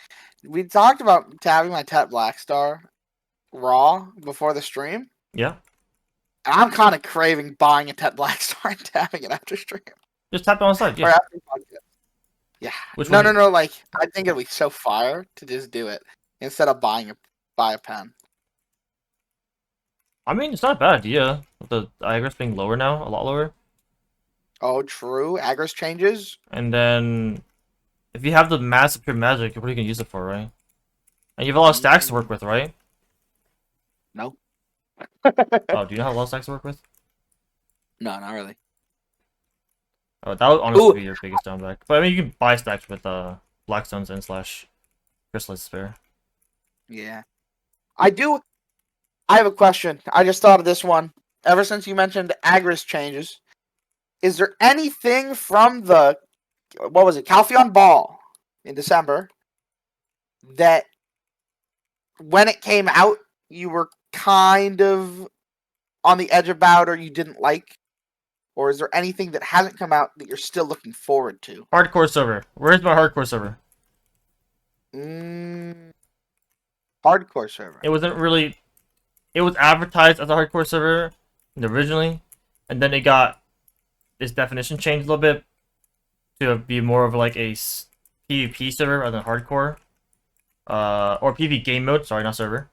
We talked about tapping my Tet Black Star raw before the stream. Yeah. And I'm kind of craving buying a Tet Black Star and tapping it after stream. Just tap it on the side, Or yeah. after podcast. Yeah. Which No, one? no. Like, I think it'd be so fire to just do it instead of buy a pen. I mean, it's not a bad idea. With the aggregates being lower now, a lot lower. Oh, true. Agris changes. And then, if you have the massive pure magic, what are you gonna use it for, right? And you have a lot of stacks to work with, right? No. Oh, do you have a lot of stacks to work with? No, not really. Oh, that would honestly Ooh, be your biggest drawback. But I mean, you can buy stacks with Blackstones and slash Chrysalis Sphere. yeah. I do. I have a question. I just thought of this one. Ever since you mentioned Agris changes, is there anything from the what was it, Calpheon Ball in December that when it came out you were kind of on the edge about or you didn't like? Or is there anything that hasn't come out that you're still looking forward to? Hardcore server. Where's my hardcore server? Mm, hardcore server. It wasn't really. It was advertised as a hardcore server originally, and then it got its definition changed a little bit to be more of like a PvP server rather than hardcore, or PvP game mode. Sorry, not server.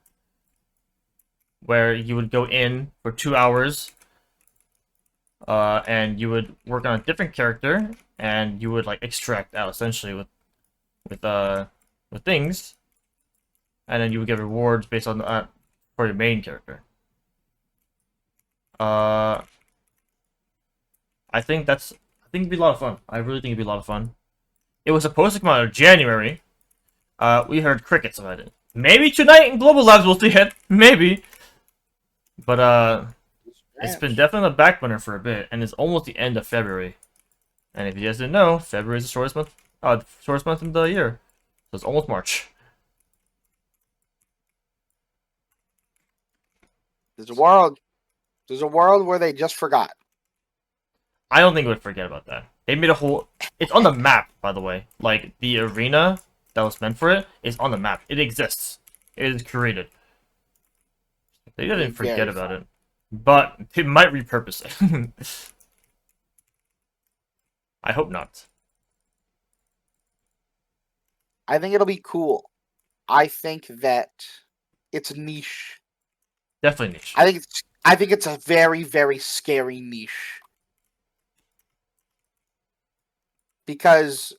Where you would go in for 2 hours, and you would work on a different character, and you would like extract out essentially with things, and then you would get rewards based on that for your main character. I think it'd be a lot of fun. I really think it'd be a lot of fun. It was supposed to come out in January. We heard crickets about it. Maybe tonight in Global Labs we'll see it. Maybe. But it's been definitely on the back burner for a bit, and it's almost the end of February. And if you guys didn't know, February is the shortest month in the year. So it's almost March. There's a world where they just forgot. I don't think we would forget about that. They made a whole. It's on the map, by the way. Like the arena that was meant for it is on the map. It exists. It is created. They didn't forget about it, but they might repurpose it. I hope not. I think it'll be cool. I think that it's niche. Definitely niche. I think it's a very, very scary niche. Because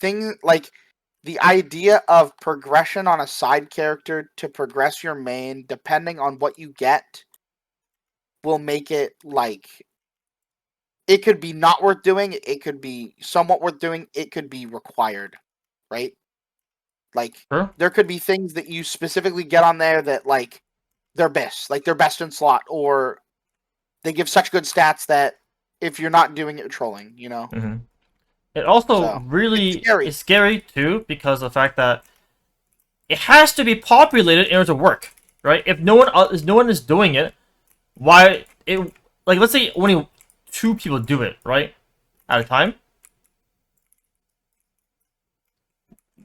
the idea of progression on a side character to progress your main, depending on what you get, will make it it could be not worth doing, it could be somewhat worth doing, it could be required, right? Sure. There could be things that you specifically get on there that they're best in slot, or they give such good stats that if you're not doing it, you're trolling, you know? Mm-hmm. It also really is scary too, because of the fact that it has to be populated in order to work, right? If no one is doing it, why it let's say only 2 people do it, right, at a time.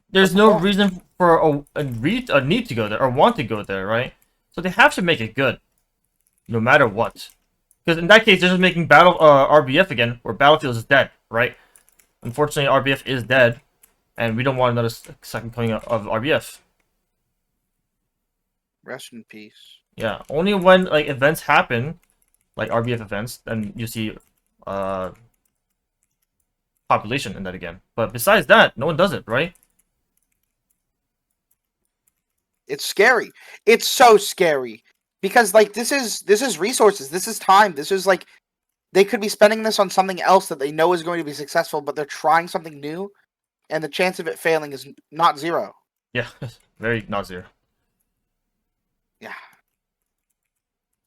There's no reason for a need to go there or want to go there, right? So they have to make it good, no matter what. Because in that case, they're just making RBF again, where Battlefield is dead, right? Unfortunately, RBF is dead, and we don't want another second coming of RBF. Rest in peace. Yeah, only when events happen, like RBF events, then you see population in that again. But besides that, no one does it, right? It's scary. It's so scary because this is resources. This is time. This is they could be spending this on something else that they know is going to be successful, but they're trying something new, and the chance of it failing is not zero. Yeah, very not zero. Yeah.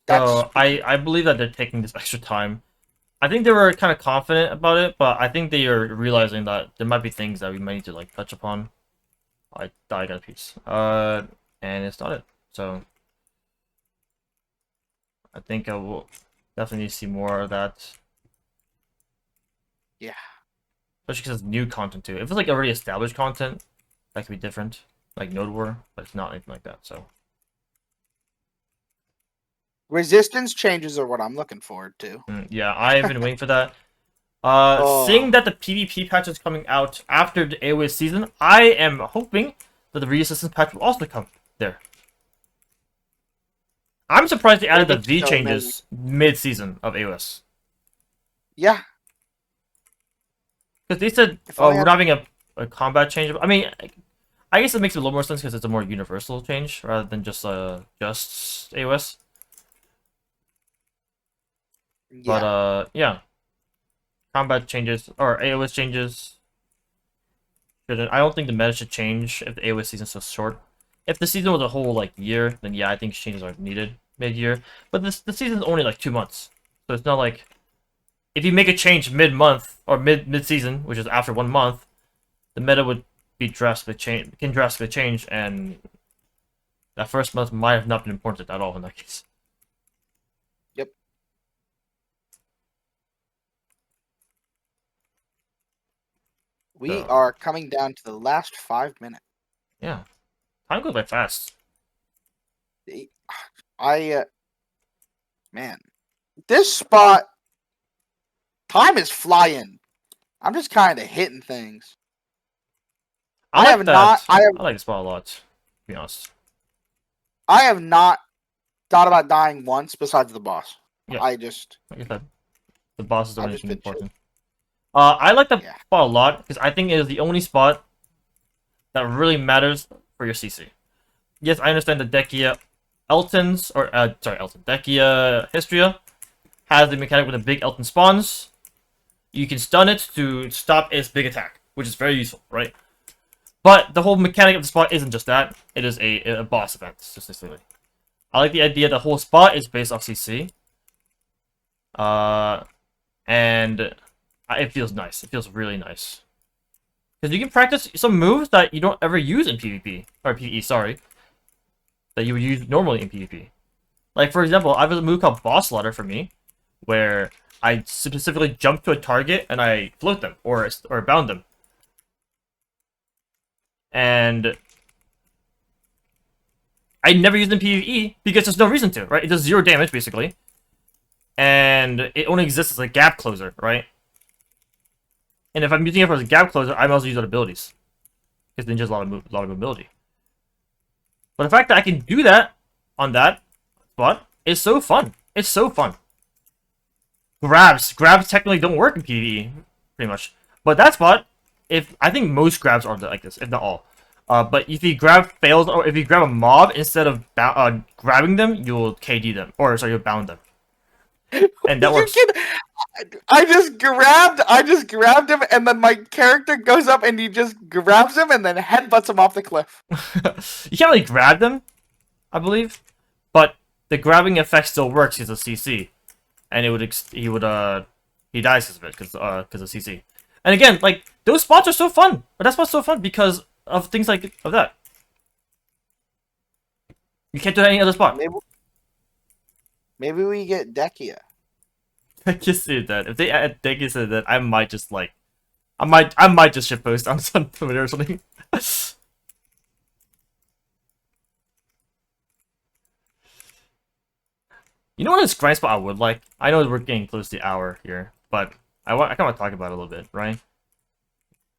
So I believe that they're taking this extra time. I think they were kind of confident about it, but I think they are realizing that there might be things that we might need to touch upon. I thought I got a piece. And it's not it. So I think I will definitely see more of that. Yeah. Especially because it's new content too. If it's already established content, that could be different. Like Node War, but it's not anything like that, so. Resistance changes are what I'm looking forward to. Yeah, I've been waiting for that. Seeing that the PvP patch is coming out after the AoE season, I am hoping that the resistance patch will also come there. I'm surprised they added the V changes mid-season of AOS. Yeah. Because they said, If oh, only we're not having a combat change. I mean, I guess it makes a little more sense because it's a more universal change rather than just AOS. But yeah. yeah, combat changes or AOS changes. I don't think the meta should change if the AOS season's so short. If the season was a whole like year, then yeah, I think changes are needed mid-year. But the season's only like 2 months, so it's not like if you make a change mid-month or mid-season, which is after 1 month, the meta would be drastically change, and that first month might have not been important at all in that case. Yep. We So, are coming down to the last 5 minutes. yeah, time goes by fast. Man, this spot, time is flying. I'm just kind of hitting things. I have like that. not. I like the spot a lot, to be honest. have not thought about dying once besides the boss. Yeah. I just. Like I said, the boss is the I've only just thing been important. I like that Yeah. spot a lot because I think it is the only spot that really matters for your CC. Yes, I understand that Dekia Dekia Histria has the mechanic when a big Elton spawns. You can stun it to stop its big attack, which is very useful, right? But the whole mechanic of the spot isn't just that. It is a boss event, statistically. I like the idea the whole spot is based off CC. And it feels nice. It feels really nice. Because you can practice some moves that you don't ever use in PvP. Or PvE, sorry. That you would use normally in PvP. Like, for example, I have a move called Boss Ladder for me, where I specifically jump to a target and I float them, or bound them. And I never use it in PvE because there's no reason to, right? It does 0 damage, basically. And it only exists as a gap closer, right? And if I'm using it as a gap closer, I might also use other abilities. Because Ninja's a lot of mobility. But the fact that I can do that on that spot is so fun. It's so fun. Grabs technically don't work in PvE, pretty much. But that spot, I think most grabs are like this, if not all. But if you grab fails, or if you grab a mob instead of grabbing them, you'll KD them, or sorry, you'll bound them, and that works. I just grabbed him, and then my character goes up and he just grabs him and then headbutts him off the cliff. You can't really grab them, I believe, but the grabbing effect still works because of CC, and he dies because of it because of CC. And again, like those spots are so fun, but that spot's so fun because of things like that. You can't do that any other spot. Maybe we get Dekia. Dekia said that. If they add Dekia said that, I might just like, I might just shitpost on Twitter or something. You know what this grind spot I would like? I know we're getting close to the hour here, but I kind of want to talk about it a little bit, right?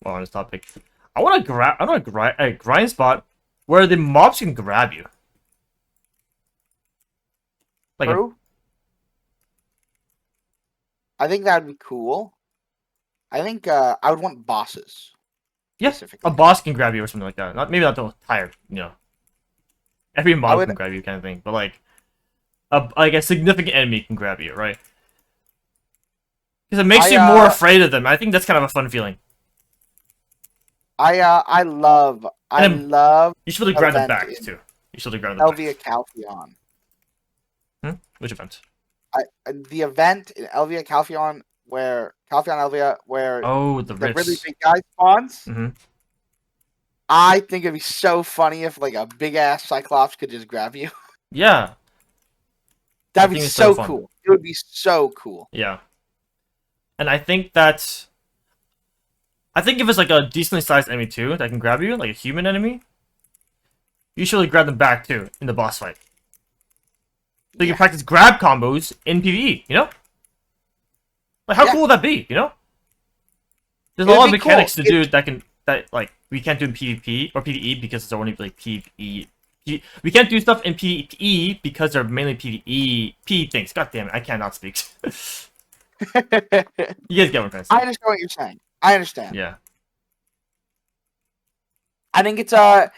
Well, on this topic, I want a grind spot where the mobs can grab you. Like True. I think that would be cool. I think I would want bosses. Yeah, a boss can grab you or something like that. Maybe not the entire, every mob can grab you kind of thing, but like a significant enemy can grab you, right? Because it makes you more afraid of them. I think that's kind of a fun feeling. I love. You should really grab them back too. You should really grab them Elvia Calpheon. Which event? The event in Elvia Calpheon where Elvia where the really big guy spawns. Mm-hmm. I think it'd be so funny if like a big ass Cyclops could just grab you. Yeah. That'd be so cool. It would be so cool. Yeah. And I think if it's like a decently sized enemy too that can grab you, like a human enemy, you should really grab them back too in the boss fight. So you can practice grab combos in PvE, you know? Like how cool would that be, you know? There's a lot of mechanics to do that we can't do in PvP or PvE because it's only like PvE. We can't do stuff in PvE because they're mainly PvE things. God damn it, I cannot speak. You guys get what I'm trying to say. I understand what you're saying. I understand. Yeah. I think it's an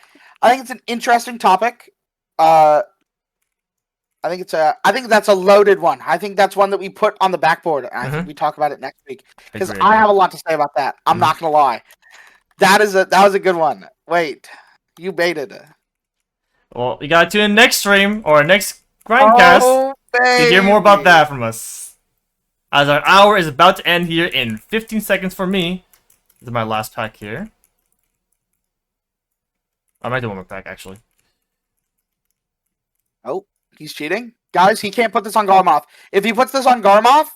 interesting topic. I think that's a loaded one. I think that's one that we put on the backboard, and I think we talk about it next week because I have a lot to say about that. I'm not gonna lie. That was a good one. Wait, you baited it. Well, you gotta tune in next stream or next Grindcast to hear more about that from us. As our hour is about to end here in 15 seconds for me. This is my last pack here. I might do one more pack, actually. Oh, he's cheating? Guys, he can't put this on Garmoth. If he puts this on Garmoth,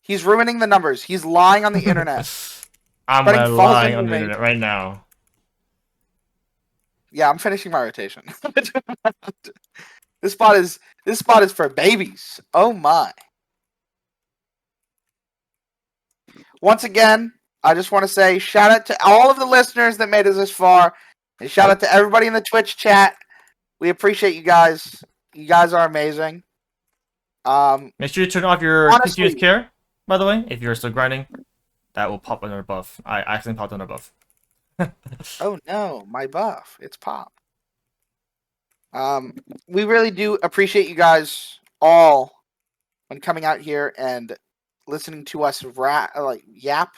he's ruining the numbers. He's lying on the internet. I'm lying on the internet right now. Yeah, I'm finishing my rotation. This spot is for babies. Oh my. Once again, I just want to say shout out to all of the listeners that made us this far. And shout out to everybody in the Twitch chat. We appreciate you guys. You guys are amazing. Make sure you turn off your continuous care, by the way, if you're still grinding. That will pop another buff. I accidentally popped another buff. Oh no, my buff. It's pop. We really do appreciate you guys all when coming out here and listening to us yap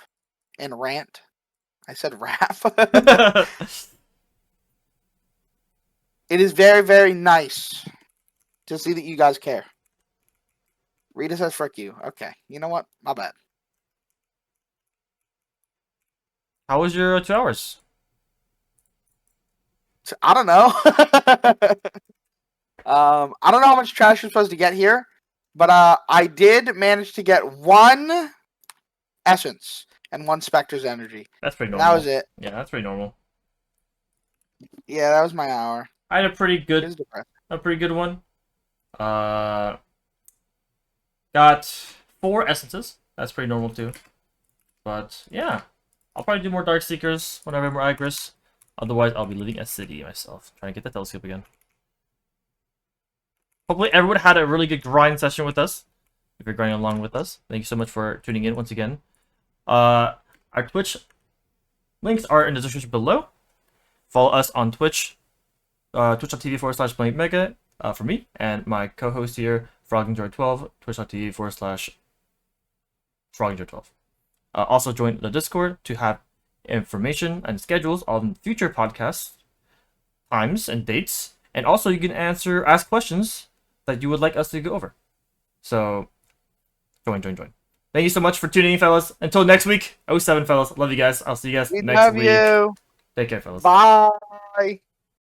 and rant. I said rap. It is very, very nice to see that you guys care. Rita says frick you. Okay. You know what? My bad. How was your 2 hours? I don't know. I don't know how much trash you're supposed to get here, but I did manage to get 1 essence and 1 Spectre's energy. That's pretty normal. That was it. Yeah, that's pretty normal. Yeah, that was my hour. I had a pretty good one. Got 4 essences. That's pretty normal too. But yeah, I'll probably do more Dark Seekers whenever I'm more Agris. Otherwise, I'll be living a city myself, trying to get that telescope again. Hopefully, everyone had a really good grind session with us. If you're grinding along with us, thank you so much for tuning in once again. Our Twitch links are in the description below. Follow us on Twitch, twitch.tv/BlankMega for me and my co-host here, FrogNinja12, twitch.tv/FrogNinja12. Also join the Discord to have information and schedules on future podcasts, times and dates, and also you can ask questions that you would like us to go over. So join. Thank you so much for tuning in, fellas. Until next week, 07 fellas. Love you guys. I'll see you guys next week. Love you. Take care, fellas. Bye.